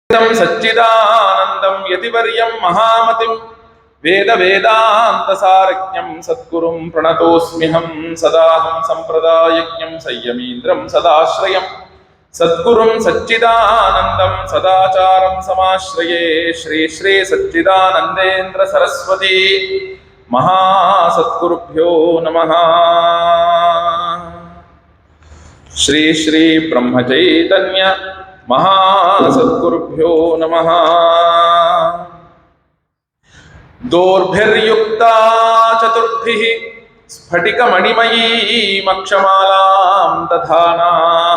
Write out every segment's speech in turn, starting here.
सच्चिदानन्दं यतिवर्यं महामतिं वेद वेदांत सारज्ञं सद्गुरुं प्रणतोऽस्म्यहं सदाहं संप्रदायज्ञं संयमीन्द्रं सदाश्रयं सद्गुरुं सच्चिदानन्दं सदाचारं समाश्रये श्री श्री सच्चिदानन्देन्द्र सरस्वती महासद्गुरुभ्यो नमः। श्री श्री ब्रह्मचैतन्य महासद्गुरुभ्यो नमः। दोर्भिर्युक्ता चतुर्भिः स्फटिकमणिमयीमक्षमालां दधाना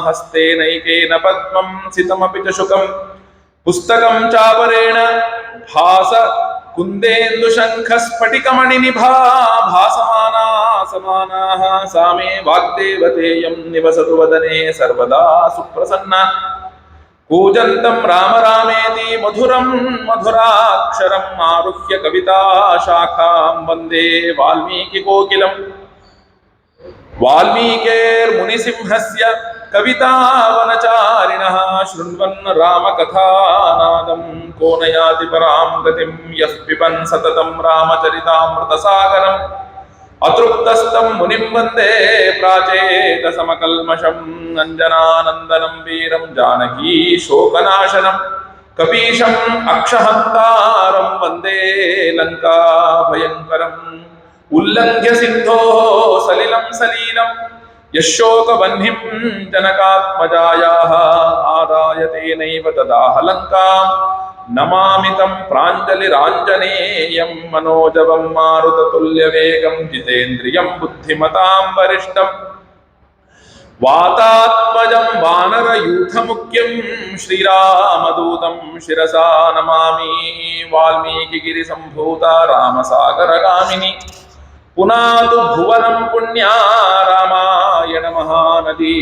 हस्तेनैकेन पद्मं सितमपि च शुकं पुस्तकं चापरेण भास कुन्देन्दुशङ्खस्फटिकमणिनिभा भासमाना समानाः सा मे वाग्देवतेयं निवसतु वदने सर्वदा सुप्रसन्ना। कूजन्तं राम रामेति मधुरं मधुराक्षरम् आरुह्य कविता शाखां वन्दे वाल्मीकिकोकिलं। वाल्मीकेर्मुनिसिंहस्य कवितावनचारिणः शृण्वन् रामकथानादं को न याति परां गतिं यः पिबन् सततं रामचरितामृतसागरम्। अतृप्तस्तं मुनिं वन्दे प्राचेतसमकल्मषं अञ्जनानन्दनं वीरं जानकी शोकनाशनं कपीशम् अक्षहन्तारं वन्दे लङ्काभयङ्करम्। उल्लङ्घ्य सिन्धोः सलिलं सलीलं यशोकवह्निं जनकात्मजायाः आदाय तेनैव ददाह लङ्कां नमामि तं प्राञ्जलिराञ्जनेयं मनोजवं मारुततुल्यवेगं जितेन्द्रियं बुद्धिमतां वरिष्ठं वातात्मजं वानरयूथमुख्यं श्रीरामदूतं शिरसा नमामि। वाल्मीकिगिरिसम्भूता रामसागरगामिनी पुनातु भुवनं पुण्या रामायण महानदी।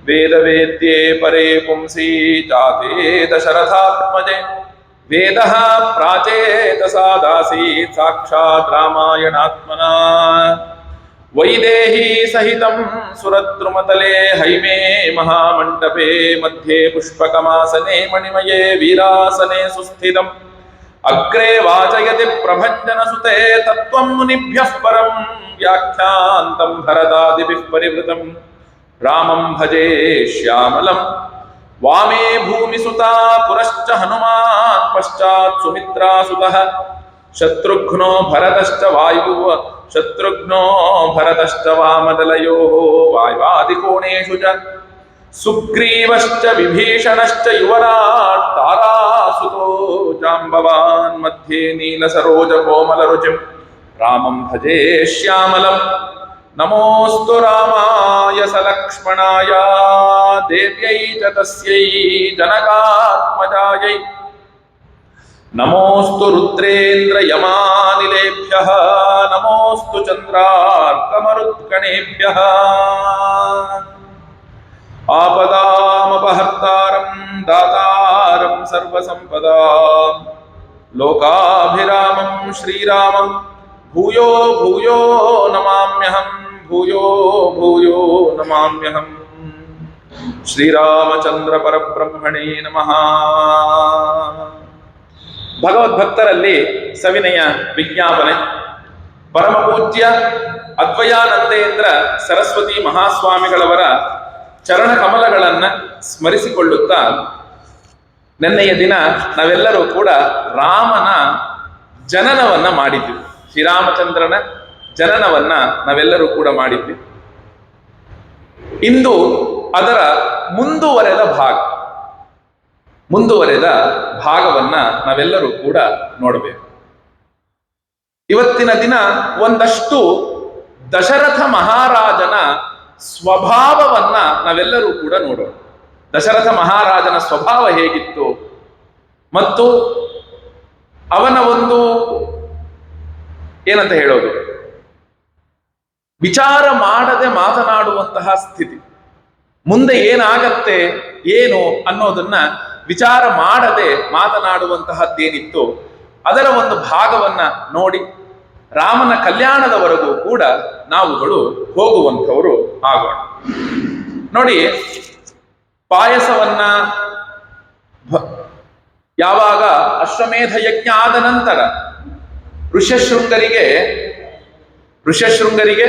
वेदवेद्ये परे पुंसी जाते दशरथात्मजे वेदः प्राचेतसादासीत् साक्षात् रामायणात्मना। वैदेही सहितं सुरद्रुमतले हैमे महामण्डपे मध्ये पुष्पकमासने मणिमये वीरासने सुस्थितम् अग्रे वाचयति प्रभञ्जनसुते तत्त्वं मुनिभ्यः परं व्याख्यान्तं भरतादिभिः परिवृतं रामं भजे श्यामलं। वामे भूमिसुता पुरश्च हनुमान् पश्चात् सुमित्रासुतः शत्रुघ्नो भरतश्च वामदलयोः वाय्वादिकोणेषु च सुग्रीवश्च विभीषणश्च युवराट् तारासुतो जाम्बवान् मध्ये नीलसरोजकोमलरुचिं रामं भजे श्यामलम्। नमोऽस्तु रामाय सलक्ष्मणाय देव्यै च तस्यै जनकात्मजायै नमोऽस्तु रुद्रेन्द्रयमानिलेभ्यः नमोऽस्तु चन्द्रार्कमरुत्कणेभ्यः। आपदामपहर्तारं दातारं सर्वसम्पदां लोकाभिरामं श्रीरामं भूयो भूयो नमाम्यहं भूयो भूयो नमाम्यहं। श्रीरामचंद्र परब्रह्मणे नमः। ಭಗವದ್ಭಕ್ತರಲ್ಲಿ ಸವಿನಯ ವಿಜ್ಞಾಪನೆ. ಪರಮಪೂಜ್ಯ ಅದ್ವಯಾನಂದೇಂದ್ರ ಸರಸ್ವತಿ ಮಹಾಸ್ವಾಮಿಗಳವರ ಚರಣ ಕಮಲಗಳನ್ನು ಸ್ಮರಿಸಿಕೊಳ್ಳುತ್ತಾ ನೆನ್ನೆಯ ದಿನ ನಾವೆಲ್ಲರೂ ಕೂಡ ರಾಮನ ಜನನವನ್ನ ಮಾಡಿದ್ವಿ. ಶ್ರೀರಾಮಚಂದ್ರನ ಜನನವನ್ನ ನಾವೆಲ್ಲರೂ ಕೂಡ ಮಾಡಿದ್ವಿ. ಇಂದು ಅದರ ಮುಂದುವರೆದ ಭಾಗವನ್ನ ನಾವೆಲ್ಲರೂ ಕೂಡ ನೋಡಬೇಕು. ಇವತ್ತಿನ ದಿನ ಒಂದಷ್ಟು ದಶರಥ ಮಹಾರಾಜನ ಸ್ವಭಾವವನ್ನ ನಾವೆಲ್ಲರೂ ಕೂಡ ನೋಡೋಣ. ದಶರಥ ಮಹಾರಾಜನ ಸ್ವಭಾವ ಹೇಗಿತ್ತು ಮತ್ತು ಅವನ ಒಂದು ಏನಂತ ಹೇಳೋದು, ವಿಚಾರ ಮಾಡದೆ ಮಾತನಾಡುವಂತಹ ಸ್ಥಿತಿ, ಮುಂದೆ ಏನಾಗತ್ತೆ ಏನು ಅನ್ನೋದನ್ನ ವಿಚಾರ ಮಾಡದೆ ಮಾತನಾಡುವಂತಹದ್ದೇನಿತ್ತು ಅದರ ಒಂದು ಭಾಗವನ್ನ ನೋಡಿ ರಾಮನ ಕಲ್ಯಾಣದವರೆಗೂ ಕೂಡ ನಾವುಗಳು ಹೋಗುವಂಥವರು ಆಗೋಣ. ನೋಡಿ, ಪಾಯಸವನ್ನ ಯಾವಾಗ ಅಶ್ವಮೇಧ ಯಜ್ಞ ಆದ ನಂತರ ಋಷ್ಯಶೃಂಗರಿಗೆ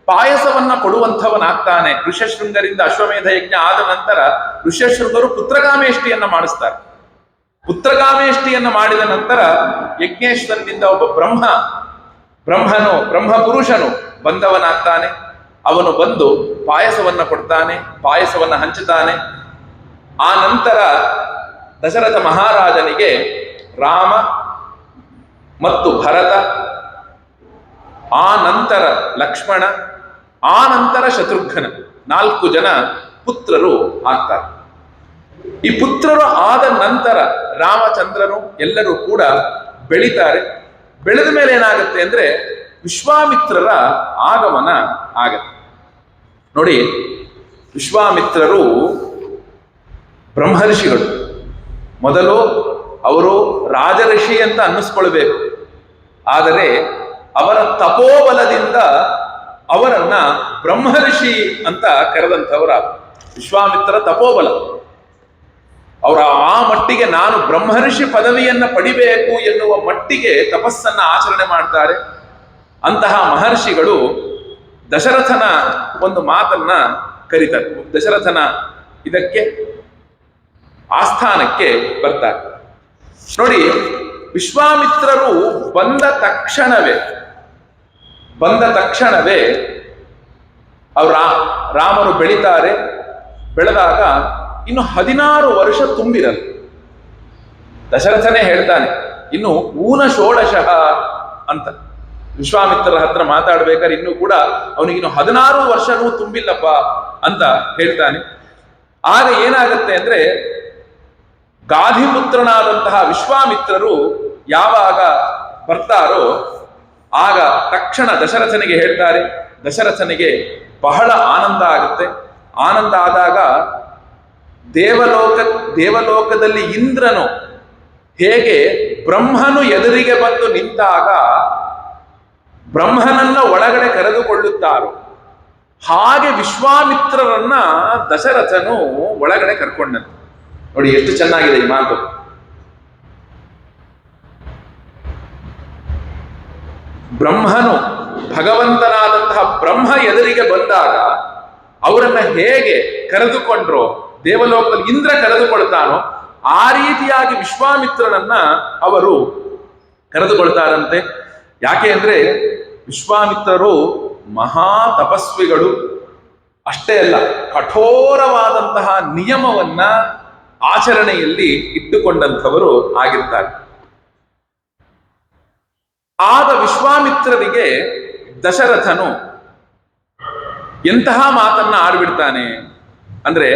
ಪಾಯಸವನ್ನ ಕೊಡುವಂಥವನಾಗ್ತಾನೆ. ಋಷ್ಯಶೃಂಗರಿಂದ ಅಶ್ವಮೇಧ ಯಜ್ಞ ಆದ ನಂತರ ಋಷ್ಯಶೃಂಗರು ಪುತ್ರಕಾಮೇಷ್ಟಿಯನ್ನ ಮಾಡಿಸ್ತಾರೆ. ಪುತ್ರಕಾಮೇಷ್ಟಿಯನ್ನ ಮಾಡಿದ ನಂತರ ಯಜ್ಞೇಶ್ವರನಿಂದ ಒಬ್ಬ ಬ್ರಹ್ಮ ಪುರುಷನು ಬಂದವನಾಗ್ತಾನೆ. ಅವನು ಬಂದು ಪಾಯಸವನ್ನ ಕೊಡ್ತಾನೆ, ಪಾಯಸವನ್ನ ಹಂಚುತ್ತಾನೆ. ಆ ನಂತರ ದಶರಥ ಮಹಾರಾಜನಿಗೆ ರಾಮ ಮತ್ತು ಭರತ, ಆ ನಂತರ ಲಕ್ಷ್ಮಣ, ಆ ನಂತರ ಶತ್ರುಘ್ನ 4 ಜನ ಪುತ್ರರು ಆಗ್ತಾರೆ. ಈ ಪುತ್ರರು ಆದ ನಂತರ ರಾಮಚಂದ್ರನು ಎಲ್ಲರೂ ಕೂಡ ಬೆಳೀತಾರೆ. ಬೆಳೆದ ಮೇಲೆ ಏನಾಗುತ್ತೆ ಅಂದ್ರೆ ವಿಶ್ವಾಮಿತ್ರರ ಆಗಮನ ಆಗತ್ತೆ. ನೋಡಿ, ವಿಶ್ವಾಮಿತ್ರರು ಬ್ರಹ್ಮರ್ಷಿಗಳು. ಮೊದಲು ಅವರು ರಾಜಋಷಿ ಅಂತ ಅನ್ನಿಸ್ಕೊಳ್ಬೇಕು. ಆದರೆ ಅವರ ತಪೋಬಲದಿಂದ ಅವರನ್ನ ಬ್ರಹ್ಮರ್ಷಿ ಅಂತ ಕರೆದಂಥವರ ವಿಶ್ವಾಮಿತ್ರ ತಪೋಬಲ. ಅವರ ಆ ಮಟ್ಟಿಗೆ ನಾನು ಬ್ರಹ್ಮರ್ಷಿ ಪದವಿಯನ್ನ ಪಡಿಬೇಕು ಎನ್ನುವ ಮಟ್ಟಿಗೆ ತಪಸ್ಸನ್ನ ಆಚರಣೆ ಮಾಡ್ತಾರೆ. ಅಂತಹ ಮಹರ್ಷಿಗಳು ದಶರಥನ ಒಂದು ಮಾತನ್ನ ಕರೀತಾರೆ. ದಶರಥನ ಇದಕ್ಕೆ ಆಸ್ಥಾನಕ್ಕೆ ಬರ್ತಾರೆ. ನೋಡಿ, ವಿಶ್ವಾಮಿತ್ರರು ಬಂದ ತಕ್ಷಣವೇ ಅವರ ರಾಮರು ಬೆಳೀತಾರೆ. ಬೆಳೆದಾಗ ಇನ್ನು 16 ವರ್ಷ ತುಂಬಿರಲ್ಲ. ದಶರಥನೇ ಹೇಳ್ತಾನೆ, ಇನ್ನು ಊನ ಷೋಡಶಃ ಅಂತ. ವಿಶ್ವಾಮಿತ್ರರ ಹತ್ರ ಮಾತಾಡ್ಬೇಕಾದ್ರೆ ಇನ್ನೂ ಕೂಡ ಅವನಿಗಿನ್ನು 16 ವರ್ಷನೂ ತುಂಬಿಲ್ಲಪ್ಪ ಅಂತ ಹೇಳ್ತಾನೆ. ಆಗ ಏನಾಗತ್ತೆ ಅಂದ್ರೆ ಗಾಧಿಪುತ್ರನಾದಂತಹ ವಿಶ್ವಾಮಿತ್ರರು ಯಾವಾಗ ಬರ್ತಾರೋ ಆಗ ತಕ್ಷಣ ದಶರಥನಿಗೆ ಹೇಳ್ತಾರೆ. ದಶರಥನಿಗೆ ಬಹಳ ಆನಂದ ಆಗುತ್ತೆ. ಆನಂದ ಆದಾಗ ದೇವಲೋಕದಲ್ಲಿ ಇಂದ್ರನು ಹೇಗೆ ಬ್ರಹ್ಮನು ಎದುರಿಗೆ ಬಂದು ನಿಂತಾಗ ಬ್ರಹ್ಮನನ್ನ ಒಳಗಡೆ ಕರೆದುಕೊಳ್ಳುತ್ತಾರೋ ಹಾಗೆ ವಿಶ್ವಾಮಿತ್ರರನ್ನ ದಶರಥನು ಒಳಗಡೆ ಕರ್ಕೊಂಡನು. ನೋಡಿ ಎಷ್ಟು ಚೆನ್ನಾಗಿದೆ ಈ ಮಾತು. ಬ್ರಹ್ಮನು, ಭಗವಂತನಾದಂತಹ ಬ್ರಹ್ಮ ಎದುರಿಗೆ ಬಂದಾಗ ಅವರನ್ನ ಹೇಗೆ ಕರೆದುಕೊಂಡ್ರೋ, ದೇವಲೋಕದಲ್ಲಿ ಇಂದ್ರ ಕರೆದುಕೊಳ್ತಾನೋ ಆ ರೀತಿಯಾಗಿ ವಿಶ್ವಾಮಿತ್ರನನ್ನ ಅವರು ಕರೆದುಕೊಳ್ತಾರಂತೆ. ಯಾಕೆ ಅಂದ್ರೆ ವಿಶ್ವಾಮಿತ್ರರು ಮಹಾ ತಪಸ್ವಿಗಳು. ಅಷ್ಟೇ ಅಲ್ಲ, ಕಠೋರವಾದಂತಹ ನಿಯಮವನ್ನ ಆಚರಣೆಯಲ್ಲಿ ಇಟ್ಟುಕೊಂಡಂಥವರು ಆಗಿರ್ತಾರೆ. ಆಗ ವಿಶ್ವಾಮಿತ್ರರಿಗೆ ದಶರಥನು ಎಂತಹ ಮಾತನ್ನ ಆಡ್ಬಿಡ್ತಾನೆ ಅಂದ್ರೆ,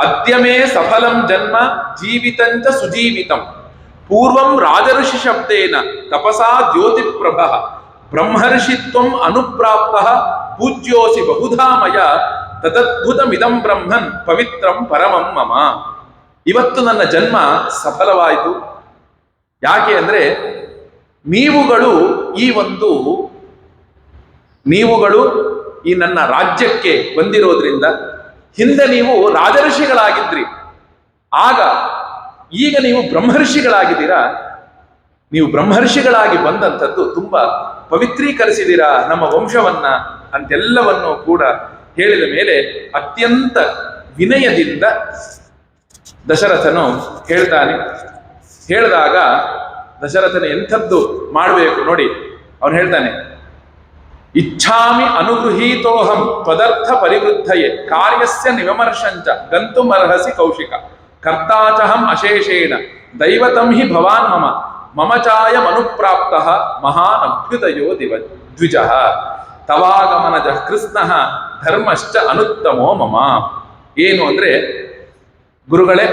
ಅದ್ಯಮೇ ಸಫಲಂ ಜನ್ಮ ಜೀವಿತಂಚ ಸುಜೀವಿತಂ ಪೂರ್ವಂ ರಾಜಋಷಿ ಶಬ್ದೇನ ತಪಸಾ ಜ್ಯೋತಿಪ್ರಭ ಬ್ರಹ್ಮರ್ಷಿತ್ವಂ ಅನುಪ್ರಾಪ್ತ ಪೂಜ್ಯೋಸಿ ಬಹುಧಾಮಯ ತದದ್ಭುತಮಿದಂ ಬ್ರಹ್ಮನ್ ಪವಿತ್ರಂ ಪರಮಂ ಮಮ. ಇವತ್ತು ನನ್ನ ಜನ್ಮ ಸಫಲವಾಯಿತು. ಯಾಕೆ ಅಂದ್ರೆ ನೀವುಗಳು ಈ ನನ್ನ ರಾಜ್ಯಕ್ಕೆ ಬಂದಿರೋದ್ರಿಂದ, ಹಿಂದೆ ನೀವು ರಾಜಋಷಿಗಳಾಗಿದ್ರಿ, ಈಗ ನೀವು ಬ್ರಹ್ಮರ್ಷಿಗಳಾಗಿದ್ದೀರಾ. ನೀವು ಬ್ರಹ್ಮರ್ಷಿಗಳಾಗಿ ಬಂದಂಥದ್ದು ತುಂಬಾ ಪವಿತ್ರೀಕರಿಸಿದ್ದೀರಾ ನಮ್ಮ ವಂಶವನ್ನ ಅಂತೆಲ್ಲವನ್ನು ಕೂಡ ಹೇಳಿದ ಮೇಲೆ ಅತ್ಯಂತ ವಿನಯದಿಂದ ದಶರಥನು ಹೇಳ್ತಾನೆ. ಹೇಳಿದಾಗ ದಶರಥನ ಎಂಥದ್ದು ಮಾಡಬೇಕು ನೋಡಿ. ಅವನು ಹೇಳ್ತಾನೆ, ಇಚ್ಛಾಮಿ ಅನುಗೃಹೀತೋಹಂ ತ್ವದರ್ಥ ಪರಿವೃದ್ಧಯೇ ಕಾರ್ಯಸ್ಯ ನಿವಮರ್ಶಂಚ ಗಂತುಮರ್ಹಸಿ ಕೌಶಿಕ ಕರ್ತಾಚಹಂ ಅಶೇಷೇಣ ದೈವತಂ ಹಿ ಭವಾನ್ ಮಮ ಮಮ ಚಾಯಮನುಪ್ರಾಪ್ತ ಮಹಾನ್ ಅಭ್ಯುದಯೋ ದ್ವಿಜಃ ತವಾಗಮನಜ ಕೃಷ್ಣಃ ಧರ್ಮಶ್ಚ ಅನುತ್ತಮೋ ಮಮ. ಏನು ಅಂದ್ರೆ, ಗುರುಗಳೇ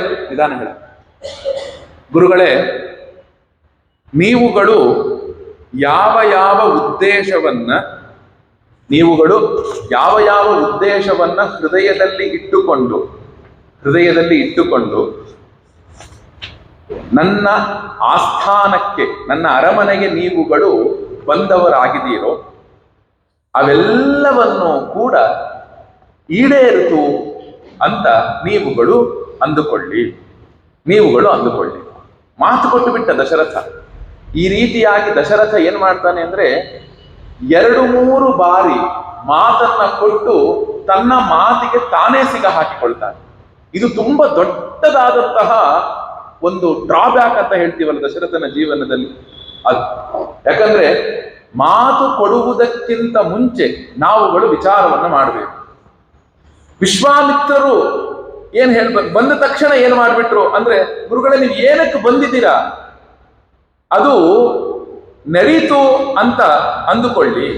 ನೀವುಗಳು ಯಾವ ಯಾವ ಉದ್ದೇಶವನ್ನ ಹೃದಯದಲ್ಲಿ ಇಟ್ಟುಕೊಂಡು ನನ್ನ ಆಸ್ಥಾನಕ್ಕೆ, ನನ್ನ ಅರಮನೆಗೆ ನೀವುಗಳು ಬಂದವರಾಗಿದ್ದೀರೋ ಅವೆಲ್ಲವನ್ನು ಕೂಡ ಈಡೇರಿತು ಅಂತ ನೀವುಗಳು ಅಂದುಕೊಳ್ಳಿ. ನೀವುಗಳು ಅಂದುಕೊಳ್ಳಿ. ಮಾತು ಕೊಟ್ಟು ಬಿಟ್ಟ ದಶರಥ. ಈ ರೀತಿಯಾಗಿ ದಶರಥ ಏನ್ ಮಾಡ್ತಾನೆ ಅಂದ್ರೆ 2-3 ಬಾರಿ ಮಾತನ್ನ ಕೊಟ್ಟು ತನ್ನ ಮಾತಿಗೆ ತಾನೇ ಸಿಗ ಹಾಕಿಕೊಳ್ತಾನೆ. ಇದು ತುಂಬಾ ದೊಡ್ಡದಾದಂತಹ ಒಂದು ಡ್ರಾಬ್ಯಾಕ್ ಅಂತ ಹೇಳ್ತೀವಲ್ಲ ದಶರಥನ ಜೀವನದಲ್ಲಿ. ಅದು ಯಾಕಂದ್ರೆ ಮಾತು ಕೊಡುವುದಕ್ಕಿಂತ ಮುಂಚೆ ನಾವುಗಳು ವಿಚಾರವನ್ನ ಮಾಡಬೇಕು. ವಿಶ್ವಾಮಿತ್ರರು ಏನ್ ಹೇಳ್ಬೇಕು, ಬಂದ ತಕ್ಷಣ ಏನ್ ಮಾಡ್ಬಿಟ್ರು ಅಂದ್ರೆ, ಗುರುಗಳೇ ನೀವು ಏನಕ್ಕೆ ಬಂದಿದ್ದೀರಾ, ಅದು ನಡೀತು ಅಂತ ಅಂದುಕೊಳ್ಳಿ,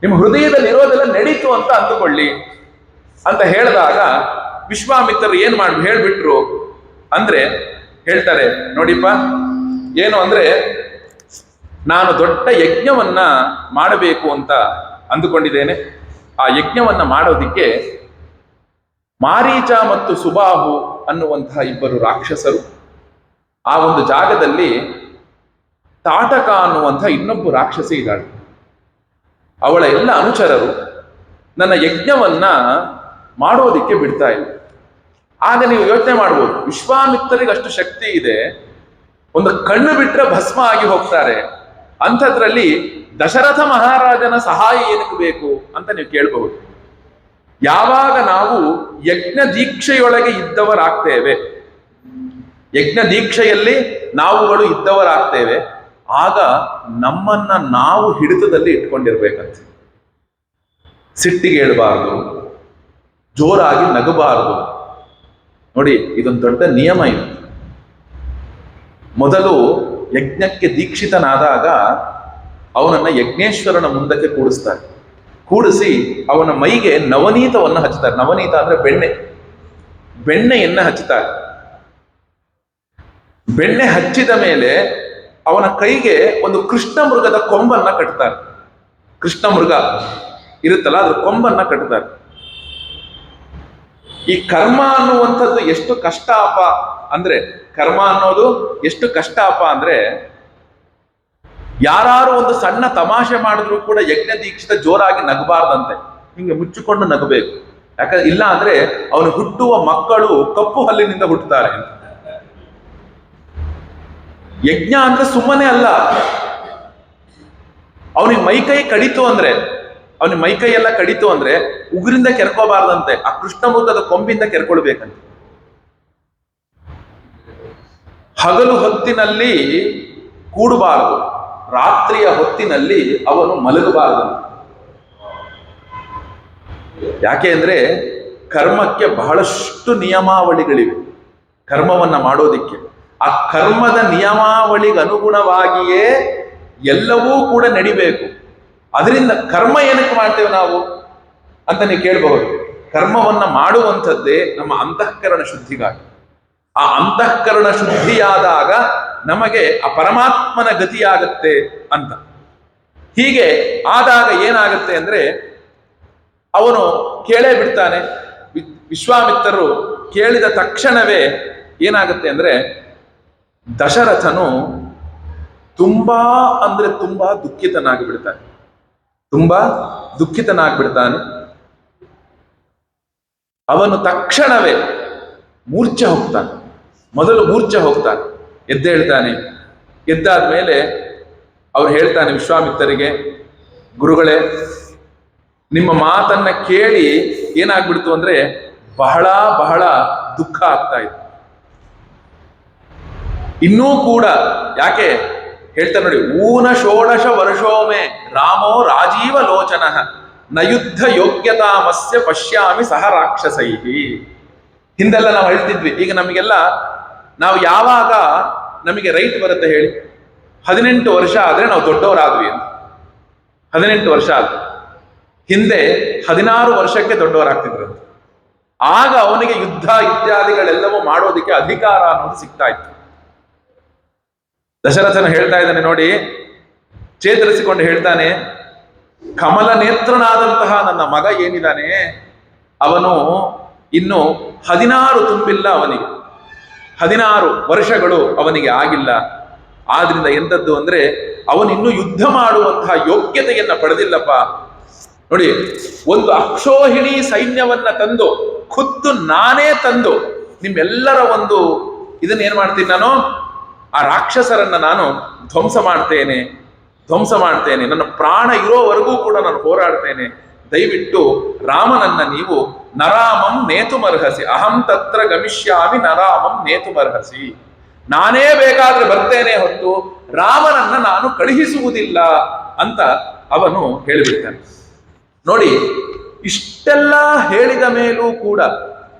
ನಿಮ್ಮ ಹೃದಯದಲ್ಲಿ ಇರೋದೆಲ್ಲ ನಡೀತು ಅಂತ ಅಂದುಕೊಳ್ಳಿ ಅಂತ ಹೇಳಿದಾಗ ವಿಶ್ವಾಮಿತ್ರರು ಏನ್ ಹೇಳ್ಬಿಟ್ರು ಅಂದ್ರೆ, ಹೇಳ್ತಾರೆ ನೋಡಿಪ್ಪ, ಏನು ಅಂದ್ರೆ ನಾನು ದೊಡ್ಡ ಯಜ್ಞವನ್ನ ಮಾಡಬೇಕು ಅಂತ ಅಂದುಕೊಂಡಿದ್ದೇನೆ. ಆ ಯಜ್ಞವನ್ನ ಮಾಡೋದಿಕ್ಕೆ ಮಾರೀಚ ಮತ್ತು ಸುಬಾಹು ಅನ್ನುವಂತಹ 2 ರಾಕ್ಷಸರು, ಆ ಒಂದು ಜಾಗದಲ್ಲಿ ತಾಟಕ ಅನ್ನುವಂಥ ಇನ್ನೊಬ್ಬ ರಾಕ್ಷಸಿ ಇದ್ದಾಳೆ, ಅವಳ ಎಲ್ಲ ಅನುಚರರು ನನ್ನ ಯಜ್ಞವನ್ನ ಮಾಡೋದಿಕ್ಕೆ ಬಿಡ್ತಾ ಇಲ್ಲ. ಆಗ ನೀವು ಯೋಚನೆ ಮಾಡ್ಬೋದು, ವಿಶ್ವಾಮಿತ್ರರಿಗೆ ಅಷ್ಟು ಶಕ್ತಿ ಇದೆ, ಒಂದು ಕಣ್ಣು ಬಿಟ್ರೆ ಭಸ್ಮ ಆಗಿ ಹೋಗ್ತಾರೆ, ಅಂಥದ್ರಲ್ಲಿ ದಶರಥ ಮಹಾರಾಜನ ಸಹಾಯ ಏನಕ್ಕೆ ಬೇಕು ಅಂತ ನೀವು ಕೇಳಬಹುದು. ಯಾವಾಗ ನಾವು ಯಜ್ಞ ದೀಕ್ಷೆಯೊಳಗೆ ಇದ್ದವರಾಗ್ತೇವೆ, ಯಜ್ಞ ದೀಕ್ಷೆಯಲ್ಲಿ ನಾವುಗಳು ಇದ್ದವರಾಗ್ತೇವೆ, ಆಗ ನಮ್ಮನ್ನ ನಾವು ಹಿಡಿತದಲ್ಲಿ ಇಟ್ಕೊಂಡಿರ್ಬೇಕಂತ. ಸಿಟ್ಟಿಗೆ ಏಳಬಾರದು, ಜೋರಾಗಿ ನಗಬಾರದು. ನೋಡಿ, ಇದೊಂದು ದೊಡ್ಡ ನಿಯಮ ಇದು. ಮೊದಲು ಯಜ್ಞಕ್ಕೆ ದೀಕ್ಷಿತನಾದಾಗ ಅವನನ್ನ ಯಜ್ಞೇಶ್ವರನ ಮುಂದಕ್ಕೆ ಕೂಡಿಸ್ತಾರೆ. ಕೂಡಿಸಿ ಅವನ ಮೈಗೆ ನವನೀತವನ್ನ ಹಚ್ಚುತ್ತಾರೆ. ನವನೀತ ಅಂದ್ರೆ ಬೆಣ್ಣೆಯನ್ನ ಹಚ್ಚುತ್ತಾರೆ. ಬೆಣ್ಣೆ ಹಚ್ಚಿದ ಮೇಲೆ ಅವನ ಕೈಗೆ ಒಂದು ಕೃಷ್ಣ ಮೃಗದ ಕೊಂಬನ್ನ ಕಟ್ತಾರೆ. ಕೃಷ್ಣ ಮೃಗ ಇರುತ್ತಲ್ಲ, ಅದ್ರ ಕೊಂಬನ್ನ ಕಟ್ತಾರೆ. ಈ ಕರ್ಮ ಅನ್ನುವಂಥದ್ದು ಎಷ್ಟು ಕಷ್ಟ ಅಪ ಅಂದ್ರೆ, ಕರ್ಮ ಅನ್ನೋದು ಎಷ್ಟು ಕಷ್ಟ ಅಪ ಅಂದ್ರೆ, ಯಾರು ಒಂದು ಸಣ್ಣ ತಮಾಷೆ ಮಾಡಿದ್ರು ಕೂಡ ಯಜ್ಞ ದೀಕ್ಷಿತ ಜೋರಾಗಿ ನಗಬಾರ್ದಂತೆ, ಹಿಂಗೆ ಮುಚ್ಚಿಕೊಂಡು ನಗಬೇಕು. ಯಾಕಂದ್ರೆ ಇಲ್ಲ ಅಂದ್ರೆ ಅವನು ಹುಟ್ಟುವ ಮಕ್ಕಳು ಕಪ್ಪು ಹಲ್ಲಿನಿಂದ ಹುಟ್ಟುತ್ತಾರೆ. ಯಜ್ಞ ಅಂದ್ರೆ ಸುಮ್ಮನೆ ಅಲ್ಲ. ಅವನಿಗೆ ಮೈಕೈ ಕಡಿತು ಅಂದ್ರೆ, ಅವನಿಗೆ ಮೈಕೈ ಎಲ್ಲ ಕಡಿತು ಅಂದ್ರೆ ಉಗುರಿಂದ ಕೆರ್ಕೋಬಾರ್ದಂತೆ, ಆ ಕೃಷ್ಣ ಮೃಗದ ಕೊಂಬಿಂದ ಕೆರ್ಕೊಳ್ಬೇಕಂತೆ. ಹಗಲು ಹೊತ್ತಿನಲ್ಲಿ ಕೂಡಬಾರದು, ರಾತ್ರಿಯ ಹೊತ್ತಿನಲ್ಲಿ ಅವನು ಮಲಗಬಾರದಂತೆ. ಯಾಕೆ ಅಂದ್ರೆ ಕರ್ಮಕ್ಕೆ ಬಹಳಷ್ಟು ನಿಯಮಾವಳಿಗಳಿವೆ. ಕರ್ಮವನ್ನ ಮಾಡೋದಿಕ್ಕೆ ಆ ಕರ್ಮದ ನಿಯಮಾವಳಿಗೆ ಅನುಗುಣವಾಗಿಯೇ ಎಲ್ಲವೂ ಕೂಡ ನಡಿಬೇಕು. ಅದರಿಂದ ಕರ್ಮ ಏನಕ್ಕೆ ಮಾಡ್ತೇವೆ ನಾವು ಅಂತ ನೀವು ಕೇಳಬಹುದು. ಕರ್ಮವನ್ನ ಮಾಡುವಂಥದ್ದೇ ನಮ್ಮ ಅಂತಃಕರಣ ಶುದ್ಧಿಗಾಗಿ. ಆ ಅಂತಃಕರಣ ಶುದ್ಧಿಯಾದಾಗ ನಮಗೆ ಆ ಪರಮಾತ್ಮನ ಗತಿಯಾಗತ್ತೆ ಅಂತ. ಹೀಗೆ ಆದಾಗ ಏನಾಗುತ್ತೆ ಅಂದ್ರೆ, ಅವನು ಕೇಳೇ ಬಿಡ್ತಾನೆ. ವಿಶ್ವಾಮಿತ್ರರು ಕೇಳಿದ ತಕ್ಷಣವೇ ಏನಾಗುತ್ತೆ ಅಂದ್ರೆ, ದಶರಥನು ತುಂಬಾ ಅಂದ್ರೆ ತುಂಬಾ ದುಃಖಿತನಾಗಿ ಬಿಡ್ತಾನೆ. ಅವನು ತಕ್ಷಣವೇ ಮೂರ್ಛೆ ಹೋಗ್ತಾನೆ. ಮೊದಲು ಮೂರ್ಛೆ ಹೋಗ್ತಾನೆ, ಎದ್ದೇಳ್ತಾನೆ. ಎದ್ದಾದ್ಮೇಲೆ ಅವ್ರು ಹೇಳ್ತಾನೆ ವಿಶ್ವಾಮಿತ್ರರಿಗೆ, ಗುರುಗಳೇ, ನಿಮ್ಮ ಮಾತನ್ನ ಕೇಳಿ ಏನಾಗ್ಬಿಡ್ತು ಅಂದ್ರೆ ಬಹಳ ಬಹಳ ದುಃಖ ಆಗ್ತಾ ಇತ್ತು. ಇನ್ನೂ ಕೂಡ ಯಾಕೆ ಹೇಳ್ತಾರೆ ನೋಡಿ, ಊನ ಷೋಡಶ ವರ್ಷೋಮೆ ರಾಮೋ ರಾಜೀವ ಲೋಚನ ನ ಯುದ್ಧ ಯೋಗ್ಯತಾಮಸ್ಯ ಪಶ್ಯಾಮಿ ಸಹ ರಾಕ್ಷಸೈಹಿ. ಹಿಂದೆಲ್ಲ ನಾವು ಹೇಳ್ತಿದ್ವಿ, ಈಗ ನಮಗೆಲ್ಲ ನಾವು ಯಾವಾಗ ನಮಗೆ ರೈಟ್ ಬರುತ್ತೆ ಹೇಳಿ, 18 ವರ್ಷ ಆದ್ರೆ ನಾವು ದೊಡ್ಡವರಾದ್ವಿ ಅಂತ. 18 ವರ್ಷ ಆದ್ರೆ ಹಿಂದೆ 16 ವರ್ಷಕ್ಕೆ ದೊಡ್ಡವರಾಗ್ತಿದ್ರು. ಆಗ ಅವನಿಗೆ ಯುದ್ಧ ಇತ್ಯಾದಿಗಳೆಲ್ಲವೂ ಮಾಡೋದಿಕ್ಕೆ ಅಧಿಕಾರ ಅನ್ನೋದು ಸಿಗ್ತಾ ಇತ್ತು. ದಶರಥನ ಹೇಳ್ತಾ ಇದ್ದಾನೆ ನೋಡಿ, ಚೇತರಿಸಿಕೊಂಡು ಹೇಳ್ತಾನೆ, ಕಮಲ ನೇತ್ರನಾದಂತಹ ನನ್ನ ಮಗ ಏನಿದ್ದಾನೆ, ಅವನು ಇನ್ನು 16 ತುಂಬಿಲ್ಲ, ಅವನಿಗೆ 16 ವರ್ಷಗಳು ಅವನಿಗೆ ಆಗಿಲ್ಲ. ಆದ್ರಿಂದ ಎಂಥದ್ದು ಅಂದ್ರೆ ಅವನಿನ್ನೂ ಯುದ್ಧ ಮಾಡುವಂತಹ ಯೋಗ್ಯತೆಯನ್ನ ಪಡೆದಿಲ್ಲಪ್ಪ. ನೋಡಿ, ಒಂದು ಅಕ್ಷೋಹಿಣಿ ಸೈನ್ಯವನ್ನ ತಂದು, ಖುದ್ದು ನಾನೇ ತಂದು ನಿಮ್ಮೆಲ್ಲರ ಒಂದು ಇದನ್ನ ಏನ್ ಮಾಡ್ತೀನಿ ನಾನು, ಆ ರಾಕ್ಷಸರನ್ನ ನಾನು ಧ್ವಂಸ ಮಾಡ್ತೇನೆ, ನನ್ನ ಪ್ರಾಣ ಇರೋವರೆಗೂ ಕೂಡ ನಾನು ಹೋರಾಡ್ತೇನೆ. ದಯವಿಟ್ಟು ರಾಮನನ್ನ ನೀವು ನರಾಮಂ ನೇತುಮರ್ಹಸಿ, ಅಹಂ ತತ್ರ ಗಮಿಷ್ಯಾಮಿ ನರಾಮಂ ನೇತುಮರ್ಹಸಿ, ನಾನೇ ಬೇಕಾದ್ರೆ ಬರ್ತೇನೆ ಹೊತ್ತು ರಾಮನನ್ನ ನಾನು ಕಳುಹಿಸುವುದಿಲ್ಲ ಅಂತ ಅವನು ಹೇಳಿಬಿಡ್ತಾನೆ. ನೋಡಿ, ಇಷ್ಟೆಲ್ಲ ಹೇಳಿದ ಮೇಲೂ ಕೂಡ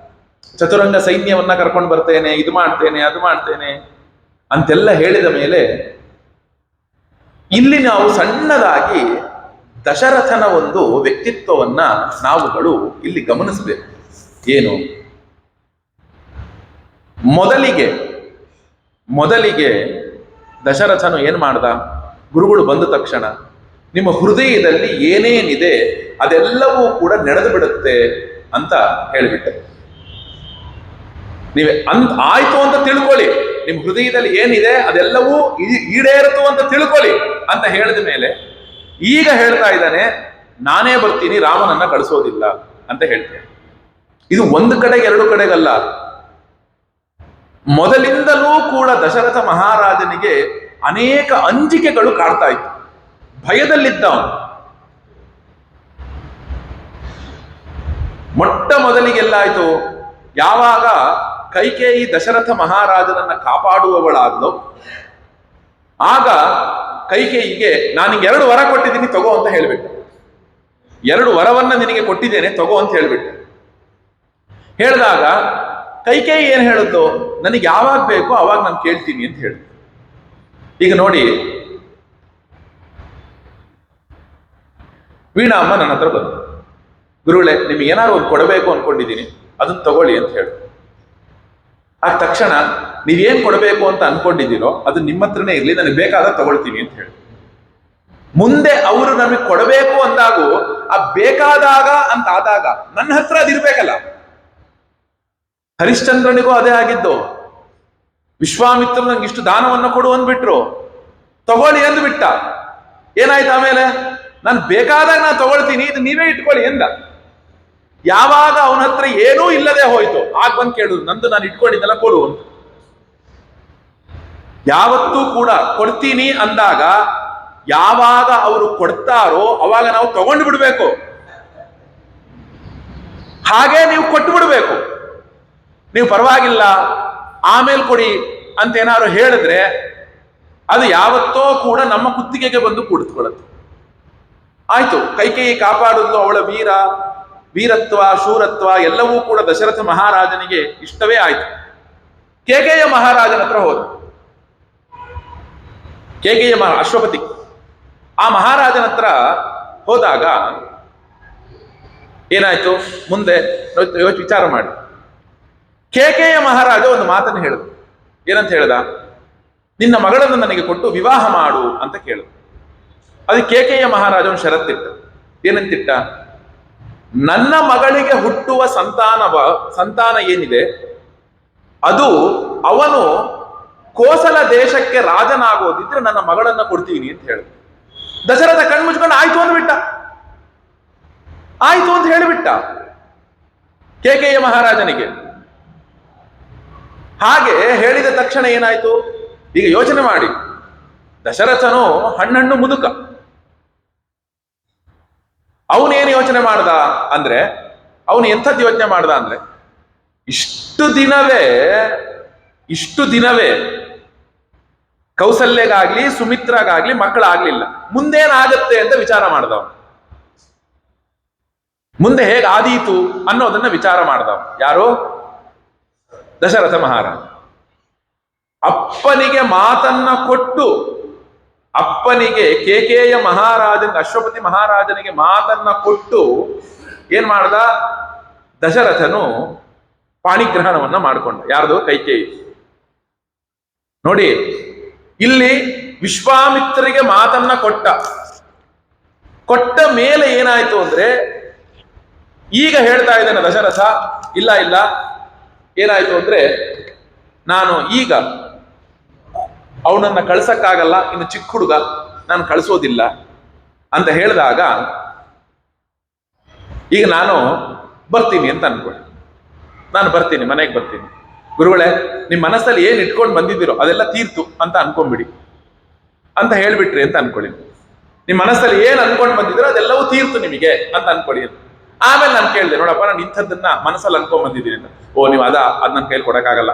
ಚತುರಂಗ ಸೈನ್ಯವನ್ನ ಕರ್ಕೊಂಡು ಬರ್ತೇನೆ, ಇದು ಮಾಡ್ತೇನೆ, ಅದು ಮಾಡ್ತೇನೆ ಅಂತೆಲ್ಲ ಹೇಳಿದ ಮೇಲೆ ಇಲ್ಲಿ ನಾವು ಸಣ್ಣದಾಗಿ ದಶರಥನ ಒಂದು ವ್ಯಕ್ತಿತ್ವವನ್ನ ನಾವುಗಳು ಇಲ್ಲಿ ಗಮನಿಸಬೇಕು. ಏನು? ಮೊದಲಿಗೆ ದಶರಥನು ಏನ್ ಮಾಡ್ದ? ಗುರುಗಳು ಬಂದ ತಕ್ಷಣ ನಿಮ್ಮ ಹೃದಯದಲ್ಲಿ ಏನೇನಿದೆ ಅದೆಲ್ಲವೂ ಕೂಡ ನಡೆದು ಬಿಡುತ್ತೆ ಅಂತ ಹೇಳಿಬಿಟ್ಟ. ನೀವೇ ಆಯ್ತು ಅಂತ ತಿಳ್ಕೊಳ್ಳಿ, ನಿಮ್ ಹೃದಯದಲ್ಲಿ ಏನಿದೆ ಅದೆಲ್ಲವೂ ಈಡೇರಿತು ಅಂತ ತಿಳ್ಕೊಳ್ಳಿ ಅಂತ ಹೇಳಿದ ಮೇಲೆ ಈಗ ಹೇಳ್ತಾ ಇದ್ದಾನೆ, ನಾನೇ ಬರ್ತೀನಿ, ರಾಮನನ್ನ ಕಳಿಸೋದಿಲ್ಲ ಅಂತ ಹೇಳ್ತೇನೆ. ಇದು ಒಂದು ಕಡೆಗೆ ಎರಡು ಕಡೆಗಲ್ಲ, ಮೊದಲಿಂದಲೂ ಕೂಡ ದಶರಥ ಮಹಾರಾಜನಿಗೆ ಅನೇಕ ಅಂಜಿಕೆಗಳು ಕಾಡ್ತಾ ಇತ್ತು, ಭಯದಲ್ಲಿದ್ದವನು. ಮೊದಲಿಗೆಲ್ಲಾಯ್ತು, ಯಾವಾಗ ಕೈಕೇಯಿ ದಶರಥ ಮಹಾರಾಜನನ್ನ ಕಾಪಾಡುವವಳಾದ್ಲು, ಆಗ ಕೈಕೇಯಿಗೆ ನಾನು 2 ವರ ಕೊಟ್ಟಿದ್ದೀನಿ ತಗೋ ಅಂತ ಹೇಳ್ಬಿಟ್ಟೆ. 2 ವರವನ್ನ ನಿನಗೆ ಕೊಟ್ಟಿದ್ದೇನೆ ತಗೋ ಅಂತ ಹೇಳ್ಬಿಟ್ಟೆ. ಹೇಳಿದಾಗ ಕೈಕೇಯಿ ಏನ್ ಹೇಳಿದ್ಲು, ನನಗೆ ಯಾವಾಗ ಬೇಕೋ ಅವಾಗ ನಾನು ಕೇಳ್ತೀನಿ ಅಂತ ಹೇಳಿದ್ಲು. ಈಗ ನೋಡಿ, ವೀಣಾಮ್ಮ ನನ್ನ ಹತ್ರ ಬಂದು, ಗುರುಗಳೇ ನಿಮ್ಗೆ ಏನಾದ್ರು ಒಂದು ಕೊಡಬೇಕು ಅನ್ಕೊಂಡಿದ್ದೀನಿ, ಅದನ್ನ ತಗೊಳ್ಳಿ ಅಂತ ಹೇಳಿ. ಆಗ ತಕ್ಷಣ ನೀವೇನ್ ಕೊಡಬೇಕು ಅಂತ ಅನ್ಕೊಂಡಿದ್ದೀರೋ ಅದು ನಿಮ್ಮ ಹತ್ರನೇ ಇರ್ಲಿ, ನನಗೆ ಬೇಕಾದಾಗ ತಗೊಳ್ತೀನಿ ಅಂತ ಹೇಳಿ. ಮುಂದೆ ಅವರು ನಮಗೆ ಕೊಡಬೇಕು ಅಂದಾಗೂ ಆ ಬೇಕಾದಾಗ ಅಂತ ಆದಾಗ ನನ್ನ ಹತ್ರ ಅದಿರ್ಬೇಕಲ್ಲ. ಹರಿಶ್ಚಂದ್ರನಿಗೂ ಅದೇ ಆಗಿದ್ದು. ವಿಶ್ವಾಮಿತ್ರರು ನಂಗೆ ಇಷ್ಟು ದಾನವನ್ನು ಕೊಡು ಅಂದ್ಬಿಟ್ರು, ತಗೊಳ್ಳಿ ಅಂದ್ಬಿಟ್ಟ. ಏನಾಯ್ತು ಆಮೇಲೆ? ನಾನು ಬೇಕಾದಾಗ ನಾನು ತಗೊಳ್ತೀನಿ, ಇದು ನೀವೇ ಇಟ್ಕೊಳ್ಳಿ ಎಂದ. ಯಾವಾಗ ಅವನ ಹತ್ರ ಏನೂ ಇಲ್ಲದೆ ಹೋಯ್ತು, ಆಗ ಬಂದು ಕೇಳುದು, ನಂದು ನಾನು ಇಟ್ಕೊಂಡಿದ್ದೆಲ್ಲ ಕೊಡು ಅಂತ. ಯಾವತ್ತೂ ಕೂಡ ಕೊಡ್ತೀನಿ ಅಂದಾಗ ಯಾವಾಗ ಅವರು ಕೊಡ್ತಾರೋ ಅವಾಗ ನಾವು ತಗೊಂಡು ಬಿಡ್ಬೇಕು, ಹಾಗೆ ನೀವು ಕೊಟ್ಟು ಬಿಡ್ಬೇಕು. ನೀವು ಪರವಾಗಿಲ್ಲ ಆಮೇಲೆ ಕೊಡಿ ಅಂತ ಏನಾದ್ರು ಹೇಳಿದ್ರೆ ಅದು ಯಾವತ್ತೋ ಕೂಡ ನಮ್ಮ ಕುತ್ತಿಗೆಗೆ ಬಂದು ಕೂಡಿಸ್ಕೊಳ್ಳುತ್ತೆ. ಆಯ್ತು, ಕೈಕೇಯಿ ಕಾಪಾಡುದು, ಅವಳ ವೀರತ್ವ ಶೂರತ್ವ ಎಲ್ಲವೂ ಕೂಡ ದಶರಥ ಮಹಾರಾಜನಿಗೆ ಇಷ್ಟವೇ ಆಯ್ತು. ಕೇಕೆಯ ಮಹಾರಾಜನ ಹತ್ರ ಹೋದ. ಕೇಕೆಯ ಅಶ್ವಪತಿ ಆ ಮಹಾರಾಜನ ಹತ್ರ ಹೋದಾಗ ಏನಾಯ್ತು ಮುಂದೆ ವಿಚಾರ ಮಾಡಿ. ಕೇಕೆಯ ಮಹಾರಾಜ ಒಂದು ಮಾತನ್ನು ಹೇಳಿದ. ಏನಂತ ಹೇಳ್ದ? ನಿನ್ನ ಮಗಳನ್ನು ನನಗೆ ಕೊಟ್ಟು ವಿವಾಹ ಮಾಡು ಅಂತ ಕೇಳಿದ. ಅದಕ್ಕೆ ಕೇಕೆಯ ಮಹಾರಾಜ ಒಂದು ಷರತ್ತಿಟ್ಟ. ಏನಂತಿಟ್ಟ? ನನ್ನ ಮಗಳಿಗೆ ಹುಟ್ಟುವ ಸಂತಾನ ಏನಿದೆ ಅದು ಅವನು ಕೋಸಲ ದೇಶಕ್ಕೆ ರಾಜನಾಗೋದಿದ್ರೆ ನನ್ನ ಮಗಳನ್ನ ಕೊಡ್ತೀನಿ ಅಂತ ಹೇಳಿದ. ದಶರಥ ಕಣ್ಮುಚ್ಕೊಂಡು ಆಯ್ತು ಅಂದ್ಬಿಟ್ಟ. ಆಯ್ತು ಅಂತ ಹೇಳಿಬಿಟ್ಟ ಕೇಕೆಯ ಮಹಾರಾಜನಿಗೆ. ಹಾಗೆ ಹೇಳಿದ ತಕ್ಷಣ ಏನಾಯ್ತು? ಈಗ ಯೋಚನೆ ಮಾಡಿ, ದಶರಥನು ಹಣ್ಣು ಮುದುಕ. ಅವನೇನು ಯೋಚನೆ ಮಾಡ್ದ ಅಂದ್ರೆ, ಅವನು ಎಂಥದ್ದು ಯೋಚನೆ ಮಾಡ್ದ ಅಂದ್ರೆ, ಇಷ್ಟು ದಿನವೇ ಕೌಸಲ್ಯಗಾಗ್ಲಿ ಸುಮಿತ್ರಾಗಾಗ್ಲಿ ಮಕ್ಕಳಾಗ್ಲಿಲ್ಲ, ಮುಂದೇನಾಗತ್ತೆ ಅಂತ ವಿಚಾರ ಮಾಡ್ದವ. ಮುಂದೆ ಹೇಗಾದೀತು ಅನ್ನೋದನ್ನ ವಿಚಾರ ಮಾಡ್ದವ. ಯಾರು? ದಶರಥ ಮಹಾರಾಜ. ಅಪ್ಪನಿಗೆ ಮಾತನ್ನ ಕೊಟ್ಟು, ಅಪ್ಪನಿಗೆ ಕೇಕೆಯ ಮಹಾರಾಜನಿಗೆ, ಅಶ್ವಪತಿ ಮಹಾರಾಜನಿಗೆ ಮಾತನ್ನ ಕೊಟ್ಟು ಏನ್ ಮಾಡ್ದ? ದಶರಥನು ಪಾಣಿಗ್ರಹಣವನ್ನ ಮಾಡಿಕೊಂಡ. ಯಾರ್ದು? ಕೈಕೇಯಿ. ನೋಡಿ, ಇಲ್ಲಿ ವಿಶ್ವಾಮಿತ್ರರಿಗೆ ಮಾತನ್ನ ಕೊಟ್ಟ ಮೇಲೆ ಏನಾಯ್ತು ಅಂದ್ರೆ, ಈಗ ಹೇಳ್ತಾ ಇದ್ದಾನೆ ದಶರಥ, ಇಲ್ಲ ಏನಾಯ್ತು ಅಂದ್ರೆ, ನಾನು ಈಗ ಅವನನ್ನ ಕಳ್ಸಕ್ಕಾಗಲ್ಲ, ಇನ್ನು ಚಿಕ್ಕ ಹುಡುಗ, ನಾನು ಕಳಿಸೋದಿಲ್ಲ ಅಂತ ಹೇಳಿದಾಗ ಈಗ ನಾನು ಬರ್ತೀನಿ ಅಂತ ಅನ್ಕೊಳ್ಳಿ. ನಾನು ಬರ್ತೀನಿ, ಮನೆಗೆ ಬರ್ತೀನಿ. ಗುರುಗಳೇ ನಿಮ್ ಮನಸ್ಸಲ್ಲಿ ಏನ್ ಇಟ್ಕೊಂಡು ಬಂದಿದ್ದೀರೋ ಅದೆಲ್ಲ ತೀರ್ತು ಅಂತ ಅನ್ಕೊಂಡ್ಬಿಡಿ ಅಂತ ಹೇಳ್ಬಿಟ್ರಿ ಅಂತ ಅನ್ಕೊಳ್ಳಿ. ನಿಮ್ ಮನಸ್ಸಲ್ಲಿ ಏನ್ ಅನ್ಕೊಂಡು ಬಂದಿದ್ದೀರೋ ಅದೆಲ್ಲವೂ ತೀರ್ತು ನಿಮಗೆ ಅಂತ ಅನ್ಕೊಳ್ಳಿ. ಆಮೇಲೆ ನಾನು ಕೇಳಿದೆ, ನೋಡಪ್ಪ ನಾನು ಇಂಥದ್ದನ್ನ ಮನಸ್ಸಲ್ಲಿ ಅನ್ಕೊಂಡ್ ಬಂದಿದ್ದೀನಿ ಅಂತ. ಓ ನೀವು ಅದ್ ನನ್ನ ಕೈಲಿ ಕೊಡಕ್ಕಾಗಲ್ಲ.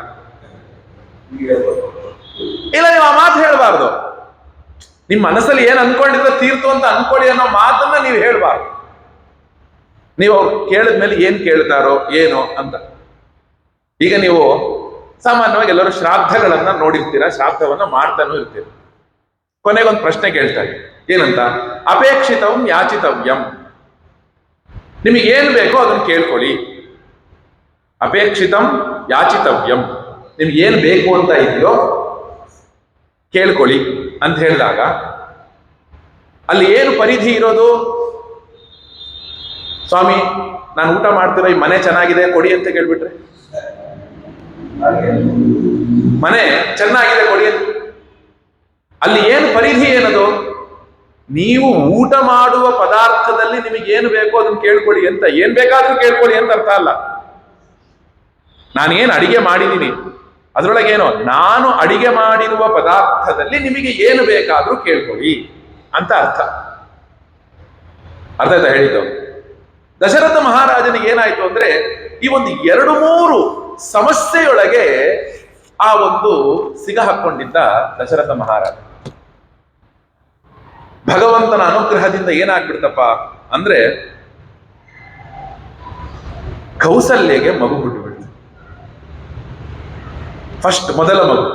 ಇಲ್ಲ, ನೀವು ಆ ಮಾತು ಹೇಳ್ಬಾರ್ದು. ನಿಮ್ ಮನಸ್ಸಲ್ಲಿ ಏನ್ ಅನ್ಕೊಂಡಿದ್ರೆ ತೀರ್ತು ಅಂತ ಅನ್ಕೊಳ್ಳಿ ಅನ್ನೋ ಮಾತನ್ನ ನೀವು ಹೇಳ್ಬಾರ್ದು. ನೀವು ಅವ್ರು ಕೇಳಿದ್ಮೇಲೆ ಏನ್ ಕೇಳ್ತಾರೋ ಏನೋ ಅಂತ. ಈಗ ನೀವು ಸಾಮಾನ್ಯವಾಗಿ ಎಲ್ಲರೂ ಶ್ರಾದ್ದಗಳನ್ನ ನೋಡಿರ್ತೀರಾ, ಶ್ರಾದ್ದವನ್ನ ಮಾಡ್ತಾನೂ ಇರ್ತೀರ. ಕೊನೆಗೊಂದು ಪ್ರಶ್ನೆ ಕೇಳ್ತಾರೆ, ಏನಂತ? ಅಪೇಕ್ಷಿತಂ ಯಾಚಿತವ್ಯಂ. ನಿಮಗೆ ಏನ್ ಬೇಕೋ ಅದನ್ನ ಕೇಳ್ಕೊಳ್ಳಿ. ಅಪೇಕ್ಷಿತಂ ಯಾಚಿತವ್ಯಂ, ನಿಮ್ಗೆ ಏನ್ ಬೇಕು ಅಂತ ಇದೆಯೋ ಕೇಳ್ಕೊಳ್ಳಿ ಅಂತ ಹೇಳಿದಾಗ ಅಲ್ಲಿ ಏನು ಪರಿಧಿ ಇರೋದು? ಸ್ವಾಮಿ ನಾನು ಊಟ ಮಾಡ್ತಿರೋ ಈ ಮನೆ ಚೆನ್ನಾಗಿದೆ ಕೊಡಿ ಅಂತ ಕೇಳ್ಬಿಟ್ರೆ, ಮನೆ ಚೆನ್ನಾಗಿದೆ ಕೊಡಿ ಅಂತ, ಅಲ್ಲಿ ಏನು ಪರಿಧಿ ಏನದು? ನೀವು ಊಟ ಮಾಡುವ ಪದಾರ್ಥದಲ್ಲಿ ನಿಮಗೆ ಏನು ಬೇಕೋ ಅದನ್ನ ಕೇಳ್ಕೊಳ್ಳಿ ಅಂತ. ಏನ್ ಬೇಕಾದ್ರೂ ಕೇಳ್ಕೊಳ್ಳಿ ಅಂತ ಅರ್ಥ ಅಲ್ಲ. ನಾನೇನು ಅಡಿಗೆ ಮಾಡಿದ್ದೀನಿ ಅದರೊಳಗೇನೋ ನಾನು ಅಡಿಗೆ ಮಾಡಿರುವ ಪದಾರ್ಥದಲ್ಲಿ ನಿಮಗೆ ಏನು ಬೇಕಾದ್ರೂ ಕೇಳ್ಕೊಳ್ಳಿ ಅಂತ ಅರ್ಥ. ಅರ್ಥ ಆಯ್ತಾ ಹೇಳಿದ್ದು? ದಶರಥ ಮಹಾರಾಜನಿಗೆ ಏನಾಯ್ತು ಅಂದ್ರೆ, ಈ ಒಂದು 2-3 ಸಮಸ್ಯೆಯೊಳಗೆ ಆ ಒಂದು ಸಿಗ ಹಾಕೊಂಡಿದ್ದ ದಶರಥ ಮಹಾರಾಜ. ಭಗವಂತನ ಅನುಗ್ರಹದಿಂದ ಏನಾಗ್ಬಿಡ್ತಪ್ಪ ಅಂದ್ರೆ, ಕೌಸಲ್ಯಗೆ ಮಗು ಹುಟ್ಟುಬಿಡ್ತು. ಫಸ್ಟ್ ಮೊದಲ ಮಗು.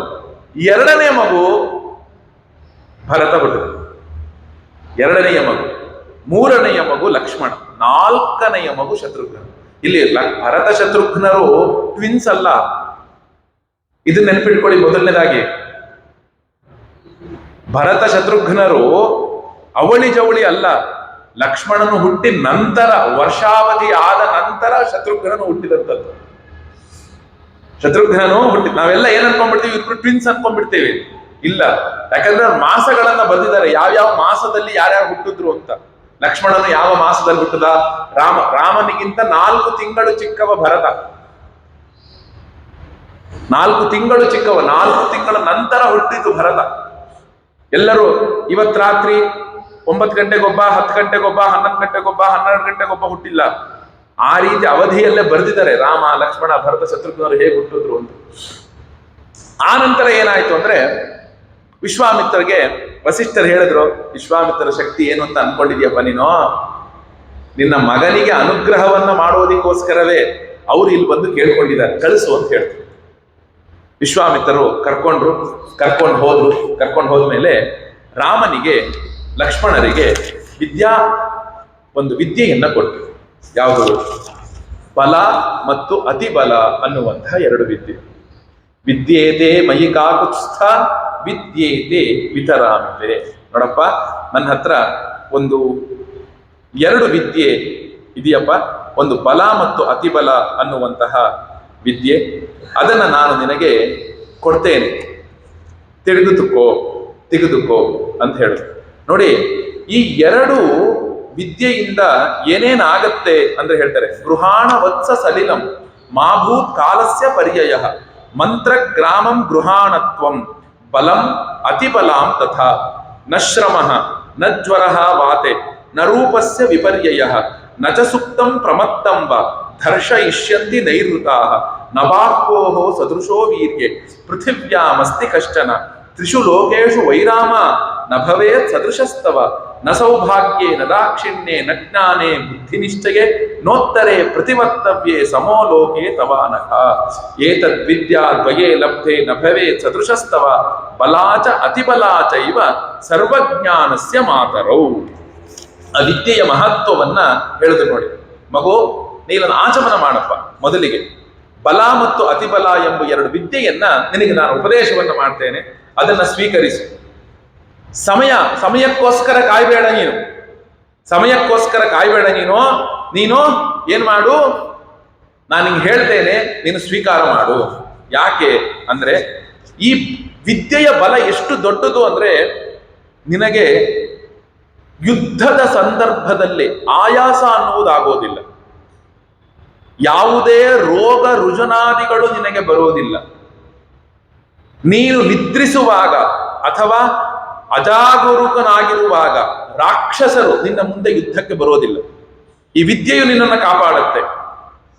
2ನೇ ಮಗು ಭರತ ಹುಟ್ಟಿದ. 2ನೆಯ ಮಗು, 3ನೆಯ ಮಗು ಲಕ್ಷ್ಮಣ, 4ನೆಯ ಮಗು ಶತ್ರುಘ್ನ. ಇಲ್ಲಿ ಭರತ ಶತ್ರುಘ್ನರು ಟ್ವಿನ್ಸ್ ಅಲ್ಲ, ಇದನ್ನ ನೆನಪಿಟ್ಕೊಳ್ಳಿ. ಮೊದಲನೇದಾಗಿ ಭರತ ಶತ್ರುಘ್ನರು ಅವಳಿ ಜವಳಿ ಅಲ್ಲ. ಲಕ್ಷ್ಮಣನು ಹುಟ್ಟಿ ನಂತರ, ವರ್ಷಾವಧಿ ಆದ ನಂತರ ಶತ್ರುಘ್ನನು ಹುಟ್ಟಿದಂಥದ್ದು. ಶತ್ರುಘ್ನನು ಹುಟ್ಟಿ ನಾವೆಲ್ಲ ಏನ್ ಅನ್ಕೊಂಡ್ಬಿಡ್ತೀವಿ, ಇಬ್ರು ಟ್ವಿನ್ಸ್ ಅನ್ಕೊಂಡ್ಬಿಡ್ತೀವಿ. ಇಲ್ಲ, ಯಾಕಂದ್ರೆ ಮಾಸಗಳನ್ನ ಬಂದಿದ್ದಾರೆ, ಯಾವ್ಯಾವ ಮಾಸದಲ್ಲಿ ಯಾರ್ಯಾರು ಹುಟ್ಟಿದ್ರು ಅಂತ. ಲಕ್ಷ್ಮಣನು ಯಾವ ಮಾಸದಲ್ಲಿ ಹುಟ್ಟದ? ರಾಮನಿಗಿಂತ 4 ತಿಂಗಳು ಚಿಕ್ಕವ ಭರತ. 4 ತಿಂಗಳು ಚಿಕ್ಕವ, 4 ತಿಂಗಳ ನಂತರ ಹುಟ್ಟಿದ್ದು ಭರತ. ಎಲ್ಲರೂ ಇವತ್ ರಾತ್ರಿ 9 ಗಂಟೆಗೊಬ್ಬ, 10 ಗಂಟೆಗೊಬ್ಬ, 11 ಗಂಟೆಗೊಬ್ಬ, 12 ಗಂಟೆಗೊಬ್ಬ ಹುಟ್ಟಿಲ್ಲ. ಆ ರೀತಿ ಅವಧಿಯಲ್ಲೇ ಬರೆದಿದ್ದಾರೆ ರಾಮ, ಲಕ್ಷ್ಮಣ, ಭರತ, ಶತ್ರುಘ್ನರು ಹೇಗೆ ಹುಟ್ಟಿದ್ರು ಅಂತ. ಆ ನಂತರ ಏನಾಯ್ತು ಅಂದ್ರೆ, ವಿಶ್ವಾಮಿತ್ರಗೆ ವಸಿಷ್ಠರು ಹೇಳಿದ್ರು, ವಿಶ್ವಾಮಿತ್ರ ಶಕ್ತಿ ಏನು ಅಂತ ಅನ್ಕೊಂಡಿದ್ಯಪ್ಪ ನೀನು? ನಿನ್ನ ಮಗನಿಗೆ ಅನುಗ್ರಹವನ್ನ ಮಾಡೋದಕ್ಕೋಸ್ಕರವೇ ಅವ್ರು ಇಲ್ಲಿ ಬಂದು ಕೇಳ್ಕೊಂಡಿದ್ದಾರೆ, ಕಳಿಸು ಅಂತ ಹೇಳ್ತಾರೆ. ವಿಶ್ವಾಮಿತ್ರರು ಕರ್ಕೊಂಡು ಹೋದ್ಮೇಲೆ ರಾಮನಿಗೆ ಲಕ್ಷ್ಮಣರಿಗೆ ಒಂದು ವಿದ್ಯೆಯನ್ನ ಕೊಟ್ಟರು. ಯಾವುದು? ಬಲ ಮತ್ತು ಅತಿಬಲ ಅನ್ನುವಂತಹ 2 ವಿದ್ಯೆ. ವಿದ್ಯೇತೆ ಮಯಿ ಕಾಕುತ್ಸ್ಥ ವಿದ್ಯೇತೆ ವಿತರಾಮಿತೆ. ನೋಡಪ್ಪ, ನನ್ನ ಹತ್ರ ಒಂದು 2 ವಿದ್ಯೆ ಇದೆಯಪ್ಪ. ಒಂದು ಬಲ ಮತ್ತು ಅತಿಬಲ ಅನ್ನುವಂತಹ ವಿದ್ಯೆ, ಅದನ್ನ ನಾನು ನಿನಗೆ ಕೊಡ್ತೇನೆ, ತೆಗೆದುಕೋ ಅಂತ ಹೇಳಿದ್ರು. ನೋಡಿ, ಈ 2 ವಿದ್ಯೆಯಿಂದ ಏನೇನಾಗತ್ತೆ ಅಂದ್ರೆ ಹೇಳ್ತಾರೆ, ಗೃಹಾಣ ವತ್ಸ ಸಲಿಲಂ ಮಾಭೂತ್ ಕಾಲಸ್ಯ ಪರ್ಯಯ ಮಂತ್ರ ಗ್ರಾಮಂ ಗೃಹಾಣತ್ವಂ ಬಲಂ ಅತಿಬಲಾಂ ತಥಾ ನ ಶ್ರಮಃ ನ ಜ್ವರಃ ವಾತೆ ನ ರೂಪಸ್ಯ ವಿಪರ್ಯಯಃ ನ ಚ ಸುಪ್ತಂ ಪ್ರಮತ್ತಂ ವ ಧರ್ಷಯಿಷ್ಯಂತಿ ನೈಋತಾಃ ನ ಬಾಹ್ವೋಃ ಸದೃಶೋ ವೀರ್ಯೆ ಪೃಥಿವ್ಯಾಮಸ್ತಿ ಕಶ್ಚನ ತ್ರಿಷು ಲೋಕೇಷು ವೈರಾಮ ನ ಭವೇತ್ ಸದೃಶಸ್ತವ ನ ಸೌಭಾಗ್ಯೇ ನ ದಾಕ್ಷಿಣ್ಯೇ ನ ಜ್ಞಾನೇ ಬುದ್ಧಿನಿಷ್ಠಯೇ ನೋತ್ತರೆ ಪ್ರತಿವರ್ತವ್ಯೇ ಸಮೋ ಲೋಕೆ ತವಾನಃ ಏತದ್ ವಿದ್ಯಾ ದ್ವಯೇ ಲಬ್ಧೆ ನ ಭವೇತ್ ಸದೃಶಸ್ತವ ಬಲಾಚ ಅತಿಬಲಾಚ ಇವ ಸರ್ವಜ್ಞಾನಸ್ಯ ಮಾತರೌ. ಆ ವಿದ್ಯೆಯ ಮಹತ್ವವನ್ನ ಹೇಳಿದ್ರು ನೋಡಿ. ಮಗು, ನೀನನ್ನು ಆಚಮನ ಮಾಡಪ್ಪ. ಮೊದಲಿಗೆ ಬಲ ಮತ್ತು ಅತಿಬಲ ಎಂಬ 2 ವಿದ್ಯೆಯನ್ನ ನಿನಗೆ ನಾನು ಉಪದೇಶವನ್ನು ಮಾಡ್ತೇನೆ, ಅದನ್ನ ಸ್ವೀಕರಿಸು. ಸಮಯಕ್ಕೋಸ್ಕರ ಕಾಯ್ಬೇಡ ನೀನು. ನೀನು ಏನ್ ಮಾಡು, ನಾನು ನಿಂಗೆ ಹೇಳ್ತೇನೆ, ನೀನು ಸ್ವೀಕಾರ ಮಾಡು. ಯಾಕೆ ಅಂದ್ರೆ, ಈ ವಿದ್ಯೆಯ ಬಲ ಎಷ್ಟು ದೊಡ್ಡದು ಅಂದ್ರೆ, ನಿನಗೆ ಯುದ್ಧದ ಸಂದರ್ಭದಲ್ಲಿ ಆಯಾಸ ಅನ್ನುವುದಾಗೋದಿಲ್ಲ. ಯಾವುದೇ ರೋಗ ರುಜುನಾದಿಗಳು ನಿನಗೆ ಬರೋದಿಲ್ಲ. ನೀನು ನಿದ್ರಿಸುವಾಗ ಅಥವಾ ಅಜಾಗರೂಕನಾಗಿರುವಾಗ ರಾಕ್ಷಸರು ನಿನ್ನ ಮುಂದೆ ಯುದ್ಧಕ್ಕೆ ಬರೋದಿಲ್ಲ. ಈ ವಿದ್ಯೆಯು ನಿನ್ನನ್ನು ಕಾಪಾಡುತ್ತೆ.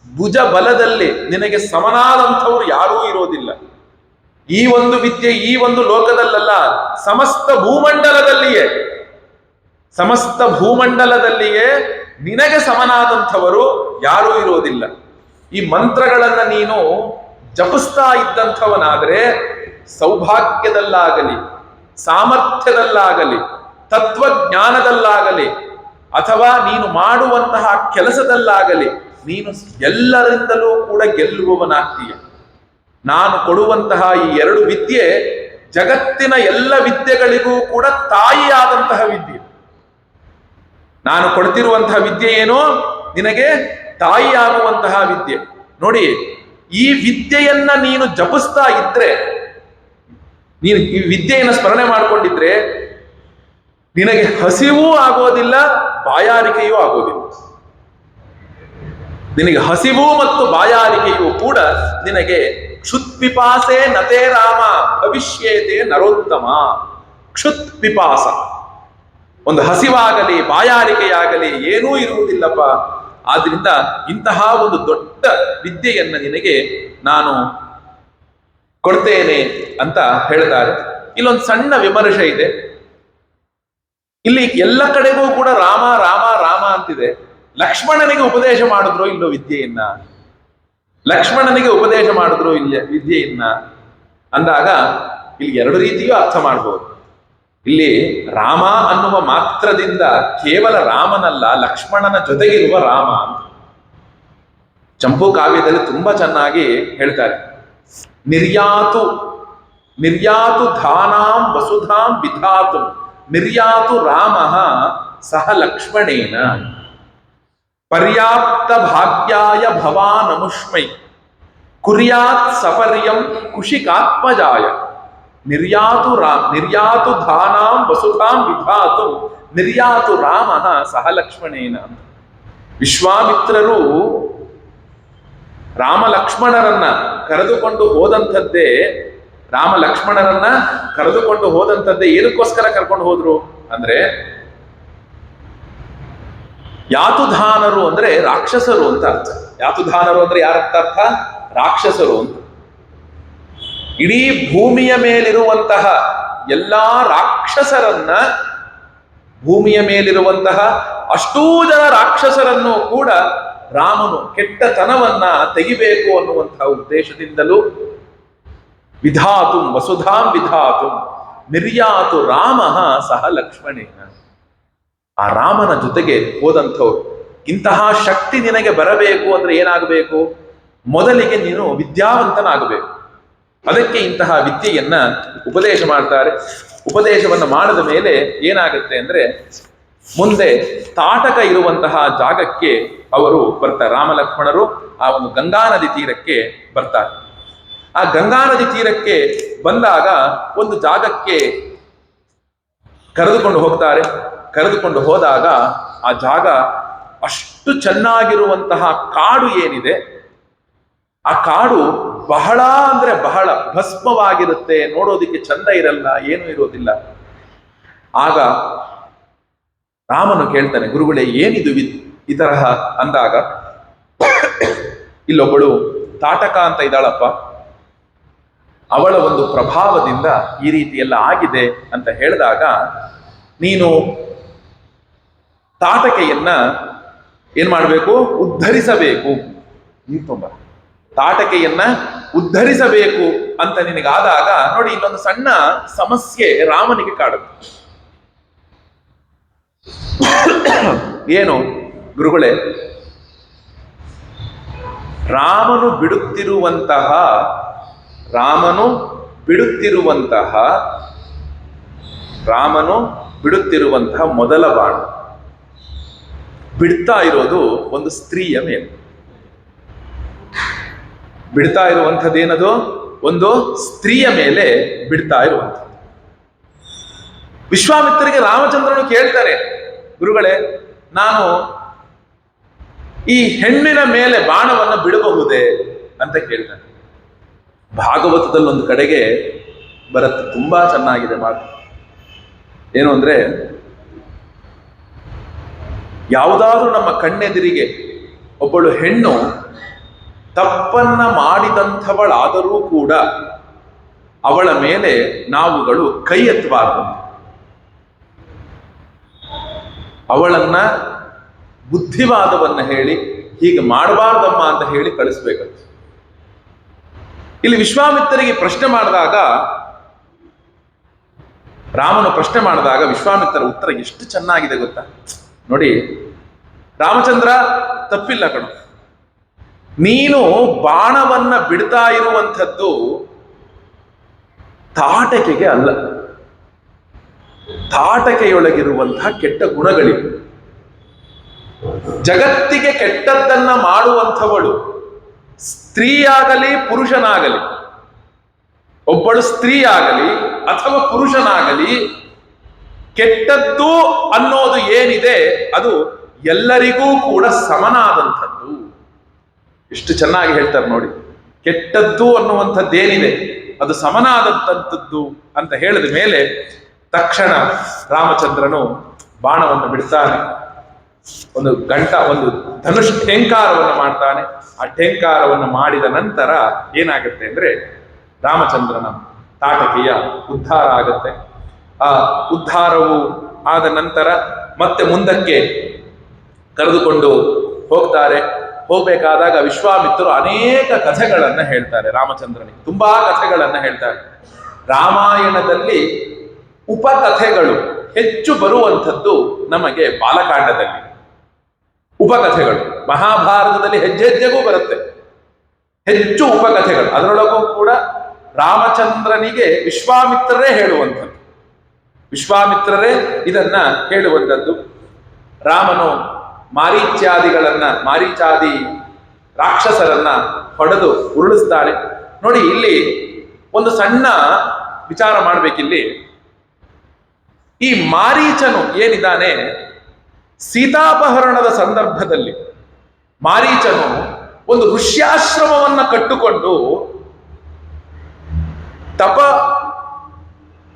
ಭುಜ ಬಲದಲ್ಲಿ ನಿನಗೆ ಸಮನಾದಂಥವ್ರು ಯಾರೂ ಇರೋದಿಲ್ಲ. ಈ ಒಂದು ವಿದ್ಯೆ ಈ ಒಂದು ಲೋಕದಲ್ಲ, ಸಮಸ್ತ ಭೂಮಂಡಲದಲ್ಲಿಯೇ ನಿನಗೆ ಸಮನಾದಂಥವರು ಯಾರೂ ಇರೋದಿಲ್ಲ. ಈ ಮಂತ್ರಗಳನ್ನ ನೀನು ಜಪಿಸ್ತಾ ಇದ್ದಂಥವನಾದರೆ ಸೌಭಾಗ್ಯದಲ್ಲಾಗಲಿ, ಸಾಮರ್ಥ್ಯದಲ್ಲಾಗಲಿ, ತತ್ವಜ್ಞಾನದಲ್ಲಾಗಲಿ, ಅಥವಾ ನೀನು ಮಾಡುವಂತಹ ಕೆಲಸದಲ್ಲಾಗಲಿ ನೀನು ಎಲ್ಲರಿಂದಲೂ ಕೂಡ ಗೆಲ್ಲುವವನಾಗ್ತೀಯ. ನಾನು ಕೊಡುವಂತಹ ಈ 2 ವಿದ್ಯೆ ಜಗತ್ತಿನ ಎಲ್ಲ ವಿದ್ಯೆಗಳಿಗೂ ಕೂಡ ತಾಯಿಯಾದಂತಹ ವಿದ್ಯೆ. ನಾನು ಕೊಡ್ತಿರುವಂತಹ ವಿದ್ಯೆ ಏನೋ ನಿನಗೆ ತಾಯಿಯಾಗುವಂತಹ ವಿದ್ಯೆ. ನೋಡಿ, ಈ ವಿದ್ಯೆಯನ್ನ ನೀನು ಜಪಿಸ್ತಾ ಇದ್ರೆ, ನೀನು ಈ ವಿದ್ಯೆಯನ್ನು ಸ್ಮರಣೆ ಮಾಡಿಕೊಂಡಿದ್ರೆ ನಿನಗೆ ಹಸಿವೂ ಆಗೋದಿಲ್ಲ, ಬಾಯಾರಿಕೆಯೂ ಆಗೋದಿಲ್ಲ. ನಿನಗೆ ಹಸಿವು ಮತ್ತು ಬಾಯಾರಿಕೆಯೂ ಕೂಡ ನಿನಗೆ ಕ್ಷುತ್ ಪಿಪಾಸೆ ನತೇ ರಾಮ ಭವಿಷ್ಯೇತೆ ನರೋತ್ತಮ. ಕ್ಷುತ್ ಪಿಪಾಸ, ಒಂದು ಹಸಿವಾಗಲಿ ಬಾಯಾರಿಕೆಯಾಗಲಿ ಏನೂ ಇರುವುದಿಲ್ಲಪ್ಪ. ಆದ್ರಿಂದ ಇಂತಹ ಒಂದು ದೊಡ್ಡ ವಿದ್ಯೆಯನ್ನ ನಿನಗೆ ನಾನು ಕೊಡ್ತೇನೆ ಅಂತ ಹೇಳ್ತಾರೆ. ಇಲ್ಲೊಂದು ಸಣ್ಣ ವಿಮರ್ಶೆ ಇದೆ. ಇಲ್ಲಿ ಎಲ್ಲ ಕಡೆಗೂ ಕೂಡ ರಾಮ ರಾಮ ರಾಮ ಅಂತಿದೆ. ಲಕ್ಷ್ಮಣನಿಗೆ ಉಪದೇಶ ಮಾಡಿದ್ರು ಇಲ್ಲೋ ವಿದ್ಯೆಯನ್ನ? ಲಕ್ಷ್ಮಣನಿಗೆ ಉಪದೇಶ ಮಾಡಿದ್ರು ಇಲ್ಲ ವಿದ್ಯೆಯನ್ನ ಅಂದಾಗ ಇಲ್ಲಿ 2 ರೀತಿಯೂ ಅರ್ಥ ಮಾಡ್ಬೋದು. ಇಲ್ಲಿ ರಾಮ ಅನ್ನುವ ಮಾತ್ರದಿಂದ ಕೇವಲ ರಾಮನಲ್ಲ, ಲಕ್ಷ್ಮಣನ ಜೊತೆಗಿರುವ ರಾಮ ಅಂತ ಚಂಪೂ ಕಾವ್ಯದಲ್ಲಿ ತುಂಬಾ ಚೆನ್ನಾಗಿ ಹೇಳ್ತಾರೆ. ನಿರ್ಯಾತು ಧಾನಾಂ ವಸುಧಾಂ ವಿಧಾತು ನಿರ್ಯಾತು ರಾಮ ಸಹ ಲಕ್ಷ್ಮಣೇನ ಪರ್ಯಾಪ್ತ ಭಾಗ್ಯಾಯ ಭವಾನಮುಷ್ಮೈ ಕುರ್ಯಾತ್ ಸಪರ್ಯಂ ಕುಶಿಕಾತ್ಮಜಾಯ. ನಿರ್ಯಾತು ಧಾನಾಂ ವಸುಧಾಂ ವಿಧಾತು ನಿರ್ಯಾತು ರಾಮ ಸಹ ಲಕ್ಷ್ಮಣೇನ. ವಿಶ್ವಾಮಿತ್ರರು ರಾಮ ಲಕ್ಷ್ಮಣರನ್ನ ಕರೆದುಕೊಂಡು ಹೋದಂಥದ್ದೇ ಏನಕ್ಕೋಸ್ಕರ ಕರ್ಕೊಂಡು ಹೋದ್ರು ಅಂದ್ರೆ, ಯಾತುಧಾನರು ಅಂದ್ರೆ ರಾಕ್ಷಸರು ಅಂತ ಅರ್ಥ. ಯಾತುಧಾನರು ಅಂದ್ರೆ ಯಾರತ್ತ ಅರ್ಥ? ರಾಕ್ಷಸರು ಅಂತ. ಇಡೀ ಭೂಮಿಯ ಮೇಲಿರುವಂತಹ ಎಲ್ಲಾ ರಾಕ್ಷಸರನ್ನ, ಭೂಮಿಯ ಮೇಲಿರುವಂತಹ ಅಷ್ಟೂ ಜನ ರಾಕ್ಷಸರನ್ನು ಕೂಡ ರಾಮನು ಕೆಟ್ಟತನವನ್ನ ತೆಗಿಬೇಕು ಅನ್ನುವಂತಹ ಉದ್ದೇಶದಿಂದಲೂ ವಿಧಾತುಂ ವಸುಧಾಂ ವಿಧಾತುಂ ನಿರ್ಯಾತು ರಾಮ ಸಹ ಲಕ್ಷ್ಮಣೇನ. ಆ ರಾಮನ ಜೊತೆಗೆ ಹೋದಂಥವ್ರು. ಇಂತಹ ಶಕ್ತಿ ನಿನಗೆ ಬರಬೇಕು ಅಂದ್ರೆ ಏನಾಗಬೇಕು? ಮೊದಲಿಗೆ ನೀನು ವಿದ್ಯಾವಂತನಾಗಬೇಕು. ಅದಕ್ಕೆ ಇಂತಹ ವಿದ್ಯೆಯನ್ನ ಉಪದೇಶ ಮಾಡ್ತಾರೆ. ಉಪದೇಶವನ್ನ ಮಾಡಿದ ಮೇಲೆ ಏನಾಗುತ್ತೆ ಅಂದ್ರೆ, ಮುಂದೆ ತಾಟಕ ಇರುವಂತಹ ಜಾಗಕ್ಕೆ ಅವರು ಬರ್ತಾರೆ. ರಾಮ ಲಕ್ಷ್ಮಣರು ಆ ಒಂದು ಗಂಗಾ ನದಿ ತೀರಕ್ಕೆ ಬರ್ತಾರೆ. ಆ ಗಂಗಾ ನದಿ ತೀರಕ್ಕೆ ಬಂದಾಗ ಒಂದು ಜಾಗಕ್ಕೆ ಕರೆದುಕೊಂಡು ಹೋಗ್ತಾರೆ. ಕರೆದುಕೊಂಡು ಹೋದಾಗ ಆ ಜಾಗ ಅಷ್ಟು ಚೆನ್ನಾಗಿರುವಂತಹ ಕಾಡು ಏನಿದೆ, ಆ ಕಾಡು ಬಹಳ ಅಂದ್ರೆ ಬಹಳ ಭಸ್ಮವಾಗಿರುತ್ತೆ. ನೋಡೋದಿಕ್ಕೆ ಚಂದ ಇರಲ್ಲ, ಏನೂ ಇರೋದಿಲ್ಲ. ಆಗ ರಾಮನು ಕೇಳ್ತಾನೆ, ಗುರುಗಳೇ ಏನಿದು ಈ ತರಹ ಅಂದಾಗ, ಇಲ್ಲೊಬ್ಬಳು ತಾಟಕ ಅಂತ ಇದ್ದಾಳಪ್ಪ, ಅವಳ ಒಂದು ಪ್ರಭಾವದಿಂದ ಈ ರೀತಿ ಎಲ್ಲ ಆಗಿದೆ ಅಂತ ಹೇಳಿದಾಗ, ನೀನು ತಾಟಕೆಯನ್ನ ಏನ್ ಮಾಡಬೇಕು? ಉದ್ಧರಿಸಬೇಕು. ತಾಟಕೆಯನ್ನ ಉದ್ಧರಿಸಬೇಕು ಅಂತ ನಿನಗಾದಾಗ, ನೋಡಿ ಇಲ್ಲೊಂದು ಸಣ್ಣ ಸಮಸ್ಯೆ ರಾಮನಿಗೆ ಕಾಡುತ್ತೆ. ಏನು ಗುರುಗಳೇ? ರಾಮನು ಬಿಡುತ್ತಿರುವಂತಹ ಮೊದಲ ಬಾಣ ಬಿಡ್ತಾ ಇರೋದು ಒಂದು ಸ್ತ್ರೀಯ ಮೇಲೆ. ಬಿಡ್ತಾ ಇರುವಂಥದ್ದೇನದು? ಒಂದು ಸ್ತ್ರೀಯ ಮೇಲೆ ಬಿಡ್ತಾ ಇರುವಂಥದ್ದು. ವಿಶ್ವಾಮಿತ್ರರಿಗೆ ರಾಮಚಂದ್ರನು ಕೇಳ್ತಾರೆ, ಗುರುಗಳೇ ನಾನು ಈ ಹೆಣ್ಣಿನ ಮೇಲೆ ಬಾಣವನ್ನು ಬಿಡಬಹುದೇ ಅಂತ ಕೇಳ್ತಾನೆ. ಭಾಗವತದಲ್ಲಿ ಒಂದು ಕಡೆಗೆ ಬರುತ್ತೆ, ತುಂಬಾ ಚೆನ್ನಾಗಿದೆ ಮಾತು. ಏನು ಅಂದ್ರೆ, ಯಾವುದಾದ್ರೂ ನಮ್ಮ ಕಣ್ಣೆದುರಿಗೆ ಒಬ್ಬಳು ಹೆಣ್ಣು ತಪ್ಪನ್ನ ಮಾಡಿದಂಥವಳಾದರೂ ಕೂಡ ಅವಳ ಮೇಲೆ ನಾವುಗಳು ಕೈ ಎತ್ತಬಾರದು. ಅವಳನ್ನ ಬುದ್ಧಿವಾದವನ್ನ ಹೇಳಿ ಹೀಗೆ ಮಾಡಬಾರ್ದಮ್ಮ ಅಂತ ಹೇಳಿ ಕಳಿಸ್ಬೇಕಂತ. ಇಲ್ಲಿ ವಿಶ್ವಾಮಿತ್ರರಿಗೆ ಪ್ರಶ್ನೆ ಮಾಡಿದಾಗ, ರಾಮನು ಪ್ರಶ್ನೆ ಮಾಡಿದಾಗ ವಿಶ್ವಾಮಿತ್ರರ ಉತ್ತರ ಎಷ್ಟು ಚೆನ್ನಾಗಿದೆ ಗೊತ್ತಾ ನೋಡಿ. ರಾಮಚಂದ್ರ, ತಪ್ಪಿಲ್ಲ ಕಣು, ನೀನು ಬಾಣವನ್ನ ಬಿಡ್ತಾ ಇರುವಂಥದ್ದು ತಾಟಕೆಗೆ ಅಲ್ಲ, ತಾಟಕೆಯೊಳಗಿರುವಂತಹ ಕೆಟ್ಟ ಗುಣಗಳಿವೆ. ಜಗತ್ತಿಗೆ ಕೆಟ್ಟದ್ದನ್ನ ಮಾಡುವಂಥವಳು ಸ್ತ್ರೀಯಾಗಲಿ ಪುರುಷನಾಗಲಿ, ಒಬ್ಬಳು ಸ್ತ್ರೀ ಆಗಲಿ ಅಥವಾ ಪುರುಷನಾಗಲಿ, ಕೆಟ್ಟದ್ದು ಅನ್ನೋದು ಏನಿದೆ ಅದು ಎಲ್ಲರಿಗೂ ಕೂಡ ಸಮನಾದಂಥದ್ದು. ಎಷ್ಟು ಚೆನ್ನಾಗಿ ಹೇಳ್ತಾರೆ ನೋಡಿ. ಕೆಟ್ಟದ್ದು ಅನ್ನುವಂಥದ್ದೇನಿದೆ ಅದು ಸಮನಾದಂಥದ್ದು ಅಂತ ಹೇಳಿದ ಮೇಲೆ ತಕ್ಷಣ ರಾಮಚಂದ್ರನು ಬಾಣವನ್ನು ಬಿಡ್ತಾನೆ. ಒಂದು ಧನುಷ್ ಠೇಂಕಾರವನ್ನು ಮಾಡ್ತಾನೆ. ಆ ಠೇಂಕಾರವನ್ನು ಮಾಡಿದ ನಂತರ ಏನಾಗುತ್ತೆ ಅಂದ್ರೆ, ರಾಮಚಂದ್ರನ ತಾಟಕೆಯ ಉದ್ಧಾರ ಆಗುತ್ತೆ. ಆ ಉದ್ಧಾರವು ಆದ ನಂತರ ಮತ್ತೆ ಮುಂದಕ್ಕೆ ಕರೆದುಕೊಂಡು ಹೋಗ್ತಾರೆ. ಹೋಗ್ಬೇಕಾದಾಗ ವಿಶ್ವಾಮಿತ್ರರು ಅನೇಕ ಕಥೆಗಳನ್ನ ಹೇಳ್ತಾರೆ ರಾಮಚಂದ್ರನಿಗೆ, ತುಂಬಾ ಕಥೆಗಳನ್ನ ಹೇಳ್ತಾರೆ. ರಾಮಾಯಣದಲ್ಲಿ ಉಪಕಥೆಗಳು ಹೆಚ್ಚು ಬರುವಂಥದ್ದು ನಮಗೆ ಬಾಲಕಾಂಡದಲ್ಲಿ. ಉಪಕಥೆಗಳು ಮಹಾಭಾರತದಲ್ಲಿ ಹೆಜ್ಜೆಗೂ ಬರುತ್ತೆ, ಹೆಚ್ಚು ಉಪಕಥೆಗಳು. ಅದರೊಳಗೂ ಕೂಡ ರಾಮಚಂದ್ರನಿಗೆ ವಿಶ್ವಾಮಿತ್ರರೇ ಹೇಳುವಂಥದ್ದು, ವಿಶ್ವಾಮಿತ್ರರೇ ಇದನ್ನ ಹೇಳುವಂಥದ್ದು. ರಾಮನು ಮಾರೀಚಾದಿ ರಾಕ್ಷಸರನ್ನ ಹೊಡೆದು ಉರುಳಿಸ್ತಾನೆ. ನೋಡಿ, ಇಲ್ಲಿ ಒಂದು ಸಣ್ಣ ವಿಚಾರ ಮಾಡ್ಬೇಕಿಲ್ಲಿ. ಈ ಮಾರೀಚನು ಏನಿದ್ದಾನೆ, ಸೀತಾಪಹರಣದ ಸಂದರ್ಭದಲ್ಲಿ ಮಾರೀಚನು ಒಂದು ಋಷ್ಯಾಶ್ರಮವನ್ನ ಕಟ್ಟುಕೊಂಡು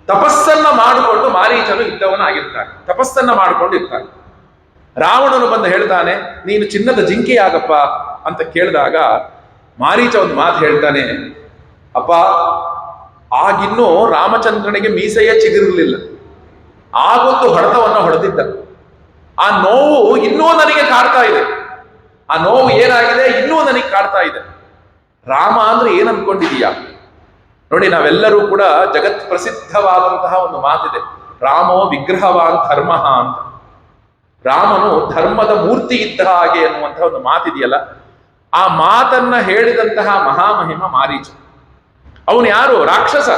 ತಪಸ್ಸನ್ನ ಮಾಡಿಕೊಂಡು ಮಾರೀಚನು ಇದ್ದವನಾಗಿರ್ತಾನೆ, ತಪಸ್ಸನ್ನ ಮಾಡಿಕೊಂಡಿರ್ತಾನೆ. ರಾವಣನು ಬಂದು ಹೇಳ್ತಾನೆ, ನೀನು ಚಿನ್ನದ ಜಿಂಕೆಯಾಗಪ್ಪ ಅಂತ ಕೇಳಿದಾಗ ಮಾರೀಚ ಒಂದು ಮಾತು ಹೇಳ್ತಾನೆ, ಅಪ್ಪ, ಆಗಿನ್ನೂ ರಾಮಚಂದ್ರನಿಗೆ ಮೀಸೆಯೇ ಚಿಗುರಿರಲಿಲ್ಲ, ಆಗೊಂದು ಹೊಡೆತವನ್ನ ಹೊಡೆದಿದ್ದ. ಆ ನೋವು ಇನ್ನೂ ನನಗೆ ಕಾಡ್ತಾ ಇದೆ, ಆ ನೋವು ಏನಾಗಿದೆ ಇನ್ನೂ ನನಗೆ ಕಾಡ್ತಾ ಇದೆ. ರಾಮ ಅಂದ್ರೆ ಏನ್ ಅನ್ಕೊಂಡಿದೀಯಾ? ನೋಡಿ, ನಾವೆಲ್ಲರೂ ಕೂಡ ಜಗತ್ ಪ್ರಸಿದ್ಧವಾದಂತಹ ಒಂದು ಮಾತಿದೆ, ರಾಮೋ ವಿಗ್ರಹವಾನ್ ಧರ್ಮ ಅಂತ. ರಾಮನು ಧರ್ಮದ ಮೂರ್ತಿ ಇದ್ದ ಹಾಗೆ ಎನ್ನುವಂತಹ ಒಂದು ಮಾತಿದೆಯಲ್ಲ, ಆ ಮಾತನ್ನ ಹೇಳಿದಂತಹ ಮಹಾಮಹಿಮ ಮಾರೀಚ. ಅವನು ಯಾರು? ರಾಕ್ಷಸ.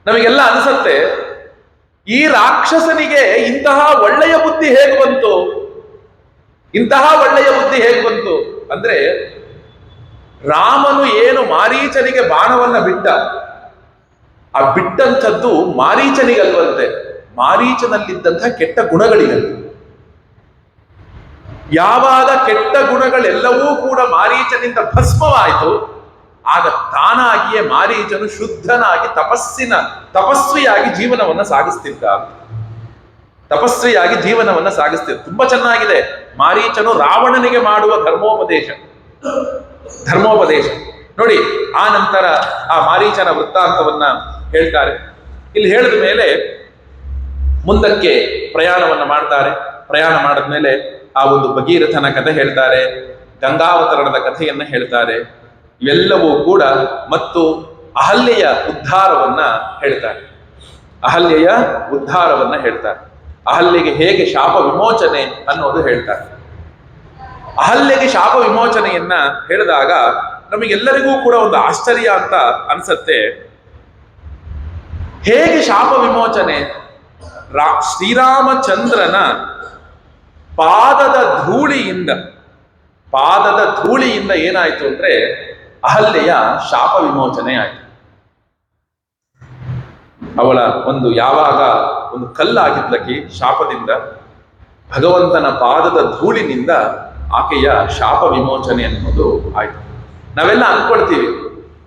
ನಮಗೆಲ್ಲ ಅನಿಸತ್ತೆ, ಈ ರಾಕ್ಷಸನಿಗೆ ಇಂತಹ ಒಳ್ಳೆಯ ಬುದ್ಧಿ ಹೇಗೆ ಬಂತು, ಇಂತಹ ಒಳ್ಳೆಯ ಬುದ್ಧಿ ಹೇಗೆ ಬಂತು ಅಂದ್ರೆ, ರಾಮನು ಏನು ಮಾರೀಚನಿಗೆ ಬಾಣವನ್ನ ಬಿಟ್ಟ, ಆ ಬಿಟ್ಟಂಥದ್ದು ಮಾರೀಚನಿಗಲ್ವಂತೆ, ಮಾರೀಚನಲ್ಲಿದ್ದಂತಹ ಕೆಟ್ಟ ಗುಣಗಳಿಗಲ್ಲ. ಯಾವಾಗ ಕೆಟ್ಟ ಗುಣಗಳೆಲ್ಲವೂ ಕೂಡ ಮಾರೀಚನಿಂದ ಭಸ್ಮವಾಯಿತು, ಆಗ ತಾನಾಗಿಯೇ ಮಾರೀಚನು ಶುದ್ಧನಾಗಿ ತಪಸ್ವಿಯಾಗಿ ಜೀವನವನ್ನ ಸಾಗಿಸ್ತಿದ್ದ. ತಪಸ್ವಿಯಾಗಿ ಜೀವನವನ್ನ ಸಾಗಿಸ್ತಿದ್ದ. ತುಂಬಾ ಚೆನ್ನಾಗಿದೆ ಮಾರೀಚನು ರಾವಣನಿಗೆ ಮಾಡುವ ಧರ್ಮೋಪದೇಶ ನೋಡಿ. ಆ ನಂತರ ಆ ಮಾರೀಚನ ವೃತ್ತಾಂತವನ್ನ ಹೇಳ್ತಾರೆ. ಇಲ್ಲಿ ಹೇಳಿದ ಮೇಲೆ ಮುಂದಕ್ಕೆ ಪ್ರಯಾಣವನ್ನ ಮಾಡ್ತಾರೆ. ಪ್ರಯಾಣ ಮಾಡಿದ್ಮೇಲೆ ಆ ಒಂದು ಭಗೀರಥನ ಕಥೆ ಹೇಳ್ತಾರೆ, ಗಂಗಾವತರಣದ ಕಥೆಯನ್ನ ಹೇಳ್ತಾರೆ. ಇವೆಲ್ಲವೂ ಕೂಡ ಮತ್ತು ಅಹಲ್ಯೆಯ ಉದ್ಧಾರವನ್ನ ಹೇಳ್ತಾರೆ. ಅಹಲ್ಯೆಯ ಉದ್ಧಾರವನ್ನ ಹೇಳ್ತಾರೆ. ಅಹಲ್ಯೆಗೆ ಹೇಗೆ ಶಾಪ ವಿಮೋಚನೆ ಅನ್ನೋದು ಹೇಳ್ತಾರೆ. ಅಹಲ್ಯೆಗೆ ಶಾಪ ವಿಮೋಚನೆಯನ್ನ ಹೇಳಿದಾಗ ನಮಗೆಲ್ಲರಿಗೂ ಕೂಡ ಒಂದು ಆಶ್ಚರ್ಯ ಅಂತ ಅನ್ಸತ್ತೆ. ಹೇಗೆ ಶಾಪ ವಿಮೋಚನೆ? ಶ್ರೀರಾಮಚಂದ್ರನ ಪಾದದ ಧೂಳಿಯಿಂದ ಏನಾಯ್ತು ಅಂದ್ರೆ ಅಹಲ್ಯೆಯ ಶಾಪ ವಿಮೋಚನೆ ಆಯ್ತು. ಅವಳ ಯಾವಾಗ ಒಂದು ಕಲ್ಲಾಗಿದ್ಲಕ್ಕೆ ಶಾಪದಿಂದ, ಭಗವಂತನ ಪಾದದ ಧೂಳಿನಿಂದ ಆಕೆಯ ಶಾಪ ವಿಮೋಚನೆ ಅನ್ನೋದು ಆಯ್ತು. ನಾವೆಲ್ಲ ಅನ್ಕೊಳ್ತೀವಿ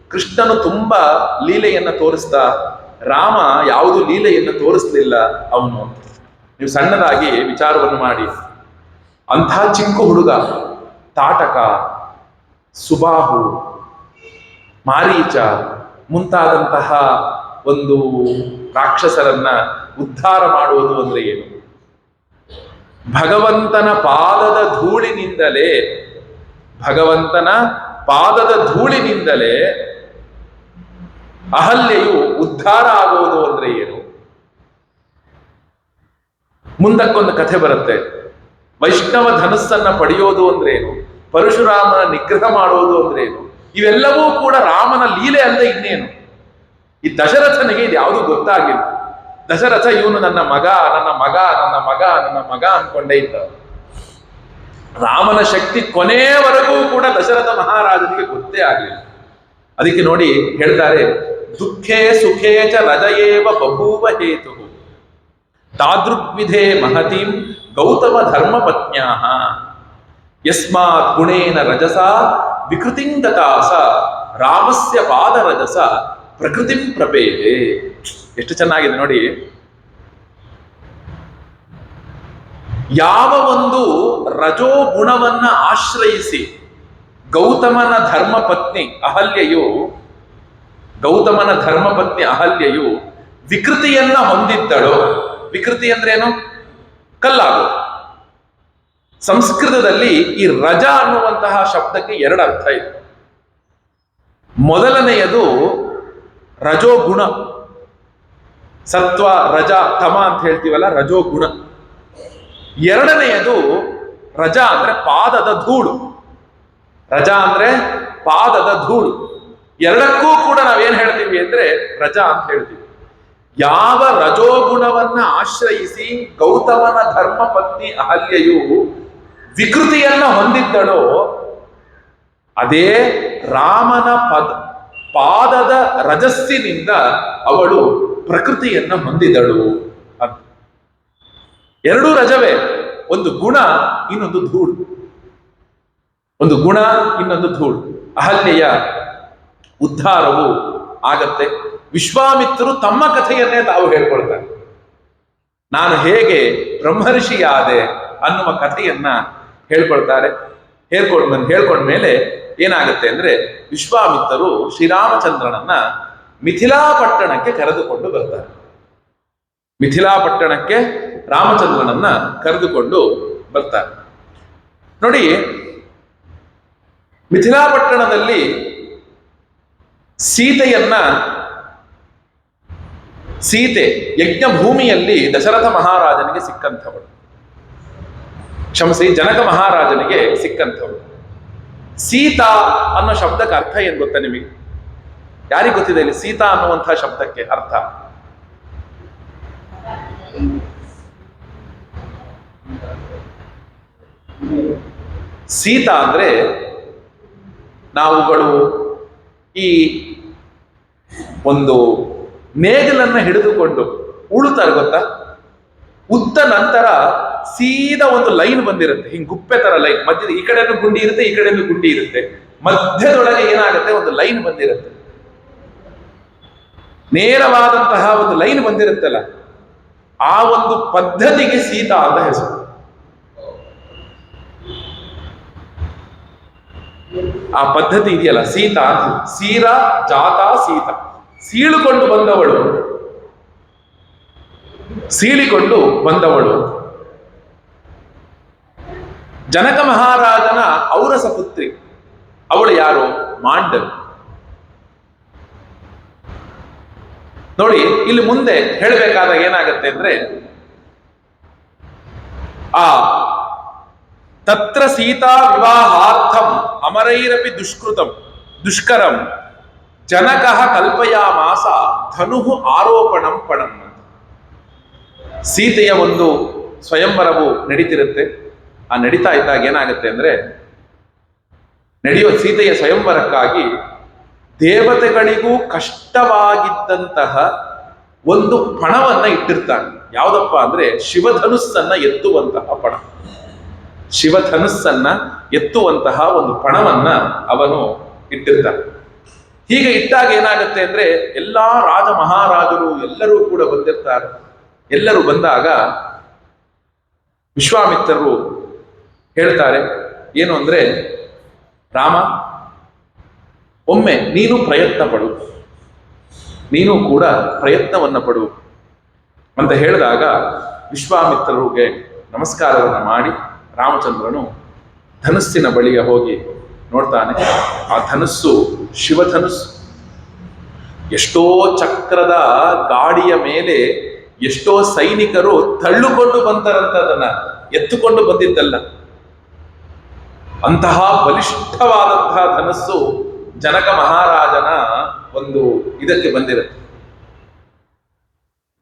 ಕೃಷ್ಣನು ತುಂಬಾ ಲೀಲೆಯನ್ನ ತೋರಿಸ್ತಾ, ರಾಮ ಯಾವುದು ಲೀಲೆಯನ್ನ ತೋರಿಸ್ಲಿಲ್ಲ ಅವನು ಅಂತ. ನೀವು ಸಣ್ಣದಾಗಿ ವಿಚಾರವನ್ನು ಮಾಡಿ, ಅಂಥ ಚಿಕ್ಕ ಹುಡುಗ ತಾಟಕ, ಸುಬಾಹು, ಮಾರೀಚ ಮುಂತಾದಂತಹ ಒಂದು ರಾಕ್ಷಸರನ್ನ ಉದ್ಧಾರ ಮಾಡುವುದು ಅಂದ್ರೆ ಏನು? ಭಗವಂತನ ಪಾದದ ಧೂಳಿನಿಂದಲೇ, ಭಗವಂತನ ಪಾದದ ಧೂಳಿನಿಂದಲೇ ಅಹಲ್ಯೆಯು ಉದ್ಧಾರ ಆಗುವುದು ಅಂದ್ರೆ ಏನು? ಮುಂದಕ್ಕೊಂದು ಕಥೆ ಬರುತ್ತೆ. ವೈಷ್ಣವ ಧನುಸ್ಸನ್ನ ಪಡೆಯೋದು ಅಂದ್ರೆ ಏನು? ಪರಶುರಾಮನ ನಿಗ್ರಹ ಮಾಡುವುದು ಅಂದ್ರೆ ಏನು? ಇವೆಲ್ಲವೂ ಕೂಡ ರಾಮನ ಲೀಲೆ ಅಲ್ಲ ಇನ್ನೇನು. ಈ ದಶರಥನಿಗೆ ಇದು ಯಾವುದು ಗೊತ್ತಾಗಿಲ್ಲ. ದಶರಥ ಇವನು ನನ್ನ ಮಗ ನನ್ನ ಮಗ ನನ್ನ ಮಗ ನನ್ನ ಮಗ ಅನ್ಕೊಂಡೇ ಇದ್ದ. ರಾಮನ ಶಕ್ತಿ ಕೊನೆಯವರೆಗೂ ಕೂಡ ದಶರಥ ಮಹಾರಾಜನಿಗೆ ಗೊತ್ತೇ ಆಗಲಿಲ್ಲ. ಅದಕ್ಕೆ ನೋಡಿ ಹೇಳ್ತಾರೆ, ದುಃಖೇ ಸುಖೇ ಚ ರಜಯೇವ ಬಭೂವ ಹೇತು ತಾದೃಗ್ವಿಧೇ ಮಹತೀಂ ಗೌತಮ ಧರ್ಮ ಪತ್ನ್ಯಾಹ ಯಸ್ಮಾತ್ ಗುಣೇನ ರಜಸ ವಿಕೃತಿಂ ಗತಾಸ ರಾಮಸ್ಯ ಪಾದ ರಜಸ ಪ್ರಕೃತಿಂ ಪ್ರಪೇದೆ. ಎಷ್ಟು ಚೆನ್ನಾಗಿದೆ ನೋಡಿ. ಯಾವ ಒಂದು ರಜೋ ಗುಣವನ್ನ ಆಶ್ರಯಿಸಿ ಗೌತಮನ ಧರ್ಮಪತ್ನಿ ಅಹಲ್ಯೆಯು, ಗೌತಮನ ಧರ್ಮಪತ್ನಿ ಅಹಲ್ಯೆಯು ವಿಕೃತಿಯನ್ನ ಹೊಂದಿದ್ದಳು. ವಿಕೃತಿ ಅಂದ್ರೇನು? ಕಲ್ಲಾಗು. ಸಂಸ್ಕೃತದಲ್ಲಿ ಈ ರಜ ಅನ್ನುವಂತಹ ಶಬ್ದಕ್ಕೆ ಎರಡು ಅರ್ಥ ಇದೆ. ಮೊದಲನೆಯದು ರಜೋಗುಣ, ಸತ್ವ ರಜ ತಮ ಅಂತ ಹೇಳ್ತೀವಲ್ಲ, ರಜೋಗುಣ. ಎರಡನೆಯದು ರಜ ಅಂದ್ರೆ ಪಾದದ ಧೂಳು. ರಜಾ ಅಂದ್ರೆ ಪಾದದ ಧೂಳು. ಎರಡಕ್ಕೂ ಕೂಡ ನಾವೇನ್ ಹೇಳ್ತೀವಿ ಅಂದ್ರೆ ರಜ ಅಂತ ಹೇಳ್ತೀವಿ. ಯಾವ ರಜೋಗುಣವನ್ನ ಆಶ್ರಯಿಸಿ ಗೌತಮನ ಧರ್ಮಪತ್ನಿ ಅಹಲ್ಯೆಯು ವಿಕೃತಿಯನ್ನ ಹೊಂದಿದ್ದಳೋ ಅದೇ ರಾಮನ ಪಾದದ ರಜಸ್ಸಿನಿಂದ ಅವಳು ಪ್ರಕೃತಿಯನ್ನ ಹೊಂದಿದಳು ಅಂತ. ಎರಡೂ ರಜವೇ, ಒಂದು ಗುಣ ಇನ್ನೊಂದು ಧೂಳು. ಒಂದು ಗುಣ ಇನ್ನೊಂದು ಧೂಳು. ಅಹಲ್ಯೆಯ ಉದ್ಧಾರವು ಆಗತ್ತೆ. ವಿಶ್ವಾಮಿತ್ರರು ತಮ್ಮ ಕಥೆಯನ್ನೇ ತಾವು ಹೇಳ್ಕೊಳ್ತಾರೆ. ನಾನು ಹೇಗೆ ಬ್ರಹ್ಮರ್ಷಿಯಾದೆ ಅನ್ನುವ ಕಥೆಯನ್ನ ಹೇಳ್ಕೊಳ್ತಾರೆ. ಹೇಳ್ಕೊಂಡ್ಮೇಲೆ ಏನಾಗುತ್ತೆ ಅಂದ್ರೆ, ವಿಶ್ವಾಮಿತ್ರರು ಶ್ರೀರಾಮಚಂದ್ರನನ್ನ ಮಿಥಿಲಾ ಪಟ್ಟಣಕ್ಕೆ ಕರೆದುಕೊಂಡು ಬರ್ತಾರೆ. ಮಿಥಿಲಾ ಪಟ್ಟಣಕ್ಕೆ ರಾಮಚಂದ್ರನನ್ನ ಕರೆದುಕೊಂಡು ಬರ್ತಾರೆ. ನೋಡಿ, ಮಿಥಿಲಾ ಪಟ್ಟಣದಲ್ಲಿ ಸೀತೆ ಯಜ್ಞ ಭೂಮಿಯಲ್ಲಿ ದಶರಥ ಮಹಾರಾಜನಿಗೆ ಸಿಕ್ಕಂಥವಳು, ಕ್ಷಮಿಸಿ ಜನಕ ಮಹಾರಾಜನಿಗೆ ಸಿಕ್ಕಂಥವಳು. ಸೀತಾ ಅನ್ನೋ ಶಬ್ದಕ್ಕೆ ಅರ್ಥ ಏನ್ ಗೊತ್ತಾ ನಿಮಗೆ? ಯಾರಿಗೆ ಗೊತ್ತಿದೆ ಇಲ್ಲಿ ಸೀತಾ ಅನ್ನುವಂತಹ ಶಬ್ದಕ್ಕೆ ಅರ್ಥ? ಸೀತಾ ಅಂದ್ರೆ ನಾವುಗಳು ಈ ಒಂದು ನೇಗಿಲನ್ನ ಹಿಡಿದುಕೊಂಡು ಉಳುತ್ತಾರೆ ಗೊತ್ತಾ? ಉತ್ತ ನಂತರ ಸೀದಾ ಒಂದು ಲೈನ್ ಬಂದಿರುತ್ತೆ, ಹಿಂಗ್ ಗುಪ್ಪೆ ತರ ಲೈನ್. ಮಧ್ಯದ ಈ ಕಡೆನೂ ಗುಂಡಿ ಇರುತ್ತೆ, ಈ ಕಡೆನೂ ಗುಂಡಿ ಇರುತ್ತೆ. ಮಧ್ಯದೊಳಗೆ ಏನಾಗುತ್ತೆ, ಒಂದು ಲೈನ್ ಬಂದಿರುತ್ತೆ, ನೇರವಾದಂತಹ ಒಂದು ಲೈನ್ ಬಂದಿರುತ್ತಲ್ಲ, ಆ ಒಂದು ಪದ್ಧತಿಗೆ ಸೀತಾ ಅಂತ ಹೆಸರು. ಆ ಪದ್ಧತಿ ಇದೆಯಲ್ಲ ಸೀತಾ, ಸೀರ ಜಾತ ಸೀತಾ, ಸೀಳಿಕೊಂಡು ಬಂದವಳು, ಸೀಳಿಕೊಂಡು ಬಂದವಳು. ಜನಕ ಮಹಾರಾಜನ ಔರಸ ಪುತ್ರಿ ಅವಳು ಯಾರು? ಮಾಂಡವಿ. ನೋಡಿ, ಇಲ್ಲಿ ಮುಂದೆ ಹೇಳಬೇಕಾದಾಗ ಏನಾಗತ್ತೆ ಅಂದ್ರೆ, ಆ ತತ್ರ ಸೀತಾ ವಿವಾಹಾರ್ಥಂ ಅಮರೈರಪಿ ದುಷ್ಕರಂ ಜನಕಃ ಕಲ್ಪಯಾಮಾಸ ಧನುಹು ಆರೋಪಣಂ ಪಣಂ. ಸೀತೆಯ ಒಂದು ಸ್ವಯಂವರವು ನಡೀತಿರುತ್ತೆ. ಆ ನಡೀತಾ ಇದ್ದಾಗ ಏನಾಗುತ್ತೆ ಅಂದ್ರೆ, ನಡೆಯುವ ಸೀತೆಯ ಸ್ವಯಂವರಕ್ಕಾಗಿ ದೇವತೆಗಳಿಗೂ ಕಷ್ಟವಾಗಿದ್ದಂತಹ ಒಂದು ಪಣವನ್ನ ಇಟ್ಟಿರ್ತಾನೆ. ಯಾವುದಪ್ಪ ಅಂದ್ರೆ ಶಿವಧನುಸ್ಸನ್ನ ಎತ್ತುವಂತಹ ಪಣ. ಶಿವಧನುಸ್ಸನ್ನ ಎತ್ತುವಂತಹ ಒಂದು ಪಣವನ್ನ ಅವನು ಇಟ್ಟಿರ್ತಾನೆ. ಹೀಗೆ ಇಟ್ಟಾಗ ಏನಾಗುತ್ತೆ ಅಂದ್ರೆ ಎಲ್ಲಾ ರಾಜ ಮಹಾರಾಜರು ಎಲ್ಲರೂ ಕೂಡ ಬಂದಿರ್ತಾರೆ. ಎಲ್ಲರೂ ಬಂದಾಗ ವಿಶ್ವಾಮಿತ್ರರು ಹೇಳ್ತಾರೆ ಏನು ಅಂದ್ರೆ, ರಾಮ, ಒಮ್ಮೆ ನೀನು ಪ್ರಯತ್ನ ಪಡು, ನೀನು ಕೂಡ ಪ್ರಯತ್ನವನ್ನ ಪಡು ಅಂತ ಹೇಳಿದಾಗ ವಿಶ್ವಾಮಿತ್ರರಿಗೆ ನಮಸ್ಕಾರವನ್ನು ಮಾಡಿ ರಾಮಚಂದ್ರನು ಧನುಸ್ಸಿನ ಬಳಿಗೆ ಹೋಗಿ ನೋಡ್ತಾನೆ. ಆ ಧನುಸ್ಸು ಶಿವಧನುಸ್ಸು. ಎಷ್ಟೋ ಚಕ್ರದ ಗಾಡಿಯ ಮೇಲೆ ಎಷ್ಟೋ ಸೈನಿಕರು ತಳ್ಳುಕೊಂಡು ಬಂತಾರಂತದನ್ನ, ಎತ್ತುಕೊಂಡು ಬಂದಿದ್ದಲ್ಲ. ಅಂತಹ ಬಲಿಷ್ಠವಾದಂತಹ ಧನಸ್ಸು ಜನಕ ಮಹಾರಾಜನ ಒಂದು ಇದಕ್ಕೆ ಬಂದಿರುತ್ತೆ.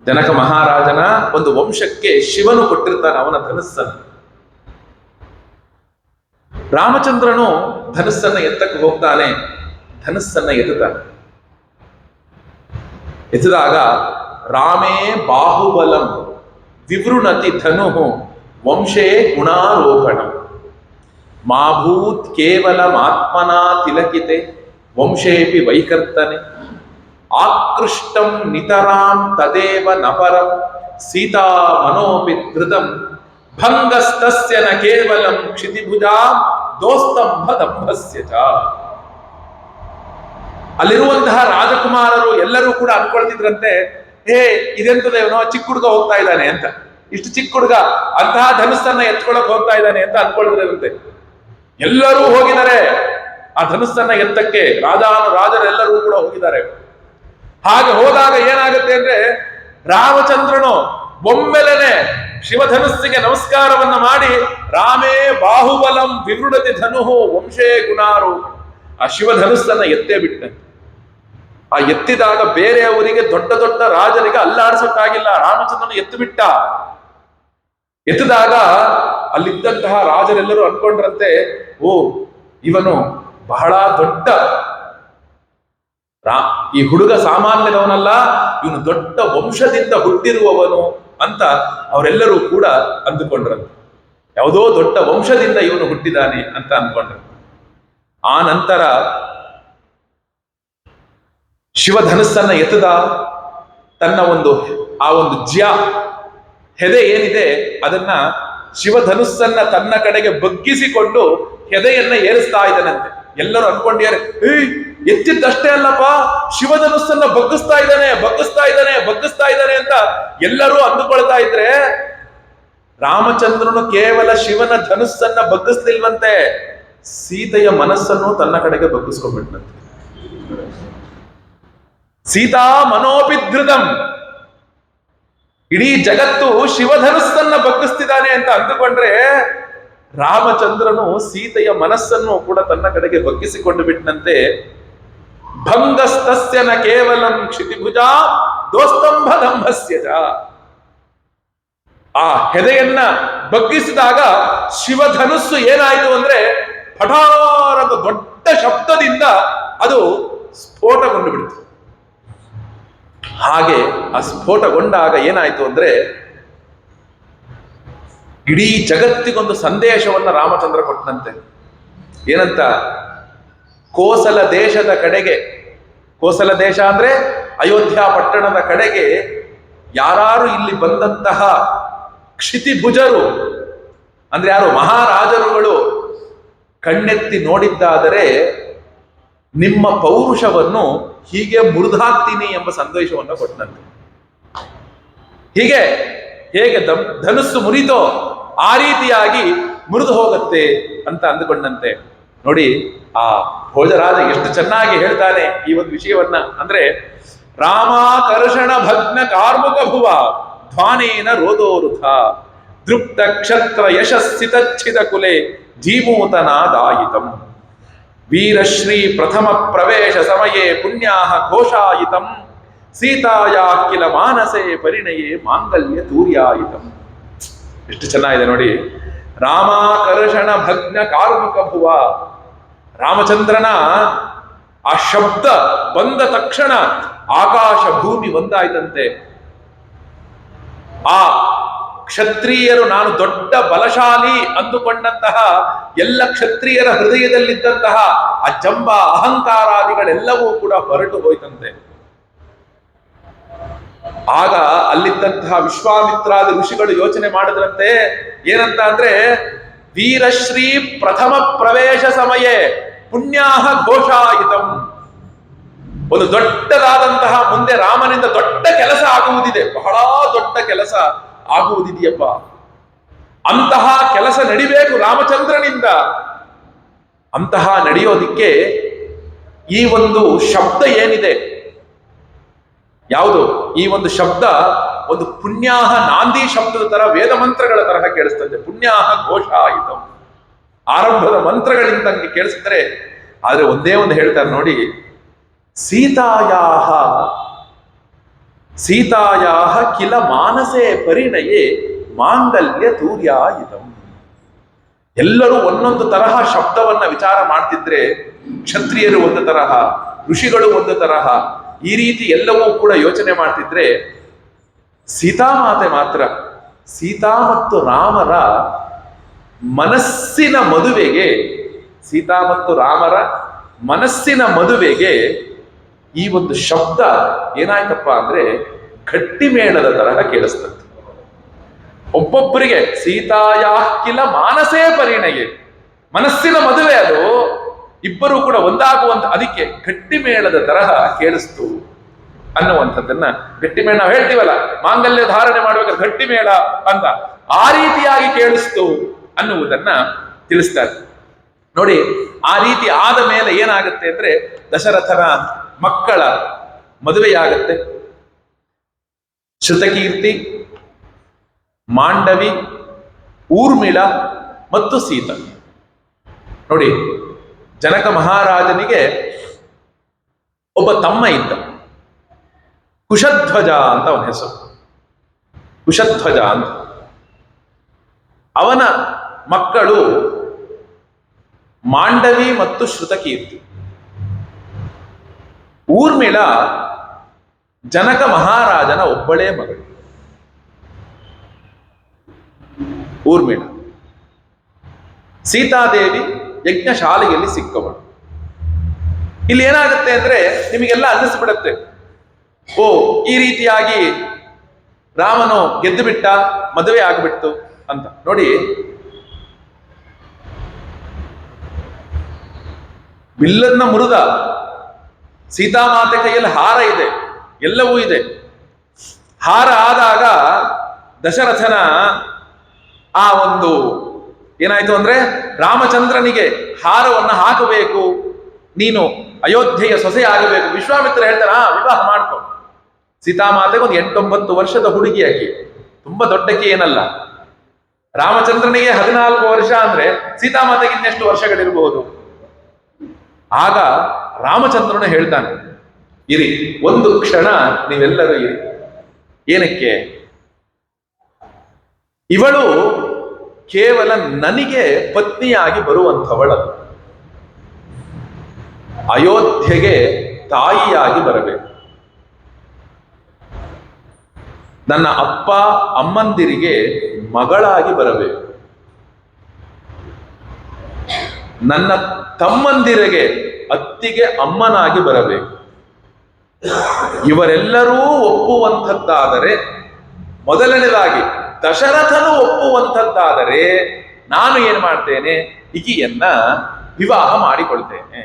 ಜನಕ ಮಹಾರಾಜನ ಒಂದು ವಂಶಕ್ಕೆ ಶಿವನು ಕೊಟ್ಟಿರ್ತಾನೆ ಅವನ ಧನಸ್ಸನ್ನು. ರಾಮಚಂದ್ರನು ಧನಸ್ಸನ್ನ ಎತ್ತಕ್ಕೆ ಹೋಗ್ತಾನೆ, ಧನಸ್ಸನ್ನ ಎತ್ತುತ್ತಾನೆ. ಎತ್ತಿದಾಗ ರಾಮೇ ಬಾಹುಬಲಂ ವಿವೃಣತಿ ಧನು ವಂಶೇ ಗುಣಾರೋಪಣ ಮಾಭೂತ್ ಕೇವಲ ಆತ್ಮನಾ ತಿಲಕಿತೆ ವಂಶೇಪಿ ವೈಕರ್ತನೆ ಆಕೃಷ್ಟಂ ನಿತರಾಂ ತದೇವ ನಪರಂ ಸೀತಾ ಮನೋಪಿ ಧೃತಂ ಭಂಗಸ್ತಸ್ಯ ನ ಕೇವಲಂ ಕ್ಷಿತಿಭುಜಾ ದೋಸ್ತಂಭದಂಭಸ್ಯ ಚ. ಅಲ್ಲಿರುವಂತಹ ರಾಜಕುಮಾರರು ಎಲ್ಲರೂ ಕೂಡ ಅನ್ಕೊಳ್ತಿದ್ರಂತೆ, ಇದೆಂತದೇವನೋ ಚಿಕ್ಕ ಹುಡುಗ ಹೋಗ್ತಾ ಇದ್ದಾನೆ ಅಂತ. ಇಷ್ಟು ಚಿಕ್ಕ ಹುಡುಗ ಅಂತಹ ಧನುಸ್ಸನ್ನ ಎತ್ಕೊಳಕ್ ಹೋಗ್ತಾ ಇದ್ದಾನೆ ಅಂತ ಅನ್ಕೊಳ್ತಿದ್ರಂತೆ. ಎಲ್ಲರೂ ಹೋಗಿದ್ದಾರೆ ಆ ಧನುಸ್ಸನ್ನ ಎತ್ತಕ್ಕೆ, ರಾಜರೆಲ್ಲರೂ ಕೂಡ ಹೋಗಿದ್ದಾರೆ. ಹಾಗೆ ಹೋದಾಗ ಏನಾಗುತ್ತೆ ಅಂದ್ರೆ ರಾಮಚಂದ್ರನು ಒಮ್ಮೆಲೆನೆ ಶಿವಧನುಸ್ಸಿಗೆ ನಮಸ್ಕಾರವನ್ನ ಮಾಡಿ ರಾಮೇ ಬಾಹುಬಲಂ ವಿವೃಣತಿ ಧನುಹು ವಂಶೇ ಗುಣಾರು, ಆ ಶಿವಧನುಸ್ಸನ್ನ ಎತ್ತೇ ಬಿಟ್ಟ. ಆ ಎತ್ತಿದಾಗ ಬೇರೆಯವರಿಗೆ, ದೊಡ್ಡ ದೊಡ್ಡ ರಾಜರಿಗೆ ಅಲ್ಲಾಡಿಸಕ್ಕಾಗಿಲ್ಲ. ರಾಮಚಂದ್ರನು ಎತ್ತು ಬಿಟ್ಟ. ಎತ್ತಿದಾಗ ಅಲ್ಲಿದ್ದಂತಹ ರಾಜರೆಲ್ಲರೂ ಅನ್ಕೊಂಡ್ರಂತೆ, ಓ ಇವನು ಬಹಳ ದೊಡ್ಡ ಈ ಹುಡುಗ ಸಾಮಾನ್ಯದವನಲ್ಲ, ಇವನು ದೊಡ್ಡ ವಂಶದಿಂದ ಹುಟ್ಟಿರುವವನು ಅಂತ ಅವರೆಲ್ಲರೂ ಕೂಡ ಅಂದುಕೊಂಡ್ರಂತೆ. ಯಾವುದೋ ದೊಡ್ಡ ವಂಶದಿಂದ ಇವನು ಹುಟ್ಟಿದಾನೆ ಅಂತ ಅಂದ್ಕೊಂಡ್ರು. ಆ ನಂತರ ಶಿವಧನುಸ್ಸನ್ನ ಎತ್ತದ ತನ್ನ ಆ ಒಂದು ಹೆದೆ ಏನಿದೆ ಅದನ್ನ ಶಿವಧನುಸ್ಸನ್ನ ತನ್ನ ಕಡೆಗೆ ಬಗ್ಗಿಸಿಕೊಂಡು ಹೆದೆಯನ್ನ ಏರಿಸ್ತಾ ಇದ್ದಾನಂತೆ. ಎಲ್ಲರೂ ಅನ್ಕೊಂಡಿದ್ದಾರೆ, ಎತ್ತಿದ್ದಷ್ಟೇ ಅಲ್ಲಪ್ಪ, ಶಿವಧನುಸ್ಸನ್ನ ಬಗ್ಗಿಸ್ತಾ ಇದ್ದಾನೆ ಅಂತ ಎಲ್ಲರೂ ಅಂದುಕೊಳ್ತಾ ಇದ್ರೆ, ರಾಮಚಂದ್ರನು ಕೇವಲ ಶಿವನ ಧನುಸ್ಸನ್ನ ಬಗ್ಗಿಸ್ಲಿಲ್ವಂತೆ, ಸೀತೆಯ ಮನಸ್ಸನ್ನು ತನ್ನ ಕಡೆಗೆ ಬಗ್ಗಿಸ್ಕೊಂಡ್ಬಿಟ್ಟಂತೆ. ಸೀತಾ ಮನೋಪಿಧೃತಂ, ಇಡೀ ಜಗತ್ತು ಶಿವಧನುಸ್ಸನ್ನ ಬಗ್ಗಿಸ್ತಿದ್ದಾನೆ ಅಂತ ಅಂದುಕೊಂಡ್ರೆ ರಾಮಚಂದ್ರನು ಸೀತೆಯ ಮನಸ್ಸನ್ನು ಕೂಡ ತನ್ನ ಕಡೆಗೆ ಬಗ್ಗಿಸಿಕೊಂಡು ಬಿಟ್ಟನಂತೆ. ಭಂಗಸ್ತಸ್ಯ ನ ಕೇವಲಂ ಕ್ಷಿತಿಭುಜಾ ದೋಸ್ತಂಭದಂಭಸ್ಯ ಚ. ಆ ಹೆದೆಯನ್ನ ಬಗ್ಗಿಸಿದಾಗ ಶಿವಧನುಸ್ಸು ಏನಾಯಿತು ಅಂದ್ರೆ ಪಠಾರದ ದೊಡ್ಡ ಶಬ್ದದಿಂದ ಅದು ಸ್ಫೋಟಗೊಂಡು ಬಿಡ್ತು. ಹಾಗೆ ಆ ಸ್ಫೋಟಗೊಂಡಾಗ ಏನಾಯ್ತು ಅಂದ್ರೆ ಇಡೀ ಜಗತ್ತಿಗೊಂದು ಸಂದೇಶವನ್ನ ರಾಮಚಂದ್ರ ಕೊಟ್ಟನಂತೆ. ಏನಂತ? ಕೋಸಲ ದೇಶದ ಕಡೆಗೆ, ಕೋಸಲ ದೇಶ ಅಂದ್ರೆ ಅಯೋಧ್ಯ ಪಟ್ಟಣದ ಕಡೆಗೆ ಯಾರು ಇಲ್ಲಿ ಬಂದಂತಹ ಕ್ಷಿತಿಭುಜರು ಅಂದ್ರೆ ಯಾರು ಮಹಾರಾಜರುಗಳು ಕಣ್ಣೆತ್ತಿ ನೋಡಿದ್ದಾದರೆ ನಿಮ್ಮ ಪೌರುಷವನ್ನು ಹೀಗೆ ಮುರಿದಾಕ್ತೀನಿ ಎಂಬ ಸಂದೇಶವನ್ನು ಕೊಟ್ಟನಂತೆ. ಹೇಗೆ ಧನುಸ್ಸು ಮುರಿತೋ ಆ ರೀತಿಯಾಗಿ ಮುರಿದು ಹೋಗುತ್ತೆ ಅಂತ ಅಂದುಕೊಂಡಂತೆ. ನೋಡಿ ಆ ಭೋಜರಾಜ ಎಷ್ಟು ಚೆನ್ನಾಗಿ ಹೇಳ್ತಾನೆ ಈ ಒಂದು ವಿಷಯವನ್ನ. ಅಂದ್ರೆ ರಾಮಾಕರ್ಷಣ ಭಗ್ನ ಕಾರ್ಮುಕ ಭುವ ಧ್ವಾನೇನ ರೋದೋರುಥ ದೃಪ್ತ ಕ್ಷತ್ರ ಯಶಸ್ಸಿತಚ್ಛಿದ ಕುಲೆ ಜೀಮೂತನಾದಾಯಿತಂ ವೀರಶ್ರೀ ಪ್ರಥಮ ಪ್ರವೇಶ ಸಮಯೇ ಪುಣ್ಯಾಹ ಘೋಷಾಯಿತಂ ಸೀತಾಯಾ ಕಿಲ ಮಾನಸೆ ಪರಿಣಯೇ ಮಾಂಗಲ್ಯ ತೂರ್ಯಾಯಿತಂ. ಎಷ್ಟು ಚೆನ್ನಾಗಿದೆ ನೋಡಿ. ರಾಮಾಕರ್ಷಣ ಭಗ್ನ ಕಾರ್ಮುಕ ಭುವ, ರಾಮಚಂದ್ರನ ಆ ಶಬ್ದ ಬಂದ ತಕ್ಷಣ ಆಕಾಶ ಭೂಮಿ ಒಂದಾಯ್ತಂತೆ. ಆ ಕ್ಷತ್ರಿಯರು ನಾನು ದೊಡ್ಡ ಬಲಶಾಲಿ ಅಂದುಕೊಂಡಂತಹ ಎಲ್ಲ ಕ್ಷತ್ರಿಯರ ಹೃದಯದಲ್ಲಿದ್ದಂತಹ ಆ ಜಂಬ ಅಹಂಕಾರಾದಿಗಳೆಲ್ಲವೂ ಕೂಡ ಹೊರಟು ಹೋಯ್ತಂತೆ. ಆಗ ಅಲ್ಲಿದ್ದಂತಹ ವಿಶ್ವಾಮಿತ್ರಾದಿ ಋಷಿಗಳು ಯೋಚನೆ ಮಾಡಿದ್ರಂತೆ, ಏನಂತ ಅಂದ್ರೆ ವೀರಶ್ರೀ ಪ್ರಥಮ ಪ್ರವೇಶ ಸಮಯೇ ಪುಣ್ಯಾಹ ಘೋಷಾಯಿತಂ. ಒಂದು ದೊಡ್ಡದಾದಂತಹ ಮುಂದೆ ರಾಮನಿಂದ ದೊಡ್ಡ ಕೆಲಸ ಆಗುವುದಿದೆ, ಬಹಳ ದೊಡ್ಡ ಕೆಲಸ ಆಗುವುದಿದೆಯಪ್ಪ. ಅಂತಹ ಕೆಲಸ ನಡಿಬೇಕು ರಾಮಚಂದ್ರನಿಂದ. ಅಂತಹ ನಡೆಯೋದಿಕ್ಕೆ ಈ ಒಂದು ಶಬ್ದ ಏನಿದೆ, ಯಾವುದು ಈ ಒಂದು ಶಬ್ದ, ಒಂದು ಪುಣ್ಯಾಹ ನಾಂದಿ ಶಬ್ದದ ತರ, ವೇದ ಮಂತ್ರಗಳ ತರಹ ಕೇಳಿಸ್ತದೆ. ಪುಣ್ಯಾಹ ಘೋಷಾಯಿತಂ, ಆರಂಭದ ಮಂತ್ರಗಳಿಂದ ನಮಗೆ ಕೇಳಿಸಿದ್ರೆ. ಆದ್ರೆ ಒಂದೇ ಒಂದು ಹೇಳ್ತಾರೆ ನೋಡಿ, ಸೀತಾಯಾಹ ಕಿಲ ಮಾನಸೇ ಪರಿಣಯೇ ಮಾಂಗಲ್ಯ ತೂರ್ಯಾಯಿತಂ. ಎಲ್ಲರೂ ಒಂದೊಂದು ತರಹ ಶಬ್ದವನ್ನ ವಿಚಾರ ಮಾಡ್ತಿದ್ರೆ, ಕ್ಷತ್ರಿಯರು ಒಂದು ತರಹ, ಋಷಿಗಳು ಒಂದು ತರಹ, ಈ ರೀತಿ ಎಲ್ಲವೂ ಕೂಡ ಯೋಚನೆ ಮಾಡ್ತಿದ್ರೆ, ಸೀತಾಮಾತೆ ಮಾತ್ರ ಸೀತಾ ಮತ್ತು ರಾಮರ ಮನಸ್ಸಿನ ಮದುವೆಗೆ, ಸೀತಾ ಮತ್ತು ರಾಮರ ಮನಸ್ಸಿನ ಮದುವೆಗೆ ಈ ಒಂದು ಶಬ್ದ ಏನಾಯ್ತಪ್ಪ ಅಂದ್ರೆ ಗಟ್ಟಿ ಮೇಳದ ತರಹ ಕೇಳಿಸ್ತದೆ. ಒಬ್ಬೊಬ್ಬರಿಗೆ ಸೀತಾಯಾಕಿಲ ಮಾನಸೇ ಪರಿಣಯೇ, ಮನಸ್ಸಿನ ಮದುವೆ ಅದು, ಇಬ್ಬರು ಕೂಡ ಒಂದಾಗುವಂತ, ಅದಕ್ಕೆ ಗಟ್ಟಿ ಮೇಳದ ತರಹ ಕೇಳಿಸ್ತು ಅನ್ನುವಂಥದ್ದನ್ನ. ಗಟ್ಟಿ ಮೇಳ ನಾವು ಹೇಳ್ತೀವಲ್ಲ, ಮಾಂಗಲ್ಯ ಧಾರಣೆ ಮಾಡ್ಬೇಕಾದ್ರೆ ಗಟ್ಟಿ ಮೇಳ ಅಂತ, ಆ ರೀತಿಯಾಗಿ ಕೇಳಿಸ್ತು ಅನ್ನುವುದನ್ನ ತಿಳಿಸ್ತಾರೆ ನೋಡಿ. ಆ ರೀತಿ ಆದ ಮೇಲೆ ಏನಾಗುತ್ತೆ ಅಂದ್ರೆ ದಶರಥನ ಮಕ್ಕಳ ಮದುವೆಯಾಗತ್ತೆ. ಶ್ರುತಕೀರ್ತಿ, ಮಾಂಡವಿ, ಊರ್ಮಿಳ ಮತ್ತು ಸೀತ. ನೋಡಿ, ಜನಕ ಮಹಾರಾಜನಿಗೆ ಒಬ್ಬ ತಮ್ಮ ಇದ್ದ, ಕುಶಧ್ವಜ ಅಂತ ಅವನ ಹೆಸರು, ಕುಶಧ್ವಜ ಅಂತ. ಅವನ ಮಕ್ಕಳು ಮಾಂಡವಿ ಮತ್ತು ಶ್ರುತಕೀರ್ತಿ. ಊರ್ಮಿಳ ಜನಕ ಮಹಾರಾಜನ ಒಬ್ಬಳೇ ಮಗಳು. ಊರ್ಮಿಳ. ಸೀತಾದೇವಿ ಯಜ್ಞಶಾಲೆಯಲ್ಲಿ ಸಿಕ್ಕವಳು. ಇಲ್ಲಿ ಏನಾಗುತ್ತೆ ಅಂದ್ರೆ ನಿಮಗೆಲ್ಲ ಅನ್ನಿಸ್ಬಿಡತ್ತೆ, ಓ ಈ ರೀತಿಯಾಗಿ ರಾಮನು ಗೆದ್ದು ಬಿಟ್ಟ, ಮದುವೆ ಆಗಿಬಿಡ್ತು ಅಂತ. ನೋಡಿ, ಬಿಲ್ಲನ್ನ ಮುರಿದ, ಸೀತಾಮಾತೆ ಕೈಯಲ್ಲಿ ಹಾರ ಇದೆ, ಎಲ್ಲವೂ ಇದೆ. ಹಾರ ಆದಾಗ ದಶರಥನ ಆ ಒಂದು ಏನಾಯ್ತು ಅಂದ್ರೆ, ರಾಮಚಂದ್ರನಿಗೆ ಹಾರವನ್ನು ಹಾಕಬೇಕು, ನೀನು ಅಯೋಧ್ಯೆಯ ಸೊಸೆ ಆಗಬೇಕು. ವಿಶ್ವಾಮಿತ್ರ ಹೇಳ್ತಾರ, ವಿವಾಹ ಮಾಡ್ಕೊ. ಸೀತಾಮಾತೆಗೆ ಒಂದು 8-9 ವರ್ಷದ ಹುಡುಗಿ ಆಗಿ, ತುಂಬಾ ದೊಡ್ಡಕ್ಕೆ ಏನಲ್ಲ. ರಾಮಚಂದ್ರನಿಗೆ 14 ವರ್ಷ ಅಂದ್ರೆ ಸೀತಾಮಾತೆಗೆ ಇನ್ನೆಷ್ಟು ವರ್ಷಗಳಿರಬಹುದು. ಆಗ ರಾಮಚಂದ್ರನು ಹೇಳ್ತಾನೆ, ಇರಿ ಒಂದು ಕ್ಷಣ ನೀವೆಲ್ಲರೂ ಇರಿ. ಏನಕ್ಕೆ? ಇವಳು ಕೇವಲ ನನಗೆ ಪತ್ನಿಯಾಗಿ ಬರುವಂಥವಳದು, ಅಯೋಧ್ಯೆಗೆ ತಾಯಿಯಾಗಿ ಬರಬೇಕು. ನನ್ನ ಅಪ್ಪ ಅಮ್ಮಂದಿರಿಗೆ ಮಗಳಾಗಿ ಬರಬೇಕು. ನನ್ನ ತಮ್ಮಂದಿರಿಗೆ ಅತ್ತಿಗೆ ಅಮ್ಮನಾಗಿ ಬರಬೇಕು. ಇವರೆಲ್ಲರೂ ಒಪ್ಪುವಂಥದ್ದಾದರೆ, ಮೊದಲನೇದಾಗಿ ದಶರಥನು ಒಪ್ಪುವಂಥದ್ದಾದರೆ ನಾನು ಏನು ಮಾಡ್ತೇನೆ, ಈಕೆಯನ್ನ ವಿವಾಹ ಮಾಡಿಕೊಳ್ತೇನೆ.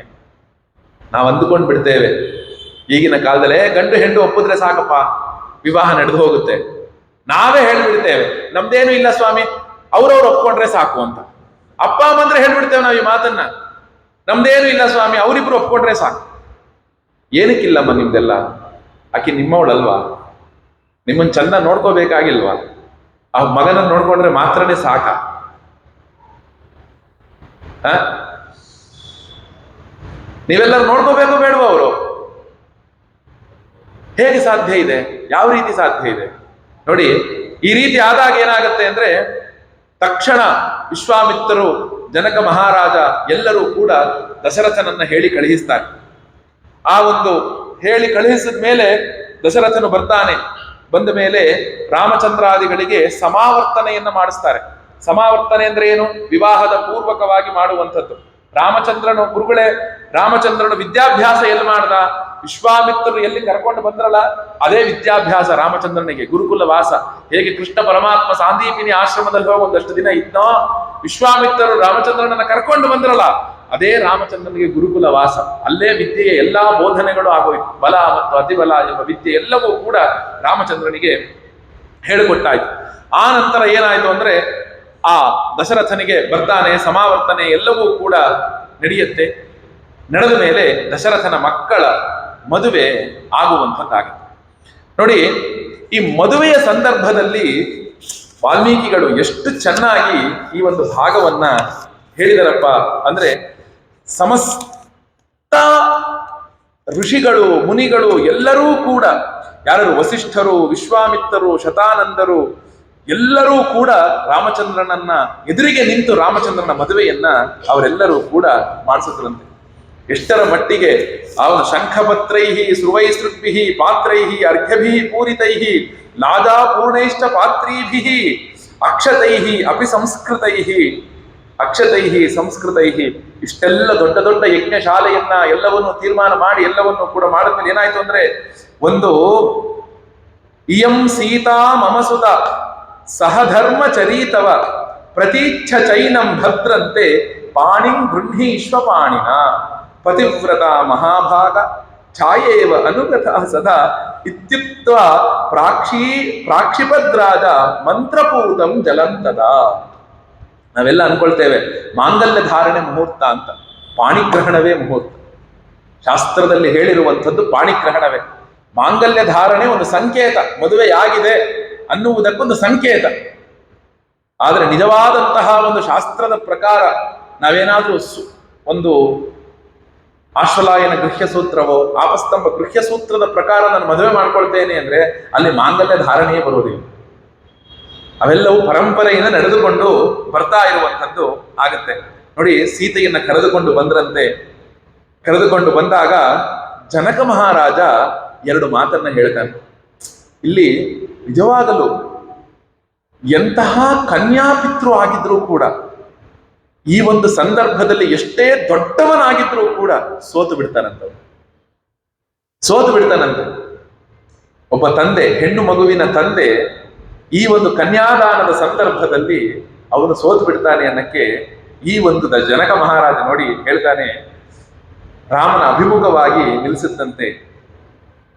ನಾವು ಅಂದುಕೊಂಡು ಬಿಡ್ತೇವೆ ಈಗಿನ ಕಾಲದಲ್ಲೇ ಗಂಡು ಹೆಣ್ಣು ಒಪ್ಪಿದ್ರೆ ಸಾಕಪ್ಪ, ವಿವಾಹ ನಡೆದು ಹೋಗುತ್ತೆ. ನಾವೇ ಹೇಳ್ಬಿಡ್ತೇವೆ, ನಮ್ದೇನು ಇಲ್ಲ ಸ್ವಾಮಿ, ಅವ್ರವ್ರು ಒಪ್ಕೊಂಡ್ರೆ ಸಾಕು ಅಂತ. ಅಪ್ಪ ಅಮ್ಮಂದ್ರೆ ಹೇಳ್ಬಿಡ್ತೇವೆ ನಾವು ಈ ಮಾತನ್ನ, ನಮ್ದೇನು ಇಲ್ಲ ಸ್ವಾಮಿ, ಅವರಿಬ್ರು ಒಪ್ಕೊಂಡ್ರೆ ಸಾಕು. ಏನಕ್ಕಿಲ್ಲಮ್ಮ ನಿಮ್ದೆಲ್ಲ? ಆಕೆ ನಿಮ್ಮವಳಲ್ವಾ? ನಿಮ್ಮನ್ನ ಚಂದ ನೋಡ್ಕೋಬೇಕಾಗಿಲ್ವಾ? ಆ ಮಗನನ್ನು ನೋಡ್ಕೊಂಡ್ರೆ ಮಾತ್ರನೇ ಸಾಕ? ನೀವೆಲ್ಲರೂ ನೋಡ್ಕೋಬೇಕು ಬೇಡವಾ? ಅವರು ಹೇಗೆ ಸಾಧ್ಯ ಇದೆ? ಯಾವ ರೀತಿ ಸಾಧ್ಯ ಇದೆ? ನೋಡಿ, ಈ ರೀತಿ ಆದಾಗ ಏನಾಗುತ್ತೆ ಅಂದ್ರೆ ತಕ್ಷಣ ವಿಶ್ವಾಮಿತ್ರರು, ಜನಕ ಮಹಾರಾಜ ಎಲ್ಲರೂ ಕೂಡ ದಶರಥನನ್ನ ಹೇಳಿ ಕಳುಹಿಸ್ತಾರೆ. ಆ ಒಂದು ಹೇಳಿ ಕಳುಹಿಸಿದ ಮೇಲೆ ದಶರಥನು ಬರ್ತಾನೆ. ಬಂದ ಮೇಲೆ ರಾಮಚಂದ್ರಾದಿಗಳಿಗೆ ಸಮಾವರ್ತನೆಯನ್ನ ಮಾಡಿಸ್ತಾರೆ. ಸಮಾವರ್ತನೆ ಅಂದ್ರೆ ಏನು? ವಿವಾಹದ ಪೂರ್ವಕವಾಗಿ ಮಾಡುವಂಥದ್ದು. ರಾಮಚಂದ್ರನು ಗುರುಗಳೇ, ರಾಮಚಂದ್ರನು ವಿದ್ಯಾಭ್ಯಾಸ ಎಲ್ಲಿ ಮಾಡ್ದ? ವಿಶ್ವಾಮಿತ್ರರು ಎಲ್ಲಿ ಕರ್ಕೊಂಡು ಬಂದ್ರಲ್ಲ ಅದೇ ವಿದ್ಯಾಭ್ಯಾಸ ರಾಮಚಂದ್ರನಿಗೆ. ಗುರುಕುಲ ವಾಸ. ಹೇಗೆ ಕೃಷ್ಣ ಪರಮಾತ್ಮ ಸಾಂದೀಪಿನಿ ಆಶ್ರಮದಲ್ಲಿ ಹೋಗಿ ಒಂದಷ್ಟು ದಿನ ಇದ್ನೋ, ವಿಶ್ವಾಮಿತ್ರರು ರಾಮಚಂದ್ರನನ್ನ ಕರ್ಕೊಂಡು ಬಂದ್ರಲ್ಲ ಅದೇ ರಾಮಚಂದ್ರನಿಗೆ ಗುರುಕುಲ ವಾಸ. ಅಲ್ಲೇ ವಿದ್ಯೆಯ ಎಲ್ಲಾ ಬೋಧನೆಗಳು ಆಗೋಯ್ತು. ಬಲ ಮತ್ತು ಅತಿಬಲ ಎಂಬ ವಿದ್ಯೆ ಎಲ್ಲವೂ ಕೂಡ ರಾಮಚಂದ್ರನಿಗೆ ಹೇಳಿಕೊಟ್ಟಾಯ್ತು. ಆ ನಂತರ ಏನಾಯ್ತು ಅಂದ್ರೆ ಆ ದಶರಥನಿಗೆ ಬರ್ತಾನೆ, ಸಮಾವರ್ತನೆ ಎಲ್ಲವೂ ಕೂಡ ನಡೆಯುತ್ತೆ. ನಡೆದ ಮೇಲೆ ದಶರಥನ ಮಕ್ಕಳ ಮದುವೆ ಆಗುವಂಥದ್ದಾಗುತ್ತೆ. ನೋಡಿ, ಈ ಮದುವೆಯ ಸಂದರ್ಭದಲ್ಲಿ ವಾಲ್ಮೀಕಿಗಳು ಎಷ್ಟು ಚೆನ್ನಾಗಿ ಈ ಒಂದು ಭಾಗವನ್ನ ಹೇಳಿದರಪ್ಪ ಅಂದ್ರೆ, ಸಮಸ್ತ ಋಷಿಗಳು ಮುನಿಗಳು ಎಲ್ಲರೂ ಕೂಡ, ಯಾರು ವಸಿಷ್ಠರು, ವಿಶ್ವಾಮಿತ್ರರು, ಶತಾನಂದರು ಎಲ್ಲರೂ ಕೂಡ ರಾಮಚಂದ್ರನನ್ನ ಎದುರಿಗೆ ನಿಂತು ರಾಮಚಂದ್ರನ ಮದುವೆಯನ್ನ ಅವರೆಲ್ಲರೂ ಕೂಡ ಮಾಡಿಸಿದ್ರಂತೆ. ಎಷ್ಟರ ಮಟ್ಟಿಗೆ ಅವನ ಶಂಖಪತ್ರೈಹಿ ಸುವೈಸೃಗ್ಭಿಹಿ ಪಾತ್ರೈಹಿ ಅರ್ಘ್ಯಭಿಹಿ ಪೂರಿತೈಹಿ ಲಾದಾ ಪೂರ್ಣೈಷ್ಟ ಪಾತ್ರೀಭಿಹಿ ಅಕ್ಷತೈಹಿ ಅಪಿ ಸಂಸ್ಕೃತೈಹಿ ಅಕ್ಷತೈಹಿ ಸಂಸ್ಕೃತೈಹಿ ಇಷ್ಟೆಲ್ಲ ದೊಡ್ಡ ದೊಡ್ಡ ಯಜ್ಞಶಾಲೆಯನ್ನ ಎಲ್ಲವನ್ನು ತೀರ್ಮಾನ ಮಾಡಿ ಎಲ್ಲವನ್ನು ಕೂಡ ಮಾಡಿದ್ಮೇಲೆ ಏನಾಯ್ತು ಅಂದ್ರೆ, ಒಂದು ಇಯಂ ಸೀತಾ ಮಮಸುತ ಸಹಧರ್ಮ ಚರೀತವ ಪ್ರತೀಚ್ಛ ಚೈನಂ ಭದ್ರಂತೆ ಪಾಣಿಂ ಗೃಹೀಶ್ವ ಪಾಣಿನ ಪತಿವ್ರತ ಮಹಾಭಾಗ ಛಾಯೇವ ಅನುಗತ ಸದಾ ಇತ್ಯುಕ್ತ ಪ್ರಾಕ್ಷಿಪದ್ರಾಜ ಮಂತ್ರಪೂತಂ ಜಲಂತದ. ನಾವೆಲ್ಲ ಅನ್ಕೊಳ್ತೇವೆ ಮಾಂಗಲ್ಯ ಧಾರಣೆ ಮುಹೂರ್ತ ಅಂತ. ಪಾಣಿಗ್ರಹಣವೇ ಮುಹೂರ್ತ. ಶಾಸ್ತ್ರದಲ್ಲಿ ಹೇಳಿರುವಂಥದ್ದು ಪಾಣಿಗ್ರಹಣವೇ. ಮಾಂಗಲ್ಯ ಧಾರಣೆ ಒಂದು ಸಂಕೇತ, ಮದುವೆಯಾಗಿದೆ ಅನ್ನುವುದಕ್ಕೊಂದು ಸಂಕೇತ. ಆದರೆ ನಿಜವಾದಂತಹ ಒಂದು ಶಾಸ್ತ್ರದ ಪ್ರಕಾರ ನಾವೇನಾದ್ರೂ ಒಂದು ಆಶ್ವಲಾಯನ ಗೃಹ್ಯ ಸೂತ್ರವೋ ಆಪಸ್ತಂಭ ಗೃಹ್ಯ ಸೂತ್ರದ ಪ್ರಕಾರ ನಾನು ಮದುವೆ ಮಾಡ್ಕೊಳ್ತೇನೆ ಅಂದ್ರೆ ಅಲ್ಲಿ ಮಾಂಗಲ್ಯ ಧಾರಣೆಯೇ ಬರುವುದಿಲ್ಲ. ಅವೆಲ್ಲವೂ ಪರಂಪರೆಯಿಂದ ನಡೆದುಕೊಂಡು ಬರ್ತಾ ಇರುವಂಥದ್ದು ಆಗುತ್ತೆ. ನೋಡಿ, ಸೀತೆಯನ್ನ ಕರೆದುಕೊಂಡು ಬಂದ್ರಂತೆ. ಕರೆದುಕೊಂಡು ಬಂದಾಗ ಜನಕ ಮಹಾರಾಜ ಎರಡು ಮಾತನ್ನ ಹೇಳ್ತಾನೆ. ಇಲ್ಲಿ ನಿಜವಾಗಲೂ ಎಂತಹ ಕನ್ಯಾಪಿತೃ ಆಗಿದ್ರೂ ಕೂಡ, ಈ ಒಂದು ಸಂದರ್ಭದಲ್ಲಿ ಎಷ್ಟೇ ದೊಡ್ಡವನಾಗಿದ್ರೂ ಕೂಡ ಸೋತು ಬಿಡ್ತಾನಂತ. ಒಬ್ಬ ತಂದೆ, ಹೆಣ್ಣು ಮಗುವಿನ ತಂದೆ ಈ ಒಂದು ಕನ್ಯಾದಾನದ ಸಂದರ್ಭದಲ್ಲಿ ಅವನು ಸೋತು ಬಿಡ್ತಾನೆ ಅನ್ನಕ್ಕೆ ಈ ಒಂದು ಜನಕ ಮಹಾರಾಜ ನೋಡಿ ಹೇಳ್ತಾನೆ, ರಾಮನ ಅಭಿಮುಖವಾಗಿ ನಿಲ್ಲಿಸುತ್ತಂತೆ,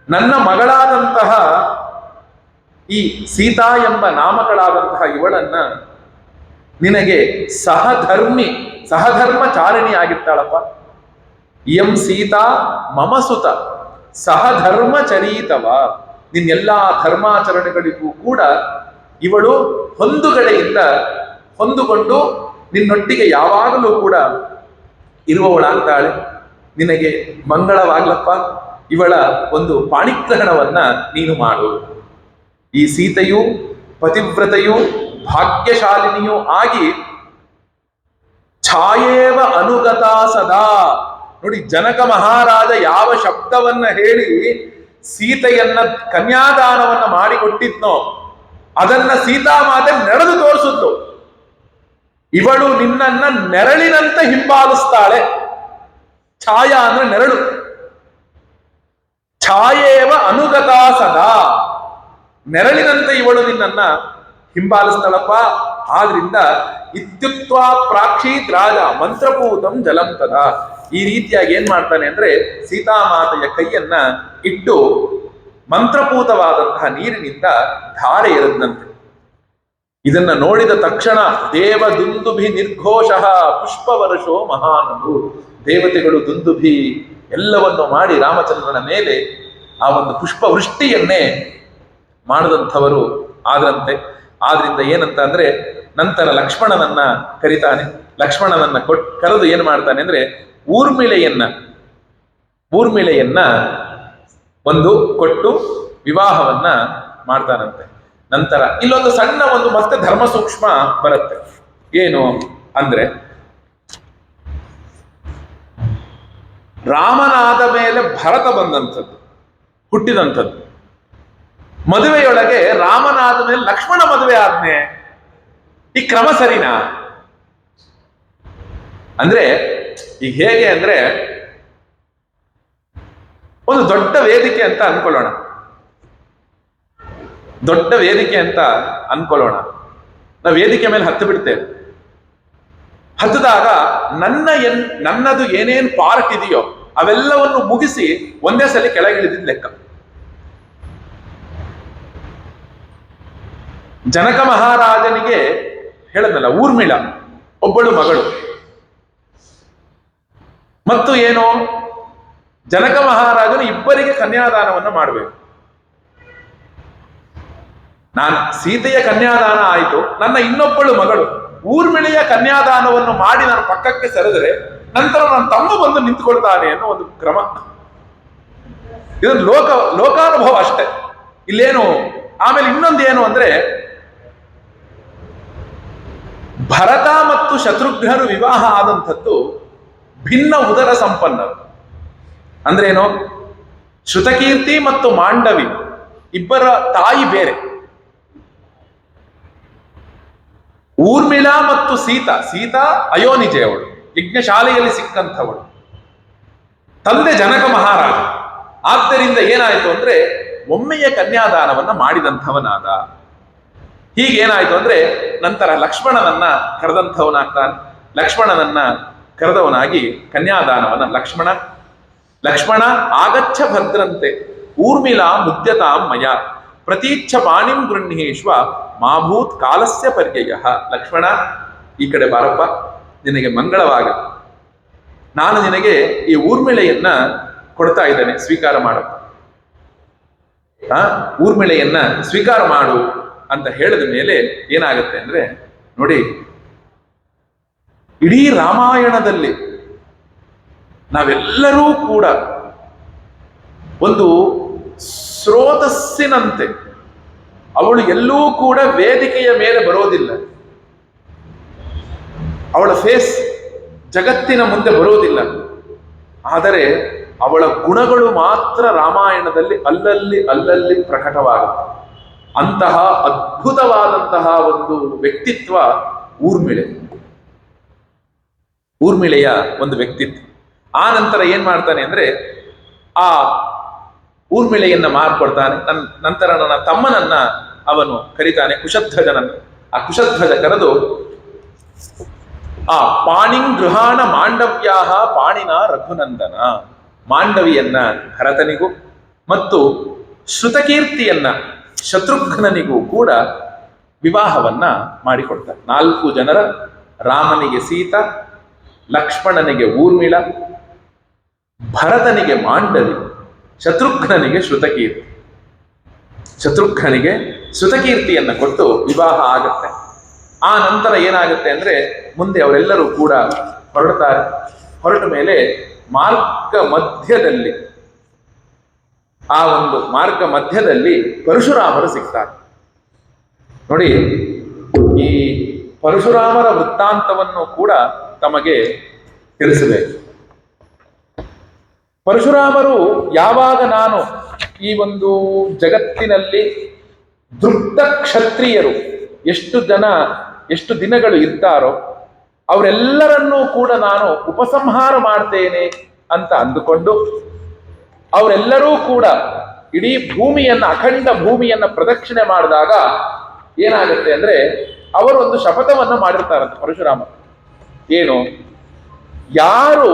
ನನ್ನ ಮಗಳಾದಂತಹ ಈ ಸೀತಾ ಎಂಬ ನಾಮಗಳಾದಂತಹ ಇವಳನ್ನ ನಿನಗೆ ಸಹಧರ್ಮಚಾರಿಣಿ ಆಗಿರ್ತಾಳಪ್ಪ. ಇಯಂ ಸೀತಾ ಮಮಸುತ ಸಹಧರ್ಮಚರೀತವ. ನಿನ್ನೆಲ್ಲಾ ಧರ್ಮಾಚರಣೆಗಳಿಗೂ ಕೂಡ ಇವಳು ಹೊಂದಿಕೊಂಡು ನಿನ್ನೊಟ್ಟಿಗೆ ಯಾವಾಗಲೂ ಕೂಡ ಇರುವವಳಾಗ್ತಾಳೆ. ನಿನಗೆ ಮಂಗಳವಾಗ್ಲಪ್ಪ. ಇವಳ ಒಂದು ಪಾಣಿಗ್ರಹಣವನ್ನ ನೀನು ಮಾಡು. ಈ ಸೀತೆಯು ಪತಿವ್ರತೆಯು ಭಾಗ್ಯಶಾಲಿನಿಯೂ ಆಗಿ ಛಾಯೇವ ಅನುಗತ ಸದಾ. ನೋಡಿ, ಜನಕ ಮಹಾರಾಜ ಯಾವ ಶಬ್ದವನ್ನ ಹೇಳಿ ಸೀತೆಯನ್ನ ಕನ್ಯಾದಾನವನ್ನ ಮಾಡಿಕೊಟ್ಟಿದ್ನೋ ಅದನ್ನ ಸೀತಾಮಾತೆ ನಡೆದು ತೋರಿಸುತ್ತು. ಇವಳು ನಿನ್ನನ್ನ ನೆರಳಿನಂತೆ ಹಿಂಬಾಲಿಸ್ತಾಳೆ. ಛಾಯಾ ಅಂದ್ರೆ ನೆರಳು. ಛಾಯೇವ ಅನುಗತ ಸದಾ, ನೆರಳಿನಂತೆ ಇವಳು ನಿನ್ನನ್ನ ಹಿಂಬಾಲಿಸ್ತಾಳಪ್ಪ. ಆದ್ರಿಂದ ಇತ್ಯುಕ್ತ ಪ್ರಾಕ್ಷೀತ್ ರಾಜ ಮಂತ್ರಪೂತಂ ಜಲಂತದ. ಈ ರೀತಿಯಾಗಿ ಏನ್ ಮಾಡ್ತಾನೆ ಅಂದ್ರೆ, ಸೀತಾಮಾತೆಯ ಕೈಯನ್ನ ಇಟ್ಟು ಮಂತ್ರಪೂತವಾದಂತಹ ನೀರಿನಿಂದ ಧಾರೆ ಎರೆದಂತೆ. ಇದನ್ನ ನೋಡಿದ ತಕ್ಷಣ ದೇವ ದುಂದುಭಿ ನಿರ್ಘೋಷ ಪುಷ್ಪವರ್ಷೋ ಮಹಾನದು. ದೇವತೆಗಳು ದುಂದುಭಿ ಎಲ್ಲವನ್ನು ಮಾಡಿ ರಾಮಚಂದ್ರನ ಮೇಲೆ ಆ ಒಂದು ಪುಷ್ಪವೃಷ್ಟಿಯನ್ನೇ ಮಾಡದಂಥವರು ಆದ್ರಂತೆ. ಆದ್ರಿಂದ ಏನಂತ ಅಂದ್ರೆ, ನಂತರ ಲಕ್ಷ್ಮಣನನ್ನ ಕರೀತಾನೆ. ಲಕ್ಷ್ಮಣನನ್ನ ಕರೆದು ಏನ್ ಮಾಡ್ತಾನೆ ಅಂದ್ರೆ, ಊರ್ಮಿಳೆಯನ್ನ ಒಂದು ಕೊಟ್ಟು ವಿವಾಹವನ್ನ ಮಾಡ್ತಾನಂತೆ. ನಂತರ ಇಲ್ಲೊಂದು ಸಣ್ಣ ಒಂದು ಮತ್ತೆ ಧರ್ಮ ಸೂಕ್ಷ್ಮ ಬರುತ್ತೆ. ಏನು ಅಂದ್ರೆ, ರಾಮನಾದ ಮೇಲೆ ಭರತ ಬಂದಂಥದ್ದು, ಹುಟ್ಟಿದಂಥದ್ದು. ಮದುವೆಯೊಳಗೆ ರಾಮನಾದ ಮೇಲೆ ಲಕ್ಷ್ಮಣ ಮದುವೆ ಆದ್ನೆ, ಈ ಕ್ರಮ ಸರಿನಾ? ಅಂದ್ರೆ ಈಗ ಹೇಗೆ ಅಂದ್ರೆ, ಒಂದು ದೊಡ್ಡ ವೇದಿಕೆ ಅಂತ ಅನ್ಕೊಳ್ಳೋಣ, ದೊಡ್ಡ ವೇದಿಕೆ ಅಂತ ಅನ್ಕೊಳ್ಳೋಣ. ನಾವು ವೇದಿಕೆ ಮೇಲೆ ಹತ್ತು ಬಿಡ್ತೇವೆ. ಹತ್ತದಾಗ ನನ್ನದು ಏನೇನ್ ಪಾರ್ಟ್ ಇದೆಯೋ ಅವೆಲ್ಲವನ್ನು ಮುಗಿಸಿ ಒಂದೇ ಸಲ ಕೆಳಗಿಳಿದಿದ್ದ ಲೆಕ್ಕ. ಜನಕ ಮಹಾರಾಜನಿಗೆ ಹೇಳದ್ನಲ್ಲ, ಊರ್ಮಿಳ ಒಬ್ಬಳು ಮಗಳು, ಮತ್ತು ಏನು, ಜನಕ ಮಹಾರಾಜನು ಇಬ್ಬರಿಗೆ ಕನ್ಯಾದಾನವನ್ನು ಮಾಡಬೇಕು. ನಾನು ಸೀತೆಯ ಕನ್ಯಾದಾನ ಆಯಿತು, ನನ್ನ ಇನ್ನೊಬ್ಬಳು ಮಗಳು ಊರ್ಮಿಳೆಯ ಕನ್ಯಾದಾನವನ್ನು ಮಾಡಿ ನಾನು ಪಕ್ಕಕ್ಕೆ ಸರಿದರೆ ನಂತರ ನನ್ನ ತಮ್ಮ ಬಂದು ನಿಂತುಕೊಳ್ತಾನೆ ಅನ್ನೋ ಒಂದು ಕ್ರಮ. ಇದೊಂದು ಲೋಕಾನುಭವ ಅಷ್ಟೇ, ಇಲ್ಲೇನು. ಆಮೇಲೆ ಇನ್ನೊಂದು ಏನು ಅಂದ್ರೆ, ಭರತ ಮತ್ತು ಶತ್ರುಘ್ನರು ವಿವಾಹ ಆದಂಥದ್ದು ಭಿನ್ನ ಉದರ ಸಂಪನ್ನರು. ಅಂದ್ರೇನು, ಶ್ರುತಕೀರ್ತಿ ಮತ್ತು ಮಾಂಡವಿ ಇಬ್ಬರ ತಾಯಿ ಬೇರೆ. ಊರ್ಮಿಳಾ ಮತ್ತು ಸೀತಾ ಅಯೋನಿಜೆ, ಅವಳು ಯಜ್ಞಶಾಲೆಯಲ್ಲಿ ಸಿಕ್ಕಂಥವಳು, ತಂದೆ ಜನಕ ಮಹಾರಾಜ. ಆದ್ದರಿಂದ ಏನಾಯಿತು ಅಂದ್ರೆ, ಒಮ್ಮೆಯ ಕನ್ಯಾದಾನವನ್ನ ಮಾಡಿದಂಥವನಾದ. ಹೀಗೇನಾಯ್ತು ಅಂದ್ರೆ, ನಂತರ ಲಕ್ಷ್ಮಣನನ್ನ ಕರೆದಂಥವನಾಗ್ತಾನೆ. ಲಕ್ಷ್ಮಣನನ್ನ ಕರೆದವನಾಗಿ ಕನ್ಯಾದಾನವನ್ನ ಲಕ್ಷ್ಮಣ ಆಗಚ್ಚ ಭದ್ರಂತೆ ಊರ್ಮಿಳಾ ಮುದ್ಯತಾಂ ಮಯ ಪ್ರತೀಚ್ಛ ಪಾಣಿಂ ಗೃಹ್ಣೀಶ್ವ ಮಾಭೂತ್ ಕಾಲಸ್ಯ ಪರ್ಯಯ. ಲಕ್ಷ್ಮಣ, ಈ ಕಡೆ ಬಾರಪ್ಪ, ನಿನಗೆ ಮಂಗಳವಾಗ. ನಾನು ನಿನಗೆ ಈ ಊರ್ಮಿಳೆಯನ್ನ ಕೊಡ್ತಾ ಇದ್ದೇನೆ, ಸ್ವೀಕಾರ ಮಾಡಪ್ಪ. ಊರ್ಮಿಳೆಯನ್ನ ಸ್ವೀಕಾರ ಮಾಡು ಅಂತ ಹೇಳಿದ ಮೇಲೆ ಏನಾಗುತ್ತೆ ಅಂದ್ರೆ, ನೋಡಿ, ಇಡೀ ರಾಮಾಯಣದಲ್ಲಿ ನಾವೆಲ್ಲರೂ ಕೂಡ ಒಂದು ಸ್ರೋತಸ್ಸಿನಂತೆ, ಅವಳು ಎಲ್ಲೂ ಕೂಡ ವೇದಿಕೆಯ ಮೇಲೆ ಬರೋದಿಲ್ಲ, ಅವಳ ಫೇಸ್ ಜಗತ್ತಿನ ಮುಂದೆ ಬರೋದಿಲ್ಲ. ಆದರೆ ಅವಳ ಗುಣಗಳು ಮಾತ್ರ ರಾಮಾಯಣದಲ್ಲಿ ಅಲ್ಲಲ್ಲಿ ಪ್ರಕಟವಾಗುತ್ತೆ. ಅಂತಹ ಅದ್ಭುತವಾದಂತಹ ಒಂದು ವ್ಯಕ್ತಿತ್ವ ಊರ್ಮಿಳೆಯ ಒಂದು ವ್ಯಕ್ತಿತ್ವ. ಆ ನಂತರ ಏನ್ ಮಾಡ್ತಾನೆ ಅಂದ್ರೆ, ಆ ಊರ್ಮಿಳೆಯನ್ನ ಮಾರ್ಕೊಡ್ತಾನೆ. ನಂತರ ನನ್ನ ತಮ್ಮನನ್ನ ಅವನು ಕರೀತಾನೆ, ಕುಶಧ್ವಜನನ್ನು. ಆ ಕುಶಧ್ವಜ ಕರೆದು, ಆ ಪಾಣಿಂ ಗೃಹಾಣ ಮಾಂಡವ್ಯಾಹ ಪಾಣಿನ ರಘುನಂದನ, ಮಾಂಡವಿಯನ್ನ ಭರತನಿಗೂ ಮತ್ತು ಶ್ರುತಕೀರ್ತಿಯನ್ನ ಶತ್ರುಘ್ನನಿಗೂ ಕೂಡ ವಿವಾಹವನ್ನ ಮಾಡಿಕೊಡ್ತಾರೆ. 4 ಜನರ, ರಾಮನಿಗೆ ಸೀತಾ, ಲಕ್ಷ್ಮಣನಿಗೆ ಊರ್ಮಿಳ, ಭರತನಿಗೆ ಮಾಂಡವಿ, ಶತ್ರುಘ್ನನಿಗೆ ಶ್ರುತಕೀರ್ತಿಯನ್ನ ಕೊಟ್ಟು ವಿವಾಹ ಆಗತ್ತೆ. ಆ ನಂತರ ಏನಾಗುತ್ತೆ ಅಂದ್ರೆ, ಮುಂದೆ ಅವರೆಲ್ಲರೂ ಕೂಡ ಹೊರಡ್ತಾರೆ. ಹೊರಟ ಮೇಲೆ ಮಾರ್ಗ ಮಧ್ಯದಲ್ಲಿ ಪರಶುರಾಮರು ಸಿಗ್ತಾರೆ. ನೋಡಿ, ಈ ಪರಶುರಾಮರ ವೃತ್ತಾಂತವನ್ನು ಕೂಡ ತಮಗೆ ತಿಳಿಸಬೇಕು. ಪರಶುರಾಮರು ಯಾವಾಗ ನಾನು ಈ ಒಂದು ಜಗತ್ತಿನಲ್ಲಿ ದೃಪ್ತ ಕ್ಷತ್ರಿಯರು ಎಷ್ಟು ದಿನಗಳು ಇರ್ತಾರೋ ಅವರೆಲ್ಲರನ್ನೂ ಕೂಡ ನಾನು ಉಪಸಂಹಾರ ಮಾಡ್ತೇನೆ ಅಂತ ಅಂದುಕೊಂಡು, ಅವರೆಲ್ಲರೂ ಕೂಡ ಇಡೀ ಅಖಂಡ ಭೂಮಿಯನ್ನ ಪ್ರದಕ್ಷಿಣೆ ಮಾಡಿದಾಗ ಏನಾಗುತ್ತೆ ಅಂದ್ರೆ, ಅವರು ಒಂದು ಶಪಥವನ್ನ ಮಾಡಿರ್ತಾರಂತೆ ಪರಶುರಾಮ. ಏನು, ಯಾರು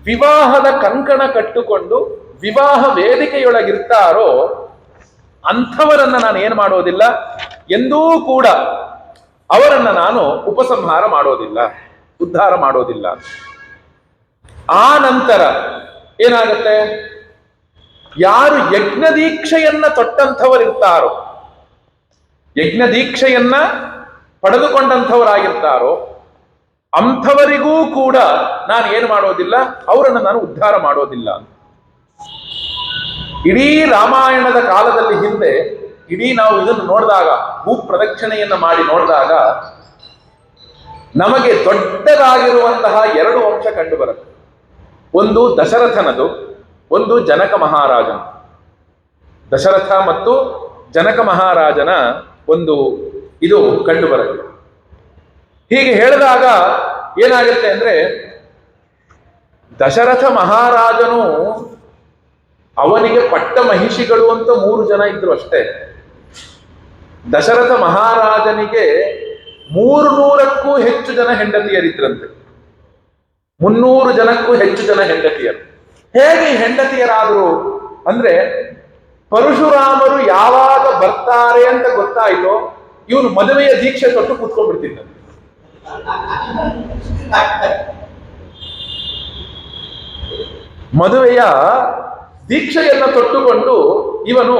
ವಿವಾಹದ ಕಂಕಣ ಕಟ್ಟುಕೊಂಡು ವಿವಾಹ ವೇದಿಕೆಯೊಳಗಿರ್ತಾರೋ ಅಂಥವರನ್ನ ನಾನು ಏನು ಮಾಡೋದಿಲ್ಲ, ಎಂದೂ ಕೂಡ ಅವರನ್ನ ನಾನು ಉಪಸಂಹಾರ ಮಾಡೋದಿಲ್ಲ, ಉದ್ಧಾರ ಮಾಡೋದಿಲ್ಲ. ಆ ನಂತರ ಏನಾಗುತ್ತೆ, ಯಾರು ಯಜ್ಞದೀಕ್ಷೆಯನ್ನ ತೊಟ್ಟಂಥವರಿರ್ತಾರೋ, ಯಜ್ಞದೀಕ್ಷೆಯನ್ನ ಪಡೆದುಕೊಂಡಂಥವರಾಗಿರ್ತಾರೋ ಅಂಥವರಿಗೂ ಕೂಡ ನಾನು ಏನು ಮಾಡೋದಿಲ್ಲ, ಅವರನ್ನು ನಾನು ಉದ್ಧಾರ ಮಾಡೋದಿಲ್ಲ. ಇಡೀ ರಾಮಾಯಣದ ಕಾಲದಲ್ಲಿ ಹಿಂದೆ ನಾವು ಇದನ್ನು ನೋಡಿದಾಗ, ಭೂ ಪ್ರದಕ್ಷಿಣೆಯನ್ನು ಮಾಡಿ ನೋಡಿದಾಗ ನಮಗೆ ದೊಡ್ಡದಾಗಿರುವಂತಹ 2 ಅಂಶ ಕಂಡು ಬರುತ್ತೆ. ಒಂದು ದಶರಥನದು, ಒಂದು ಜನಕ ಮಹಾರಾಜನ. ದಶರಥ ಮತ್ತು ಜನಕ ಮಹಾರಾಜನ ಒಂದು ಇದು ಕಂಡು ಬರುತ್ತೆ. ಹೀಗೆ ಹೇಳಿದಾಗ ಏನಾಗುತ್ತೆ ಅಂದ್ರೆ, ದಶರಥ ಮಹಾರಾಜನು ಅವನಿಗೆ ಪಟ್ಟ ಮಹಿಷಿಗಳು ಅಂತ 3 ಜನ ಇದ್ರು ಅಷ್ಟೇ. ದಶರಥ ಮಹಾರಾಜನಿಗೆ 300ಕ್ಕೂ ಹೆಚ್ಚು ಜನ ಹೆಂಡತಿಯರಿದ್ರಂತೆ. 300 ಜನಕ್ಕೂ ಹೆಚ್ಚು ಜನ ಹೆಂಡತಿಯರು. ಹೇಗೆ ಹೆಂಡತಿಯರಾದರು ಅಂದ್ರೆ, ಪರಶುರಾಮರು ಯಾವಾಗ ಬರ್ತಾರೆ ಅಂತ ಗೊತ್ತಾಯ್ತೋ ಇವನು ಮದುವೆಯ ದೀಕ್ಷೆ ತೊಟ್ಟು ಕೂತ್ಕೊಂಡ್ಬಿಡ್ತಿದ್ದ. ಮದುವೆಯ ದೀಕ್ಷೆಯನ್ನು ತೊಟ್ಟುಕೊಂಡು ಇವನು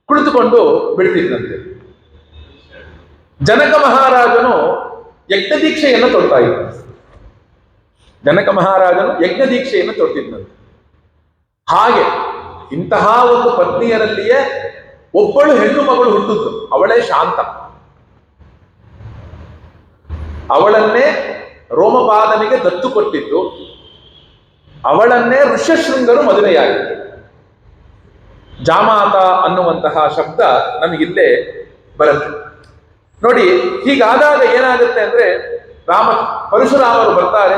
ಕುಳಿತುಕೊಂಡು ಬಿಡ್ತಿದ್ದಂತೆ. ಜನಕ ಮಹಾರಾಜನು ಯಜ್ಞ ದೀಕ್ಷೆಯನ್ನು ತೊಡ್ತಾ ಇದ್ದ. ಜನಕ ಮಹಾರಾಜನು ಯಜ್ಞ ದೀಕ್ಷೆಯನ್ನು ತೊಟ್ಟಿದ್ದಂತೆ. ಹಾಗೆ ಇಂತಹ ಒಂದು ಪತ್ನಿಯರಲ್ಲಿಯೇ ಒಬ್ಬಳು ಹೆಣ್ಣು ಮಗಳು ಹುಟ್ಟಿದ್ದು. ಅವಳೇ ಶಾಂತ. ಅವಳನ್ನೇ ರೋಮಪಾದನಿಗೆ ದತ್ತು ಕೊಟ್ಟಿದ್ದು. ಅವಳನ್ನೇ ಋಷ್ಯಶೃಂಗರು ಮದುವೆಯಾಗಿತ್ತು. ಜಾಮಾತ ಅನ್ನುವಂತಹ ಶಬ್ದ ನಮಗಿಲ್ಲೇ ಬರುತ್ತೆ ನೋಡಿ. ಹೀಗಾದಾಗ ಏನಾಗುತ್ತೆ ಅಂದ್ರೆ, ಪರಶುರಾಮರು ಬರ್ತಾರೆ.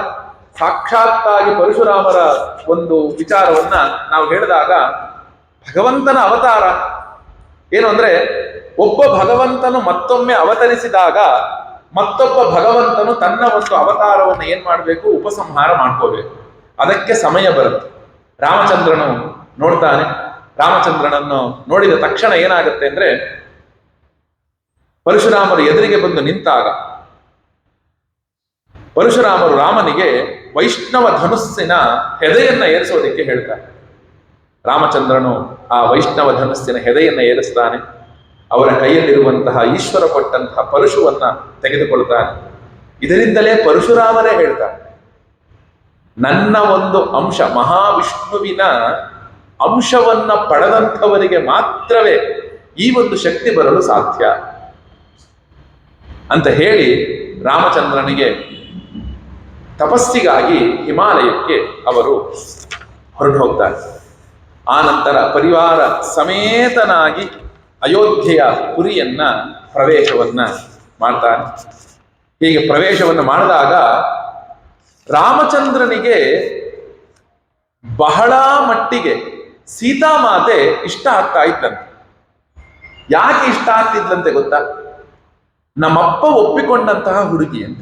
ಸಾಕ್ಷಾತ್ತಾಗಿ ಪರಶುರಾಮರ ಒಂದು ವಿಚಾರವನ್ನ ನಾವು ಹೇಳಿದಾಗ, ಭಗವಂತನ ಅವತಾರ ಏನು ಅಂದ್ರೆ, ಒಬ್ಬ ಭಗವಂತನು ಮತ್ತೊಮ್ಮೆ ಅವತರಿಸಿದಾಗ ಮತ್ತೊಬ್ಬ ಭಗವಂತನು ತನ್ನ ಒಂದು ಅವತಾರವನ್ನು ಏನ್ ಮಾಡಬೇಕು, ಉಪಸಂಹಾರ ಮಾಡ್ಕೋಬೇಕು. ಅದಕ್ಕೆ ಸಮಯ ಬರುತ್ತೆ. ರಾಮಚಂದ್ರನು ನೋಡ್ತಾನೆ. ರಾಮಚಂದ್ರನನ್ನು ನೋಡಿದ ತಕ್ಷಣ ಏನಾಗುತ್ತೆ ಅಂದ್ರೆ, ಪರಶುರಾಮರು ಎದುರಿಗೆ ಬಂದು ನಿಂತಾಗ ಪರಶುರಾಮರು ರಾಮನಿಗೆ ವೈಷ್ಣವ ಧನುಸ್ಸಿನ ಹೆದೆಯನ್ನ ಏರಿಸೋದಕ್ಕೆ ಹೇಳ್ತಾರೆ. ರಾಮಚಂದ್ರನು ಆ ವೈಷ್ಣವ ಧನುಸ್ಸಿನ ಹೆದೆಯನ್ನ ಏರಿಸ್ತಾನೆ. ಅವರ ಕೈಯಲ್ಲಿರುವಂತಹ ಈಶ್ವರ ಕೊಟ್ಟಂತಹ ಪರಶುವನ್ನ ತೆಗೆದುಕೊಳ್ತಾನೆ. ಇದರಿಂದಲೇ ಪರಶುರಾಮರೇ ಹೇಳ್ತಾರೆ, ನನ್ನ ಒಂದು ಅಂಶ, ಮಹಾವಿಷ್ಣುವಿನ ಅಂಶವನ್ನ ಪಡೆದಂಥವರಿಗೆ ಮಾತ್ರವೇ ಈ ಒಂದು ಶಕ್ತಿ ಬರಲು ಸಾಧ್ಯ ಅಂತ ಹೇಳಿ ರಾಮಚಂದ್ರನಿಗೆ ತಪಸ್ಸಿಗಾಗಿ ಹಿಮಾಲಯಕ್ಕೆ ಅವರು ಹೊರಟು ಹೋಗ್ತಾರೆ. ಆ ನಂತರ ಪರಿವಾರ ಸಮೇತನಾಗಿ ಅಯೋಧ್ಯೆಯ ಪುರಿಯನ್ನ ಪ್ರವೇಶವನ್ನ ಮಾಡ್ತಾನೆ. ಹೀಗೆ ಪ್ರವೇಶವನ್ನು ಮಾಡಿದಾಗ ರಾಮಚಂದ್ರನಿಗೆ ಬಹಳ ಮಟ್ಟಿಗೆ ಸೀತಾಮಾತೆ ಇಷ್ಟ ಆಗ್ತಾ ಇದ್ದಂತೆ. ಯಾಕೆ ಇಷ್ಟ ಆಗ್ತಿದ್ದಂತೆ ಗೊತ್ತಾ? ನಮ್ಮಪ್ಪ ಒಪ್ಪಿಕೊಂಡಂತಹ ಹುಡುಗಿ ಅಂತ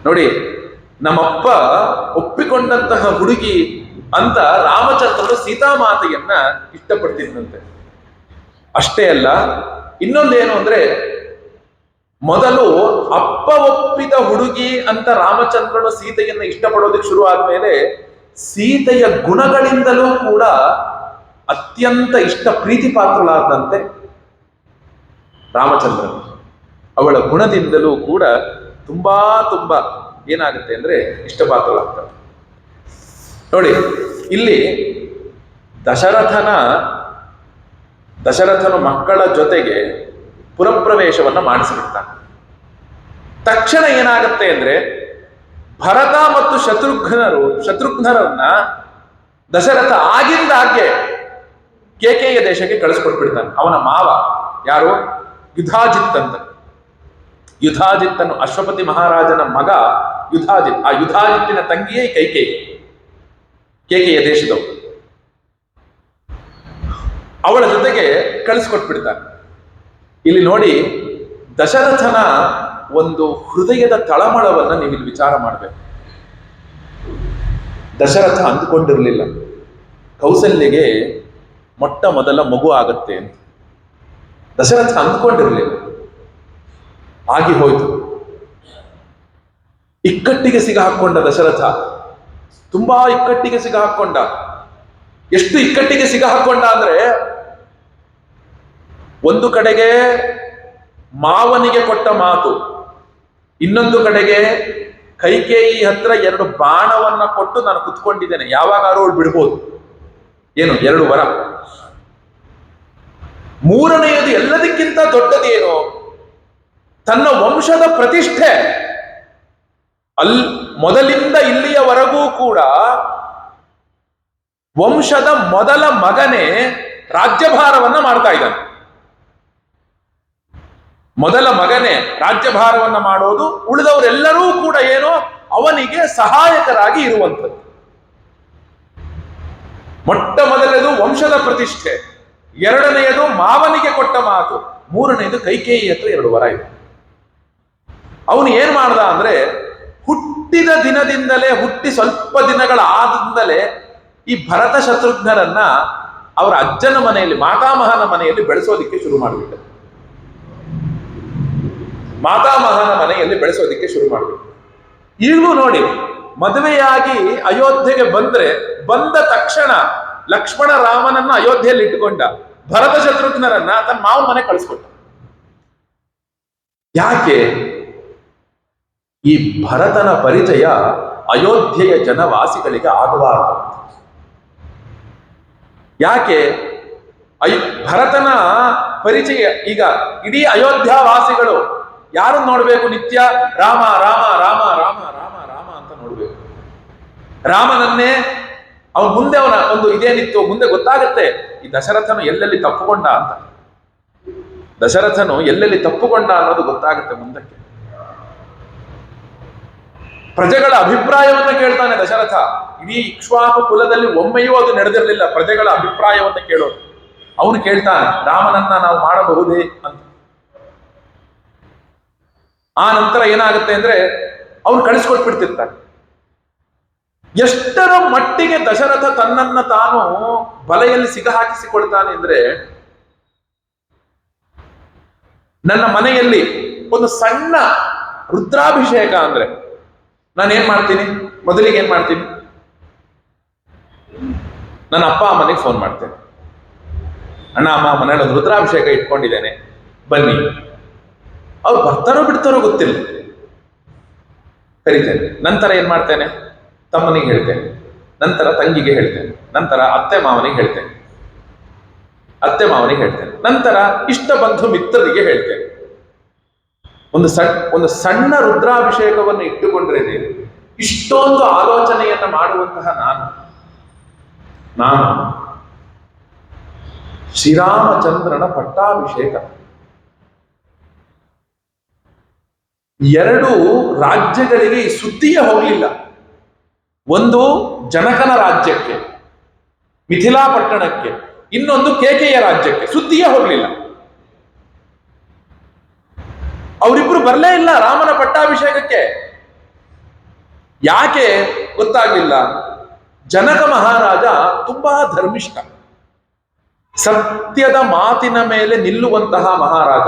ನೋಡಿ. ನಮ್ಮಪ್ಪ ಒಪ್ಪಿಕೊಂಡಂತಹ ಹುಡುಗಿ ಅಂತ ರಾಮಚಂದ್ರನು ಸೀತಾಮಾತೆಯನ್ನ ಇಷ್ಟಪಡ್ತಿದ್ದಂತೆ. ಅಷ್ಟೇ ಅಲ್ಲ, ಇನ್ನೊಂದೇನು ಅಂದ್ರೆ, ಮೊದಲು ಅಪ್ಪ ಒಪ್ಪಿದ ಹುಡುಗಿ ಅಂತ ರಾಮಚಂದ್ರನು ಸೀತೆಯನ್ನ ಇಷ್ಟಪಡೋದಕ್ಕೆ ಶುರು ಆದ್ಮೇಲೆ ಸೀತೆಯ ಗುಣಗಳಿಂದಲೂ ಕೂಡ ಅತ್ಯಂತ ಇಷ್ಟ ಪ್ರೀತಿ ಪಾತ್ರಳಾದಂತೆ ರಾಮಚಂದ್ರನು. ಅವಳ ಗುಣದಿಂದಲೂ ಕೂಡ ತುಂಬಾ ಏನಾಗುತ್ತೆ ಅಂದ್ರೆ ಇಷ್ಟಪಾತ್ರಳಾಗ್ತಾರೆ ನೋಡಿ. ಇಲ್ಲಿ ದಶರಥನು ಮಕ್ಕಳ ಜೊತೆಗೆ ಪುರಪ್ರವೇಶವನ್ನ ಮಾಡಿಸಿಬಿಡ್ತಾನೆ. ತಕ್ಷಣ ಏನಾಗುತ್ತೆ ಅಂದ್ರೆ, ಭರತ ಮತ್ತು ಶತ್ರುಘ್ನರನ್ನ ದಶರಥ ಆಗಿಂದಾಗ್ಗೆ ಕೇಕೆಯ ದೇಶಕ್ಕೆ ಕಳಿಸ್ಕೊಟ್ಬಿಡ್ತಾನೆ. ಅವನ ಮಾವ ಯಾರು? ಯುಧಾಜಿತ್ ಅಂತ. ಯುಧಾಜಿತ್ತನು ಅಶ್ವಪತಿ ಮಹಾರಾಜನ ಮಗ ಯುಧಾಜಿತ್. ಆ ಯುಧಾಜಿತ್ತಿನ ತಂಗಿಯೇ ಕೇಕೆಯ ದೇಶದವು. ಅವಳ ಜೊತೆಗೆ ಕಳಿಸ್ಕೊಟ್ಬಿಡ್ತಾನೆ. ಇಲ್ಲಿ ನೋಡಿ, ದಶರಥನ ಒಂದು ಹೃದಯದ ತಳಮಳವನ್ನ ನೀವಿಲ್ಲಿ ವಿಚಾರ ಮಾಡಬೇಕು. ದಶರಥ ಅಂದುಕೊಂಡಿರಲಿಲ್ಲ ಕೌಸಲ್ಯಗೆ ಮೊಟ್ಟ ಮೊದಲ ಮಗು ಆಗತ್ತೆ ಅಂತ. ದಶರಥ ಅಂದ್ಕೊಂಡಿರಲಿಲ್ಲ. ಆಗಿ ಹೋಯ್ತು. ಇಕ್ಕಟ್ಟಿಗೆ ಸಿಗಹಾಕೊಂಡ ದಶರಥ, ತುಂಬಾ ಇಕ್ಕಟ್ಟಿಗೆ ಸಿಗಹಾಕೊಂಡ. ಎಷ್ಟು ಇಕ್ಕಟ್ಟಿಗೆ ಸಿಗಹಾಕೊಂಡ ಅಂದ್ರೆ, ಒಂದು ಕಡೆಗೆ ಮಾವನಿಗೆ ಕೊಟ್ಟ ಮಾತು, ಇನ್ನೊಂದು ಕಡೆಗೆ ಕೈಕೇಯಿ ಹತ್ರ 2 ಬಾಣವನ್ನ ಕೊಟ್ಟು ನಾನು ಕುತ್ಕೊಂಡಿದ್ದೇನೆ, ಯಾವಾಗಾದ್ರೂ ಅವಳು ಬಿಡ್ಬೋದು, ಏನು 2 ವರ. ಮೂರನೆಯದು ಎಲ್ಲದಕ್ಕಿಂತ ದೊಡ್ಡದೇನು? ತನ್ನ ವಂಶದ ಪ್ರತಿಷ್ಠೆ. ಮೊದಲಿಂದ ಇಲ್ಲಿಯವರೆಗೂ ಕೂಡ ವಂಶದ ಮೊದಲ ಮಗನೇ ರಾಜ್ಯಭಾರವನ್ನ ಮಾಡ್ತಾ ಇದ್ದಾನೆ. ಮೊದಲ ಮಗನೇ ರಾಜ್ಯಭಾರವನ್ನ ಮಾಡೋದು, ಉಳಿದವರೆಲ್ಲರೂ ಕೂಡ ಏನೋ ಅವನಿಗೆ ಸಹಾಯಕರಾಗಿ ಇರುವಂಥದ್ದು. ಮೊಟ್ಟ ಮೊದಲನೇದು ವಂಶದ ಪ್ರತಿಷ್ಠೆ, ಎರಡನೆಯದು ಮಾವನಿಗೆ ಕೊಟ್ಟ ಮಾತು, ಮೂರನೆಯದು ಕೈಕೇಯಿ ಹತ್ರ 2 ವರ ಇದೆ. ಅವನು ಏನ್ ಮಾಡ್ದ ಅಂದ್ರೆ, ಹುಟ್ಟಿದ ದಿನದಿಂದಲೇ, ಹುಟ್ಟಿ ಸ್ವಲ್ಪ ದಿನಗಳ ಆದಿಂದಲೇ ಈ ಭರತ ಶತ್ರುಘ್ನರನ್ನ ಅವರ ಅಜ್ಜನ ಮನೆಯಲ್ಲಿ, ಮಾತಾಮಹನ ಮನೆಯಲ್ಲಿ ಬೆಳೆಸೋದಿಕ್ಕೆ ಶುರು ಮಾಡಿಬಿಟ್ಟ. ಮಾತಾಮಹನ ಮನೆಯಲ್ಲಿ ಬೆಳೆಸೋದಿಕ್ಕೆ ಶುರು ಮಾಡಿಬಿಟ್ಟು. ಈಗಲೂ ನೋಡಿ, ಮದುವೆಯಾಗಿ ಅಯೋಧ್ಯೆಗೆ ಬಂದ ತಕ್ಷಣ ಲಕ್ಷ್ಮಣ ರಾಮನನ್ನ ಅಯೋಧ್ಯೆಯಲ್ಲಿ ಇಟ್ಟುಕೊಂಡ, ಭರತ ಶತ್ರುಘ್ನರನ್ನ ತನ್ನ ಮಾವನ ಮನೆ ಕಳಿಸ್ಕೊಟ್ಟ. ಯಾಕೆ? ಈ ಭರತನ ಪರಿಚಯ ಅಯೋಧ್ಯೆಯ ಜನವಾಸಿಗಳಿಗೆ ಆಗಬಾರದು. ಯಾಕೆ? ಭರತನ ಪರಿಚಯ ಈಗ ಇಡೀ ಅಯೋಧ್ಯಾವಾಸಿಗಳು ಯಾರನ್ನು ನೋಡ್ಬೇಕು? ನಿತ್ಯ ರಾಮ ರಾಮ ರಾಮ ರಾಮ ರಾಮ ರಾಮ ಅಂತ ನೋಡ್ಬೇಕು. ರಾಮನನ್ನೇ ಅವನ ಮುಂದೆ ಅವನ ಒಂದು ಇದೇನಿತ್ತು, ಮುಂದೆ ಗೊತ್ತಾಗತ್ತೆ ಈ ದಶರಥನು ಎಲ್ಲೆಲ್ಲಿ ತಪ್ಪುಕೊಂಡ ಅಂತ. ದಶರಥನು ಎಲ್ಲೆಲ್ಲಿ ತಪ್ಪುಕೊಂಡ ಅನ್ನೋದು ಗೊತ್ತಾಗುತ್ತೆ ಮುಂದಕ್ಕೆ. ಪ್ರಜೆಗಳ ಅಭಿಪ್ರಾಯವನ್ನ ಕೇಳ್ತಾನೆ ದಶರಥ. ಇಡೀ ಇಕ್ಷ್ವಾಕು ಕುಲದಲ್ಲಿ ಒಮ್ಮೆಯೂ ಅದು ನಡೆದಿರಲಿಲ್ಲ, ಪ್ರಜೆಗಳ ಅಭಿಪ್ರಾಯವನ್ನ ಕೇಳೋದು. ಅವನು ಕೇಳ್ತಾನೆ, ರಾಮನನ್ನ ನಾವು ಮಾಡಬಹುದೇ ಅಂತ. ಆ ನಂತರ ಏನಾಗುತ್ತೆ ಅಂದ್ರೆ, ಅವನು ಕಳಿಸ್ಕೊಟ್ಬಿಡ್ತಿರ್ತಾನೆ. ಎಷ್ಟರ ಮಟ್ಟಿಗೆ ದಶರಥ ತನ್ನನ್ನ ತಾನು ಬಲೆಯಲ್ಲಿ ಸಿಗಹಾಕಿಸಿಕೊಳ್ತಾನೆ ಅಂದ್ರೆ, ನನ್ನ ಮನೆಯಲ್ಲಿ ಒಂದು ಸಣ್ಣ ರುದ್ರಾಭಿಷೇಕ ಅಂದ್ರೆ ನಾನೇನ್ ಮಾಡ್ತೀನಿ? ಮೊದಲಿಗೆ ಏನ್ ಮಾಡ್ತೀನಿ? ನನ್ನ ಅಪ್ಪ ಅಮ್ಮನಿಗೆ ಫೋನ್ ಮಾಡ್ತೇನೆ, ಅಣ್ಣ ಅಮ್ಮ ಮನೇಲಿ ಒಂದು ರುದ್ರಾಭಿಷೇಕ ಇಟ್ಕೊಂಡಿದ್ದೇನೆ, ಬನ್ನಿ. ಅವ್ರು ಬರ್ತಾರೋ ಬಿಡ್ತಾರೋ ಗೊತ್ತಿಲ್ಲ, ಕರಿತೇನೆ. ನಂತರ ಏನ್ ಮಾಡ್ತೇನೆ? ತಮ್ಮನಿಗೆ ಹೇಳ್ತೇನೆ, ನಂತರ ತಂಗಿಗೆ ಹೇಳ್ತೇನೆ, ನಂತರ ಅತ್ತೆ ಮಾವನಿಗೆ ಹೇಳ್ತೇನೆ, ನಂತರ ಇಷ್ಟ ಬಂಧು ಮಿತ್ರರಿಗೆ ಹೇಳ್ತೇನೆ. ಒಂದು ಸಣ್ಣ ರುದ್ರಾಭಿಷೇಕವನ್ನು ಇಟ್ಟುಕೊಂಡ್ರೇನೆ ಇಷ್ಟೊಂದು ಆಲೋಚನೆಯನ್ನ ಮಾಡುವಂತಹ ನಾನು ಶ್ರೀರಾಮಚಂದ್ರನ ಪಟ್ಟಾಭಿಷೇಕ, 2 ರಾಜ್ಯಗಳಿಗೆ ಈ ಸುದ್ದಿಯೇ ಹೋಗಲಿಲ್ಲ. ಒಂದು ಜನಕನ ರಾಜ್ಯಕ್ಕೆ, ಮಿಥಿಲಾ ಪಟ್ಟಣಕ್ಕೆ, ಇನ್ನೊಂದು ಕೇಕೆಯ ರಾಜ್ಯಕ್ಕೆ ಸುದ್ದಿಯೇ ಹೋಗಲಿಲ್ಲ. ಅವರಿಬ್ರು ಬರಲೇ ಇಲ್ಲ ರಾಮನ ಪಟ್ಟಾಭಿಷೇಕಕ್ಕೆ. ಯಾಕೆ ಗೊತ್ತಾಗ್ಲಿಲ್ಲ? ಜನಕ ಮಹಾರಾಜ ತುಂಬಾ ಧರ್ಮಿಷ್ಠ, ಸತ್ಯದ ಮಾತಿನ ಮೇಲೆ ನಿಲ್ಲುವಂತಹ ಮಹಾರಾಜ.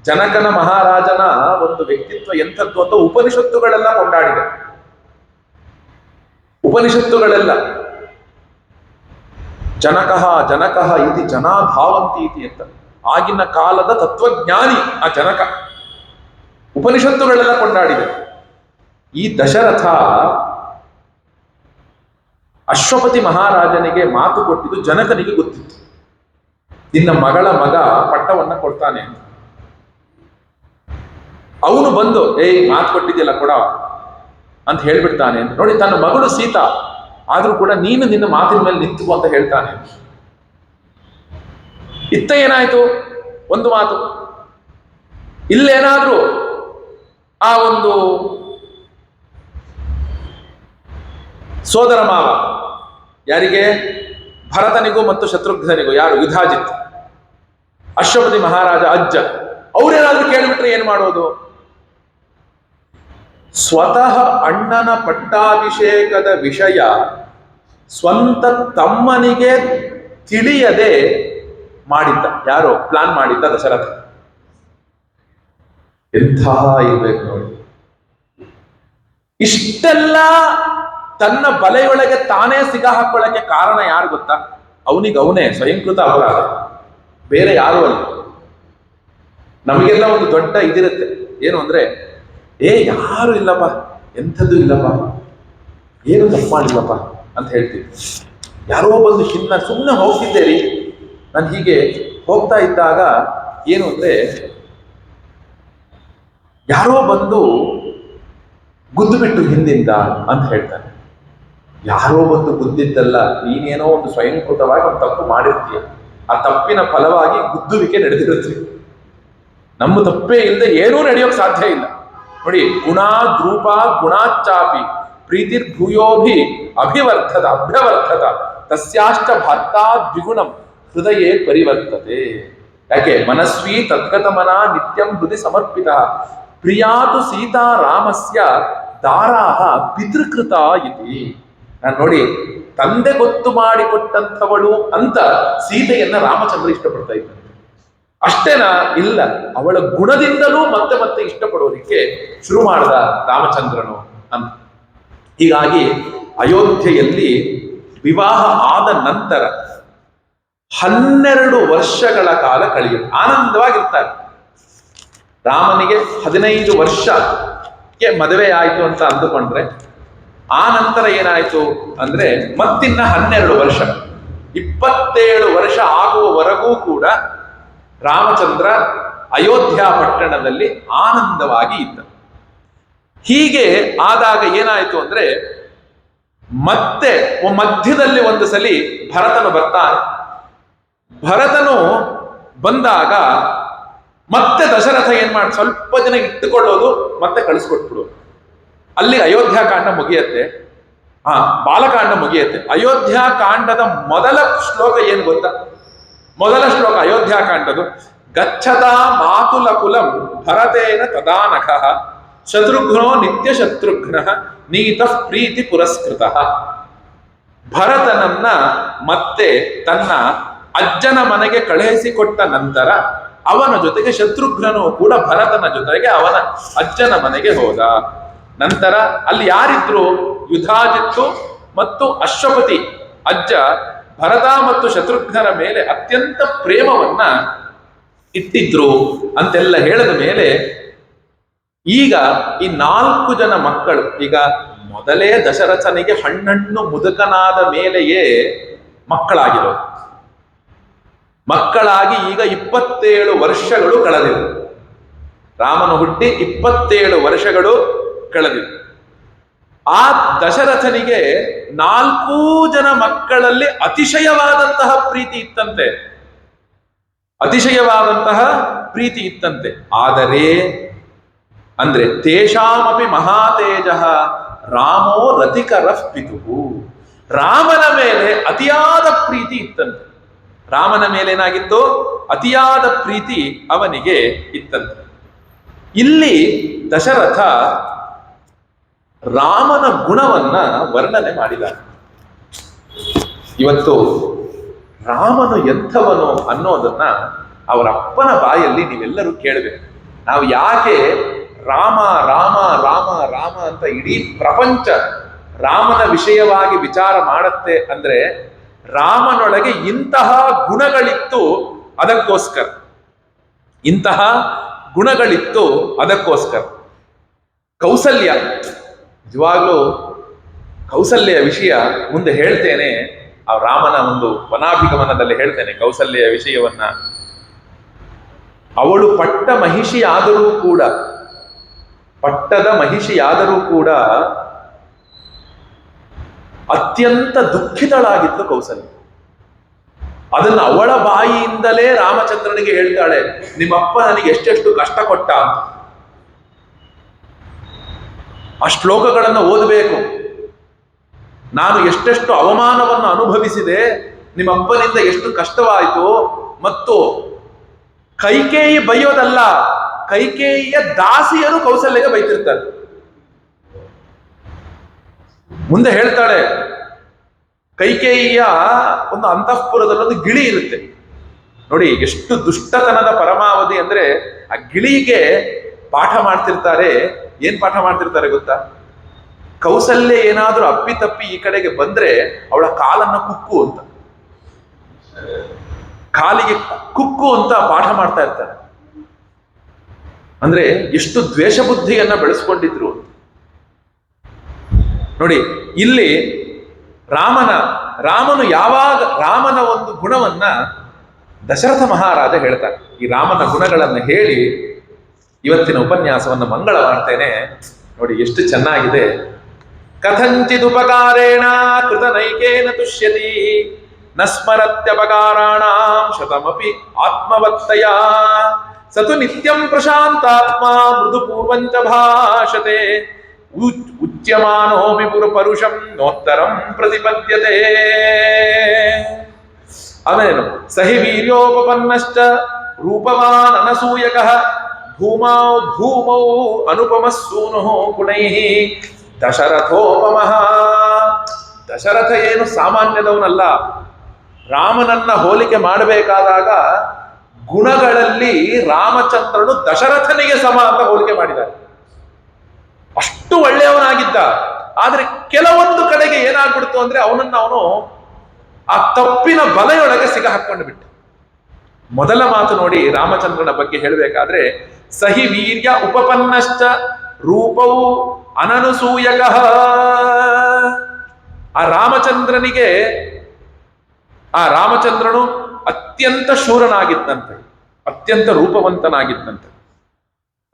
ಜನಕನ ಮಹಾರಾಜನ ಒಂದು ವ್ಯಕ್ತಿತ್ವ ಎಂಥದ್ದು ಅಂತ ಉಪನಿಷತ್ತುಗಳೆಲ್ಲ ಕೊಂಡಾಡಿದೆ. ಉಪನಿಷತ್ತುಗಳೆಲ್ಲ ಜನಕಃ ಇತಿ ಜನಾ ಧಾವಂತಿ ಇತಿ ಅಂತ. ಆಗಿನ ಕಾಲದ ತತ್ವಜ್ಞಾನಿ ಆ ಜನಕ. ಉಪನಿಷತ್ತುಗಳೆಲ್ಲ ಕೊಂಡಾಡಿದೆ. ಈ ದಶರಥ ಅಶ್ವಪತಿ ಮಹಾರಾಜನಿಗೆ ಮಾತು ಕೊಟ್ಟಿದ್ದು ಜನಕನಿಗೆ ಗೊತ್ತಿತ್ತು, ನಿನ್ನ ಮಗಳ ಮಗ ಪಟ್ಟವನ್ನ ಕೊಡ್ತಾನೆ ಅಂತ. ಅವನು ಬಂದು ಮಾತು ಕೊಟ್ಟಿದ್ಯಲ್ಲ ಕೊಡ ಅಂತ ಹೇಳ್ಬಿಡ್ತಾನೆ. ನೋಡಿ, ತನ್ನ ಮಗಳು ಸೀತಾ ಆದ್ರೂ ಕೂಡ ನೀನು ನಿನ್ನ ಮಾತಿನ ಮೇಲೆ ನಿಂತು ಅಂತ ಹೇಳ್ತಾನೆ. ಇತ್ತ ಏನಾಯ್ತು? ಒಂದು ಮಾತು. ಇಲ್ಲೇನಾದ್ರೂ ಆ ಒಂದು ಸೋದರ ಮಾವ, ಯಾರಿಗೆ? ಭರತನಿಗೂ ಮತ್ತು ಶತ್ರುಘ್ನಿಗೂ. ಯಾರು? ಯುಧಾಜಿತ್, ಅಶ್ವಪತಿ ಮಹಾರಾಜ ಅಜ್ಜ. ಅವ್ರೇನಾದ್ರೂ ಕೇಳಿಬಿಟ್ರೆ ಏನ್ ಮಾಡೋದು? ಸ್ವತಃ ಅಣ್ಣನ ಪಟ್ಟಾಭಿಷೇಕದ ವಿಷಯ ಸ್ವಂತ ತಮ್ಮನಿಗೆ ತಿಳಿಯದೆ ಮಾಡಿದ್ದ. ಯಾರೋ ಪ್ಲಾನ್ ಮಾಡಿದ್ದ ದಶರಥ. ಎಂಥ ಇರ್ಬೇಕು ನೋಡಿ. ಇಷ್ಟೆಲ್ಲ ತನ್ನ ಬಲೆಯೊಳಗೆ ತಾನೇ ಸಿಗ ಹಾಕೊಳ್ಳಕ್ಕೆ ಕಾರಣ ಯಾರು ಗೊತ್ತಾ? ಅವನೇ ಸ್ವಯಂಕೃತ ಅಪರಾಧ, ಬೇರೆ ಯಾರು ಅಲ್ಲ. ನಮಗೆಲ್ಲ ಒಂದು ದೊಡ್ಡ ಇದಿರುತ್ತೆ, ಏನು ಅಂದ್ರೆ, ಯಾರು ಇಲ್ಲಪ್ಪ, ಎಂಥದ್ದು ಇಲ್ಲಪ್ಪ, ಏನು ತಪ್ಪು ಮಾಡಿಲ್ಲಪ್ಪ ಅಂತ ಹೇಳ್ತೀವಿ. ಯಾರೋ ಬಂದು ಸುಮ್ಮನೆ ಹೋಗ್ತಿದ್ದೆ ರೀ, ನಾನು ಹೀಗೆ ಹೋಗ್ತಾ ಇದ್ದಾಗ ಏನು ಅಂದ್ರೆ, ಯಾರೋ ಬಂದು ಗುದ್ದು ಬಿಟ್ಟು ಹಿಂದಿಂದ ಅಂತ ಹೇಳ್ತಾನೆ. ಯಾರೋ ಬಂದು ಗುದ್ದಿದ್ದಲ್ಲ, ನೀನೇನೋ ಒಂದು ಸ್ವಯಂಕೃತವಾಗಿ ಒಂದು ತಪ್ಪು ಮಾಡಿರ್ತೀಯ. ಆ ತಪ್ಪಿನ ಫಲವಾಗಿ ಗುದ್ದುವಿಕೆ ನಡೆದಿರುತ್ತೆ. ನಮ್ಮ ತಪ್ಪೇ ಇಲ್ಲದೆ ಏನೂ ನಡೆಯೋಕ್ ಸಾಧ್ಯ ಇಲ್ಲ. ನೋಡಿ, ಗುಣಾದ್ರೂಪ ಗುಣಾಚ್ಚಾಪಿ ಪ್ರೀತಿರ್ಭೂಯೋಭಿ ಅಭ್ಯವರ್ಥದ ತಸ್ಯಾಷ್ಟ ಭರ್ತಾ ದ್ವಿಗುಣಂ ಹೃದಯೇ ಪರಿವರ್ತತೆ. ಯಾಕೆ? ಮನಸ್ವಿ ತದ್ಗತಮನ ನಿತ್ಯಂ ಹೃದಯ ಸಮರ್ಪಿತ ಪ್ರಿಯಾತು ಸೀತಾ ರಾಮಸ್ಯ ದಾರಾಹ ಪಿತೃಕೃತ ಇತಿ. ನಾನು ನೋಡಿ, ತಂದೆ ಗೊತ್ತು ಮಾಡಿಕೊಟ್ಟಂಥವಳು ಅಂತ ಸೀತೆಯನ್ನ ರಾಮಚಂದ್ರ ಇಷ್ಟಪಡ್ತಾ ಇದ್ದಾನೆ. ಅಷ್ಟೇನಾ? ಇಲ್ಲ, ಅವಳ ಗುಣದಿಂದಲೂ ಮತ್ತೆ ಮತ್ತೆ ಇಷ್ಟಪಡೋದಿಕ್ಕೆ ಶುರು ಮಾಡಿದ ರಾಮಚಂದ್ರನು ಅಂತ. ಹೀಗಾಗಿ ಅಯೋಧ್ಯೆಯಲ್ಲಿ ವಿವಾಹ ಆದ ನಂತರ 12 ವರ್ಷಗಳ ಕಾಲ ಕಳೆಯುತ್ತೆ. ಆನಂದವಾಗಿರ್ತಾರೆ. ರಾಮನಿಗೆ 15 ವರ್ಷಕ್ಕೆ ಮದುವೆ ಆಯಿತು ಅಂತ ಅಂದುಕೊಂಡ್ರೆ, ಆ ನಂತರ ಏನಾಯ್ತು ಅಂದ್ರೆ ಮತ್ತಿನ್ನ 12 ವರ್ಷ, 27 ವರ್ಷ ಆಗುವವರೆಗೂ ಕೂಡ ರಾಮಚಂದ್ರ ಅಯೋಧ್ಯ ಪಟ್ಟಣದಲ್ಲಿ ಆನಂದವಾಗಿ ಇದ್ದ. ಹೀಗೆ ಆದಾಗ ಏನಾಯ್ತು ಅಂದ್ರೆ ಮತ್ತೆ ಮಧ್ಯದಲ್ಲಿ ಒಂದು ಸಲಿ ಭರತನು ಬರ್ತಾನೆ. ಭರತನು ಬಂದಾಗ ಮತ್ತೆ ದಶರಥ ಏನ್ ಮಾಡಿ ಸ್ವಲ್ಪ ದಿನ ಇಟ್ಟುಕೊಳ್ಳೋದು, ಮತ್ತೆ ಕಳಿಸ್ಕೊಟ್ಬಿಡೋದು. ಅಲ್ಲಿ ಅಯೋಧ್ಯಾಕಾಂಡ ಮುಗಿಯತ್ತೆ. ಬಾಲಕಾಂಡ ಮುಗಿಯತ್ತೆ. ಅಯೋಧ್ಯಾಕಾಂಡದ ಮೊದಲ ಶ್ಲೋಕ ಏನ್ ಗೊತ್ತಾ? ಮೊದಲ ಶ್ಲೋಕ ಅಯೋಧ್ಯಾಕಾಂಡದು, ಗಚ್ಚತಾ ಮಾತುಲ ಕುಲಂ ಭರತೇನ ತದಾನಖಃ ಶತ್ರುಘ್ನೋ ನಿತ್ಯ ಶತ್ರುಘ್ನ ನೀತ ಪ್ರೀತಿ ಪುರಸ್ಕೃತ. ಭರತನನ್ನ ಮತ್ತೆ ತನ್ನ ಅಜ್ಜನ ಮನೆಗೆ ಕಳುಹಿಸಿಕೊಟ್ಟ ನಂತರ ಅವನ ಜೊತೆಗೆ ಶತ್ರುಘ್ನನು ಕೂಡ ಭರತನ ಜೊತೆಗೆ ಅವನ ಅಜ್ಜನ ಮನೆಗೆ ಹೋದ. ನಂತರ ಅಲ್ಲಿ ಯಾರಿದ್ರು? ಯುಧಾಜಿತ್ತು ಮತ್ತು ಅಶ್ವಪತಿ ಅಜ್ಜ ಭರತ ಮತ್ತು ಶತ್ರುಘ್ನರ ಮೇಲೆ ಅತ್ಯಂತ ಪ್ರೇಮವನ್ನ ಇಟ್ಟಿದ್ರು ಅಂತೆಲ್ಲ ಹೇಳಿದ ಮೇಲೆ ಈಗ ಈ 4 ಜನ ಮಕ್ಕಳು, ಈಗ ಮೊದಲೇ ದಶರಥನಿಗೆ ಹಣ್ಣು ಮುದುಕನಾದ ಮೇಲೆಯೇ ಮಕ್ಕಳಾಗಿರೋದು. ಮಕ್ಕಳಾಗಿ ಈಗ 27 ವರ್ಷಗಳು ಕಳೆದಿವೆ. ರಾಮನು ಹುಟ್ಟಿ 27 ವರ್ಷಗಳು ಕಳೆದಿವೆ. ಆ ದಶರಥನಿಗೆ 4 ಜನ ಮಕ್ಕಳಲ್ಲಿ ಅತಿಶಯವಾದಂತಹ ಪ್ರೀತಿ ಇತ್ತಂತೆ. ಅತಿಶಯವಾದಂತಹ ಪ್ರೀತಿ ಇತ್ತಂತೆ. ಆದರೆ ಅಂದ್ರೆ ತೇಷಾಮಪಿ ಮಹಾತೇಜ ರಾಮೋ ರತಿಕರಃ ಪಿತುಃ. ರಾಮನ ಮೇಲೆ ಅತಿಯಾದ ಪ್ರೀತಿ ಇತ್ತಂತೆ. ರಾಮನ ಮೇಲೆ ಏನಾಗಿತ್ತು? ಅತಿಯಾದ ಪ್ರೀತಿ ಅವನಿಗೆ ಇತ್ತಂತೆ. ಇಲ್ಲಿ ದಶರಥ ರಾಮನ ಗುಣವನ್ನ ವರ್ಣನೆ ಮಾಡಿದ. ಇವತ್ತು ರಾಮನು ಎಂಥವನು ಅನ್ನೋದನ್ನ ಅವರ ಅಪ್ಪನ ಬಾಯಲ್ಲಿ ನೀವೆಲ್ಲರೂ ಕೇಳಬೇಕು. ನಾವು ಯಾಕೆ ರಾಮ ರಾಮ ರಾಮ ರಾಮ ಅಂತ ಇಡೀ ಪ್ರಪಂಚ ರಾಮನ ವಿಷಯವಾಗಿ ವಿಚಾರ ಮಾಡುತ್ತೆ ಅಂದ್ರೆ, ರಾಮನೊಳಗೆ ಇಂತಹ ಗುಣಗಳಿತ್ತು ಅದಕ್ಕೋಸ್ಕರ. ಇಂತಹ ಗುಣಗಳಿತ್ತು ಅದಕ್ಕೋಸ್ಕರ. ಕೌಸಲ್ಯ, ನಿಜವಾಗ್ಲೂ ಕೌಸಲ್ಯ ವಿಷಯ ಮುಂದೆ ಹೇಳ್ತೇನೆ. ಆ ರಾಮನ ಒಂದು ವನಾಭಿಗಮನದಲ್ಲಿ ಹೇಳ್ತೇನೆ ಕೌಸಲ್ಯ ವಿಷಯವನ್ನ. ಅವಳು ಪಟ್ಟ ಮಹಿಷಿಯಾದರೂ ಕೂಡ, ಪಟ್ಟದ ಮಹಿಷಿಯಾದರೂ ಕೂಡ ಅತ್ಯಂತ ದುಃಖಿತಳಾಗಿತ್ತು ಕೌಸಲ್ಯ. ಅದನ್ನ ಅವಳ ಬಾಯಿಯಿಂದಲೇ ರಾಮಚಂದ್ರನಿಗೆ ಹೇಳ್ತಾಳೆ, ನಿಮ್ಮಪ್ಪ ನನಗೆ ಎಷ್ಟೆಷ್ಟು ಕಷ್ಟ ಕೊಟ್ಟ. ಆ ಶ್ಲೋಕಗಳನ್ನು ಓದಬೇಕು. ನಾನು ಎಷ್ಟೆಷ್ಟು ಅವಮಾನವನ್ನು ಅನುಭವಿಸಿದೆ, ನಿಮ್ಮಪ್ಪನಿಂದ ಎಷ್ಟು ಕಷ್ಟವಾಯಿತು. ಮತ್ತು ಕೈಕೇಯಿ ಬೈಯೋದಲ್ಲ, ಕೈಕೇಯಿಯ ದಾಸಿಯರು ಕೌಸಲ್ಯಗೆ ಬೈತಿರ್ತಾರೆ. ಮುಂದೆ ಹೇಳ್ತಾಳೆ, ಕೈಕೇಯಿಯ ಒಂದು ಅಂತಃಪುರದಲ್ಲಿ ಒಂದು ಗಿಳಿ ಇರುತ್ತೆ ನೋಡಿ, ಎಷ್ಟು ದುಷ್ಟತನದ ಪರಮಾವಧಿ ಅಂದ್ರೆ, ಆ ಗಿಳಿಗೆ ಪಾಠ ಮಾಡ್ತಿರ್ತಾರೆ. ಏನ್ ಪಾಠ ಮಾಡ್ತಿರ್ತಾರೆ ಗೊತ್ತಾ? ಕೌಸಲ್ಯ ಏನಾದ್ರೂ ಅಪ್ಪಿತಪ್ಪಿ ಈ ಕಡೆಗೆ ಬಂದ್ರೆ ಅವಳ ಕಾಲನ್ನ ಕುಕ್ಕು ಅಂತ, ಕಾಲಿಗೆ ಕುಕ್ಕು ಅಂತ ಪಾಠ ಮಾಡ್ತಾ ಇರ್ತಾರೆ. ಅಂದ್ರೆ ಎಷ್ಟು ದ್ವೇಷ ಬುದ್ಧಿಯನ್ನ ಬೆಳೆಸ್ಕೊಂಡಿದ್ರು ನೋಡಿ. ಇಲ್ಲಿ ರಾಮನು ಯಾವಾಗ ರಾಮನ ಒಂದು ಗುಣವನ್ನ ದಶರಥ ಮಹಾರಾಜ ಹೇಳ್ತಾರೆ. ಈ ರಾಮನ ಗುಣಗಳನ್ನು ಹೇಳಿ ಇವತ್ತಿನ ಉಪನ್ಯಾಸವನ್ನು ಮಂಗಳ ಮಾಡ್ತೇನೆ ನೋಡಿ, ಎಷ್ಟು ಚೆನ್ನಾಗಿದೆ. ಕಥಂಚಿದುಪಕಾರೇಣ ಕೃತ ನೈಕೇನ ತುಷ್ಯತಿ ನ ಸ್ಮರತ್ಯಪಕಾರಾಣಾಂ ಶತಮಪಿ ಆತ್ಮವತ್ತಯ ಸತು ನಿತ್ಯಂ ಪ್ರಶಾಂತಾತ್ಮ ಮೃದು ಪೂರ್ವಂಚ ಭಾಷತೆ ಉಚ್ಯಮಾನೋಪಿ ಪುರುಷಂ ನೋತ್ತರಂ ಪ್ರತಿಪದ್ಯತೆ. ಆಮೇಲೆ ಸಹಿ ವೀರ್ಯೋಪಪನ್ನಶ್ಚ ರೂಪವಾನ್ ಅನಸೂಯಕಃ ಭೂಮೌ ಅನುಪಮ ಸೂನು ಗುಣೈಃ ದಶರಥೋಪಮಃ. ದಶರಥ ಏನು ಸಾಮಾನ್ಯದವನಲ್ಲ. ರಾಮನನ್ನ ಹೋಲಿಕೆ ಮಾಡಬೇಕಾದಾಗ ಗುಣಗಳಲ್ಲಿ ರಾಮಚಂದ್ರನು ದಶರಥನಿಗೆ ಸಮ ಅಂತ ಹೋಲಿಕೆ ಮಾಡಿದ್ದಾರೆ. ಅಷ್ಟು ಒಳ್ಳೆಯವನಾಗಿದ್ದ. ಆದ್ರೆ ಕೆಲವೊಂದು ಕಡೆಗೆ ಏನಾಗ್ಬಿಡ್ತು ಅಂದ್ರೆ ಅವನು ಆ ತಪ್ಪಿನ ಬಲೆಯೊಳಗೆ ಸಿಗ ಹಾಕೊಂಡು ಬಿಟ್ಟ. ಮೊದಲ ಮಾತು ನೋಡಿ ರಾಮಚಂದ್ರನ ಬಗ್ಗೆ ಹೇಳಬೇಕಾದ್ರೆ ಸಹಿ ವೀರ್ಯ ಉಪಪನ್ನಶ್ಚ ರೂಪವು ಅನನುಸೂಯಕಃ. ಆ ರಾಮಚಂದ್ರನು ಅತ್ಯಂತ ಶೂರನಾಗಿದ್ದಂತೆ, ಅತ್ಯಂತ ರೂಪವಂತನಾಗಿದ್ದಂತೆ.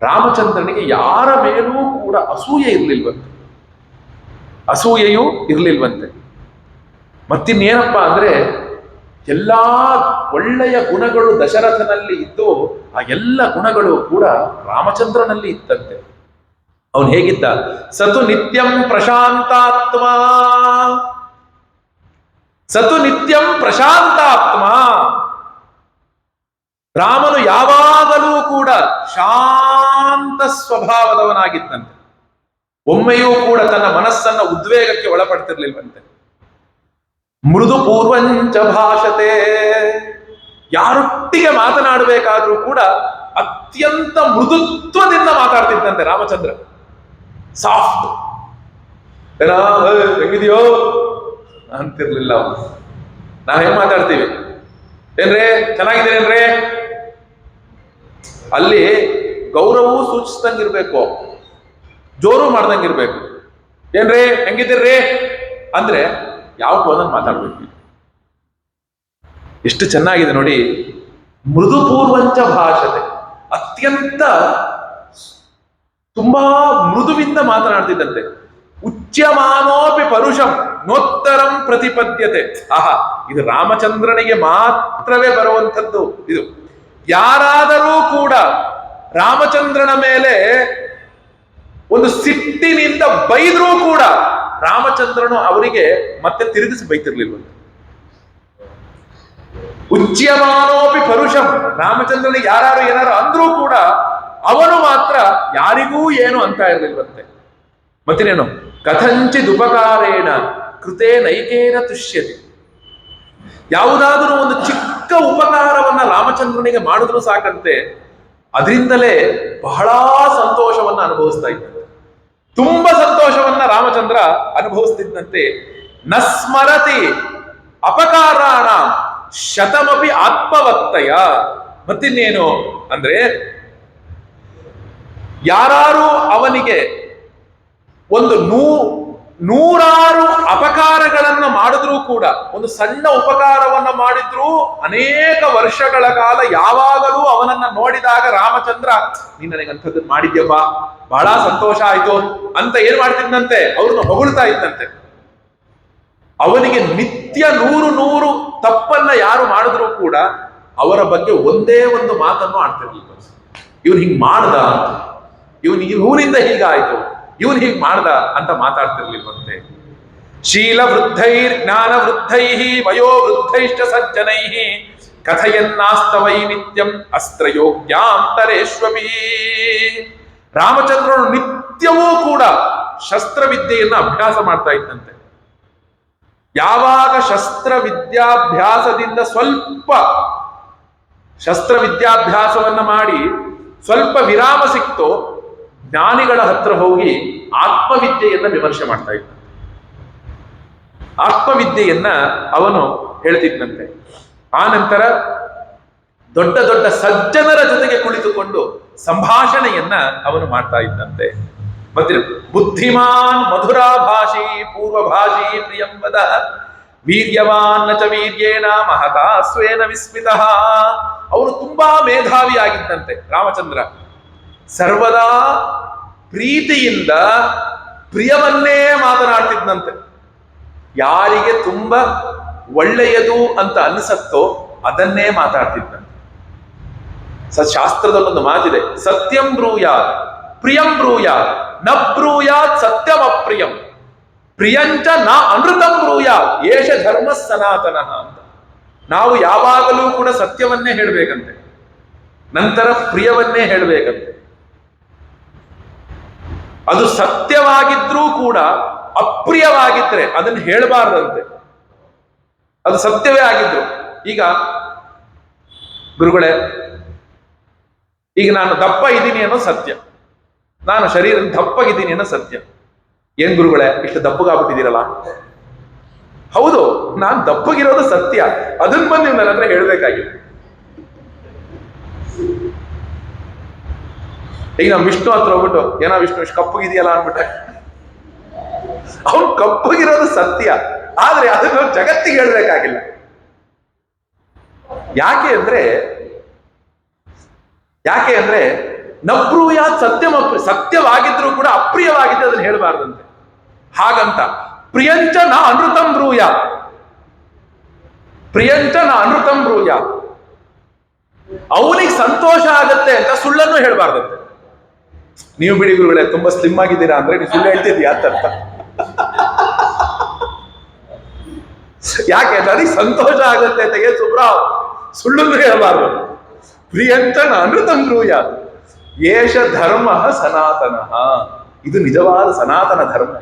ರಾಮಚಂದ್ರನಿಗೆ ಯಾರ ಮೇಲೂ ಕೂಡ ಅಸೂಯೆ ಇರ್ಲಿಲ್ವಂತೆ. ಮತ್ತಿನ್ನೇನಪ್ಪ ಅಂದ್ರೆ ಎಲ್ಲಾ ಒಳ್ಳೆಯ ಗುಣಗಳು ದಶರಥನಲ್ಲಿ ಇದ್ದು ಆ ಎಲ್ಲ ಗುಣಗಳು ಕೂಡ ರಾಮಚಂದ್ರನಲ್ಲಿ ಇತ್ತಂತೆ. ಅವನು ಹೇಗಿದ್ದ? ಸತು ನಿತ್ಯಂ ಪ್ರಶಾಂತಾತ್ಮ. ರಾಮನು ಯಾವಾಗಲೂ ಕೂಡ ಶಾಂತ ಸ್ವಭಾವದವನಾಗಿದ್ದಂತೆ. ಒಮ್ಮೆಯೂ ಕೂಡ ತನ್ನ ಮನಸ್ಸನ್ನ ಉದ್ವೇಗಕ್ಕೆ ಒಳಪಡ್ತಿರ್ಲಿಲ್ವಂತೆ. ಮೃದು ಪೂರ್ವಂಚ ಭಾಷತೆ. ಯಾರೊಟ್ಟಿಗೆ ಮಾತನಾಡಬೇಕಾದ್ರೂ ಕೂಡ ಅತ್ಯಂತ ಮೃದುತ್ವದಿಂದ ಮಾತಾಡ್ತಿದ್ದಂತೆ ರಾಮಚಂದ್ರ. ಸಾಫ್ಟ್. ಹೆಂಗಿದೆಯೋ ಅಂತಿರ್ಲಿಲ್ಲ ಅವನು. ನಾವೇನ್ ಮಾತಾಡ್ತೀವಿ? ಏನ್ರೇ ಚೆನ್ನಾಗಿದ್ದೀರೇನ್ರೇ? ಅಲ್ಲಿ ಗೌರವವು ಸೂಚಿಸ್ದಂಗಿರ್ಬೇಕು, ಜೋರು ಮಾಡ್ದಂಗಿರ್ಬೇಕು. ಏನ್ರೇ ಹೆಂಗಿದ್ದೀರ್ರಿ ಅಂದ್ರೆ ಯಾವ ಟೋನಲ್ಲಿ ಮಾತಾಡ್ಬೇಕು. ಎಷ್ಟು ಚೆನ್ನಾಗಿದೆ ನೋಡಿ. ಮೃದುಪೂರ್ವಂಚ ಭಾಷತೆ. ಅತ್ಯಂತ ತುಂಬಾ ಮೃದುವಿಂದ ಮಾತನಾಡ್ತಿದ್ದಂತೆ. ಉಚ್ಯಮಾನೋಪಿ ಪರುಷಂ ನೋತ್ತರಂ ಪ್ರತಿಪದ್ಯತೆ. ಆಹಾ, ಇದು ರಾಮಚಂದ್ರನಿಗೆ ಮಾತ್ರವೇ ಬರುವಂಥದ್ದು. ಇದು ಯಾರಾದರೂ ಕೂಡ ರಾಮಚಂದ್ರನ ಮೇಲೆ ಒಂದು ಸಿಟ್ಟಿನಿಂದ ಬೈದ್ರೂ ಕೂಡ ರಾಮಚಂದ್ರನು ಅವರಿಗೆ ಮತ್ತೆ ತಿರುಗಿಸಿ ಬೈತಿರ್ಲಿಲ್ವಂತೆ. ಉಚ್ಯಮಾನೋಪಿ ಪರುಷಂ. ರಾಮಚಂದ್ರನಿಗೆ ಯಾರು ಏನಾರು ಅಂದ್ರೂ ಕೂಡ ಅವನು ಮಾತ್ರ ಯಾರಿಗೂ ಏನು ಅಂತ ಇರ್ಲಿಲ್ವಂತೆ. ಮತ್ತಿನೇನು? ಕಥಂಚಿದ್ ಉಪಕಾರೇಣ ಕೃತೆ ನೈಕೇನ ತುಷ್ಯತೆ. ಯಾವುದಾದರೂ ಒಂದು ಚಿಕ್ಕ ಉಪಕಾರವನ್ನ ರಾಮಚಂದ್ರನಿಗೆ ಮಾಡಿದ್ರು ಸಾಕಂತೆ ಅದರಿಂದಲೇ ಬಹಳ ಸಂತೋಷವನ್ನ ಅನುಭವಿಸ್ತಾ ಇದ್ದಂತೆ. ತುಂಬಾ ಸಂತೋಷವನ್ನ ರಾಮಚಂದ್ರ ಅನುಭವಿಸ್ತಿದ್ದಂತೆ. ನ ಸ್ಮರತಿ ಅಪಕಾರಾಣ ಶತಮಪಿ ಆತ್ಮವತ್ತಯ. ಮತ್ತಿನ್ನೇನು ಅಂದ್ರೆ ಯಾರು ಅವನಿಗೆ ಒಂದು ನೂರಾರು ಅಪಕಾರಗಳನ್ನ ಮಾಡಿದ್ರೂ ಕೂಡ, ಒಂದು ಸಣ್ಣ ಉಪಕಾರವನ್ನ ಮಾಡಿದ್ರೂ ಅನೇಕ ವರ್ಷಗಳ ಕಾಲ ಯಾವಾಗಲೂ ಅವನನ್ನ ನೋಡಿದಾಗ ರಾಮಚಂದ್ರ ನೀನ್ ನನಗಂಥದ್ದನ್ನು ಮಾಡಿದ್ಯಪ್ಪ, ಬಹಳ ಸಂತೋಷ ಆಯ್ತು ಅಂತ ಏನ್ ಮಾಡ್ತಿದ್ದಂತೆ? ಅವ್ರನ್ನ ಹೊಗಳ್ತಾ ಇದ್ದಂತೆ. ಅವನಿಗೆ ನಿತ್ಯ ನೂರು ತಪ್ಪನ್ನ ಯಾರು ಮಾಡಿದ್ರೂ ಕೂಡ ಅವರ ಬಗ್ಗೆ ಒಂದೇ ಒಂದು ಮಾತನ್ನು ಆಡ್ತಿರ್ಲಿಲ್ಲ. ಇವನು ಹಿಂಗ್ ಮಾಡ್ದ, ಇವನಿಂದ ಹೀಗಾಯ್ತು, ಇವನು ಹೀಗ್ ಮಾಡ್ದ ಅಂತ ಮಾತಾಡ್ತಿರ್ಲಿಲ್ವಂತೆ. ಶೀಲ ವೃದ್ಧೈರ್ ಜ್ಞಾನ ವೃದ್ಧೈಃ ವಯೋ ವೃದ್ಧೈಶ್ಚ ಸಜ್ಜನೈಃ ಕಥಯನ್ನಾಸ್ತವೈ ನಿತ್ಯಂ ಅಸ್ತ್ರಯೋಗ್ಯಾಂತರೇಶ್ವಪಿ. ರಾಮಚಂದ್ರನು ನಿತ್ಯವೂ ಕೂಡ ಶಸ್ತ್ರವಿದ್ಯೆಯನ್ನ ಅಭ್ಯಾಸ ಮಾಡ್ತಾ ಇದ್ದಂತೆ. ಯಾವಾಗ ಶಸ್ತ್ರವಿದ್ಯಾಭ್ಯಾಸದಿಂದ ಸ್ವಲ್ಪ ಶಸ್ತ್ರವಿದ್ಯಾಭ್ಯಾಸವನ್ನ ಮಾಡಿ ಸ್ವಲ್ಪ ವಿರಾಮ ಸಿಕ್ತೋ ಜ್ಞಾನಿಗಳ ಹತ್ರ ಹೋಗಿ ಆತ್ಮವಿದ್ಯೆಯನ್ನ ವಿಮರ್ಶೆ ಮಾಡ್ತಾ ಇದ್ದ. ಆತ್ಮವಿದ್ಯೆಯನ್ನ ಅವನು ಹೇಳ್ತಿದ್ದಂತೆ. ಆ ನಂತರ ದೊಡ್ಡ ದೊಡ್ಡ ಸಜ್ಜನರ ಜೊತೆಗೆ ಕುಳಿತುಕೊಂಡು ಸಂಭಾಷಣೆಯನ್ನ ಅವನು ಮಾಡ್ತಾ ಇದ್ದಂತೆ. ಮತ್ತೆ ಬುದ್ಧಿಮಾನ್ ಮಧುರಾಭಾಷಿ ಪೂರ್ವಭಾಷಿ ಪ್ರಿಯಂವದ ವೀರ್ಯವಾನ್ ಚ ವೀರ್ಯೇಣ ಮಹತಾ ಸ್ವೇನ ವಿಸ್ಮಿತಃ. ಅವನು ತುಂಬಾ ಮೇಧಾವಿ ಆಗಿದ್ದಂತೆ ರಾಮಚಂದ್ರ. ಸರ್ವದಾ ಪ್ರೀತಿಯಿಂದ ಪ್ರಿಯವನ್ನೇ ಮಾತನಾಡ್ತಿದ್ದಂತೆ. ಯಾರಿಗೆ ತುಂಬಾ ಒಳ್ಳೆಯದು ಅಂತ ಅನಿಸತ್ತೋ ಅದನ್ನೇ ಮಾತಾಡ್ತಿದ್ದ. ಶಾಸ್ತ್ರದಲ್ಲೊಂದು ಮಾತಿದೆ, ಸತ್ಯಂ ಬ್ರೂಯಾತ್ ಪ್ರಿಯಂ ಬ್ರೂಯಾತ್ ನ ಬ್ರೂಯಾತ್ ಸತ್ಯಂ ಅಪ್ರಿಯಂ ಪ್ರಿಯಂಚ ನ ಅನೃತಂ ಬ್ರೂಯಾತ್ ಏಷ ಧರ್ಮ ಸನಾತನಃ ಅಂತ. ನಾವು ಯಾವಾಗಲೂ ಕೂಡ ಸತ್ಯವನ್ನೇ ಹೇಳಬೇಕಂತೆ, ನಂತರ ಪ್ರಿಯವನ್ನೇ ಹೇಳಬೇಕಂತೆ. ಅದು ಸತ್ಯವಾಗಿದ್ರೂ ಕೂಡ ಅಪ್ರಿಯವಾಗಿದ್ರೆ ಅದನ್ನು ಹೇಳಬಾರ್ದಂತೆ. ಅದು ಸತ್ಯವೇ ಆಗಿದ್ರು. ಈಗ ಗುರುಗಳೇ, ಈಗ ನಾನು ದಪ್ಪ ಇದ್ದೀನಿ ಅನ್ನೋ ಸತ್ಯ, ನಾನು ಶರೀರ ದಪ್ಪಗಿದ್ದೀನಿ ಅನ್ನೋ ಸತ್ಯ. ಏನ್ ಗುರುಗಳೇ ಇಷ್ಟು ದಪ್ಪಗಾಗ್ಬಿಟ್ಟಿದ್ದೀರಲ್ಲ? ಹೌದು, ನಾನು ದಪ್ಪಗಿರೋದು ಸತ್ಯ, ಅದನ್ನ ಬಂದು ನೀವು ನನ್ನ ಹತ್ರ ಹೇಳ್ಬೇಕಾಗಿತ್ತು. ಈಗ ನಾವು ವಿಷ್ಣು ಹತ್ರ ಹೋಗ್ಬಿಟ್ಟು, ಏನೋ ವಿಷ್ಣು ಇಷ್ಟು ಕಪ್ಪಗಿದೆಯಲ್ಲ ಅಂದ್ಬಿಟ್ರೆ, ಅವನು ಕಪ್ಪಗಿರೋದು ಸತ್ಯ, ಆದ್ರೆ ಅದನ್ನ ಜಗತ್ತಿಗೆ ಹೇಳ್ಬೇಕಾಗಿಲ್ಲ. ಯಾಕೆ ಅಂದ್ರೆ ನಬ್ರೂಯಾತ್ ಸತ್ಯಂ ಸತ್ಯವಾಗಿದ್ರೂ ಕೂಡ ಅಪ್ರಿಯವಾಗಿದ್ದರೆ ಅದನ್ನ ಹೇಳಬಾರ್ದಂತೆ. ಹಾಗಂತ ಪ್ರಿಯಂಚ ನ ಅನೃತಂ ಬ್ರೂಯಾತ್ ಪ್ರಿಯಂಚ ನ ಅನೃತಂ ಬ್ರೂಯಾತ್ ಅವನಿಗೆ ಸಂತೋಷ ಆಗತ್ತೆ ಅಂತ ಸುಳ್ಳನ್ನು ಹೇಳಬಾರ್ದಂತೆ. ನೀವು ಬಿಡಿ ಗುರುಗಳೇ, ತುಂಬಾ ಸ್ಲಿಮ್ ಆಗಿದ್ದೀರಾ ಅಂದ್ರೆ ನೀವು ಸುಳ್ಳು ಹೇಳ್ತಿದ್ದೀಯಾ ಅಂತ ಅರ್ಥ. ಯಾಕೆ ನನಗೆ ಸಂತೋಷ ಆಗತ್ತೆ ತೆಗೆ ಸುಬ್ರಾವ್, ಸುಳ್ಳನ್ನು ಹೇಳಬಾರ್ದು. ಪ್ರಿಯಂಚ ನ ಅನೃತಂ ಬ್ರೂಯಾತ್ ಏಷ ಧರ್ಮ ಸನಾತನಃ, ಇದು ನಿಜವಾದ ಸನಾತನ ಧರ್ಮ.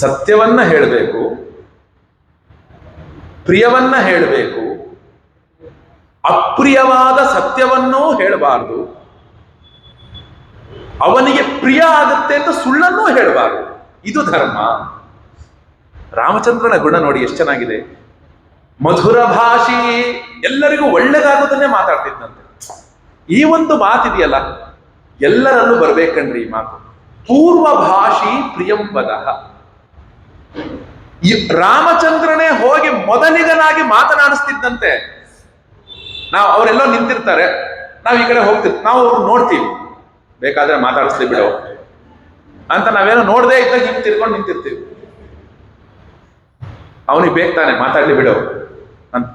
ಸತ್ಯವನ್ನ ಹೇಳಬೇಕು, ಪ್ರಿಯವನ್ನ ಹೇಳಬೇಕು, ಅಪ್ರಿಯವಾದ ಸತ್ಯವನ್ನೂ ಹೇಳಬಾರ್ದು, ಅವನಿಗೆ ಪ್ರಿಯ ಆಗುತ್ತೆ ಅಂತ ಸುಳ್ಳನ್ನೂ ಹೇಳಬಾರ್ದು. ಇದು ಧರ್ಮ. ರಾಮಚಂದ್ರನ ಗುಣ ನೋಡಿ ಎಷ್ಟು ಚೆನ್ನಾಗಿದೆ. ಮಧುರ ಭಾಷಿ, ಎಲ್ಲರಿಗೂ ಒಳ್ಳೆದಾಗೋದನ್ನೇ ಮಾತಾಡ್ತಿದ್ದಂತೆ. ಈ ಒಂದು ಮಾತಿದೆಯಲ್ಲ, ಎಲ್ಲರಲ್ಲೂ ಬರ್ಬೇಕನ್ರಿ ಈ ಮಾತು. ಪೂರ್ವ ಭಾಷಿ ಪ್ರಿಯಂವದ. ಈ ರಾಮಚಂದ್ರನೇ ಹೋಗಿ ಮೊದಲಿಗನಾಗಿ ಮಾತನಾಡಿಸ್ತಿದ್ದಂತೆ. ನಾವು ಅವರೆಲ್ಲೋ ನಿಂತಿರ್ತಾರೆ, ನಾವು ಈ ಕಡೆ ಹೋಗ್ತಿರ್ತೀವಿ, ನಾವು ಅವ್ರು ನೋಡ್ತೀವಿ, ಬೇಕಾದ್ರೆ ಮಾತಾಡಿಸ್ಲಿ ಬಿಡೋ ಅಂತ ನಾವೇನೋ ನೋಡದೇ ಇದ್ದಾಗ ಹಿಂಗೆ ತಿರ್ಕೊಂಡು ನಿಂತಿರ್ತೀವಿ. ಅವನಿಗೆ ಬೇಕಾನೆ ಮಾತಾಡ್ಲಿ ಬಿಡೋ ಅಂತ.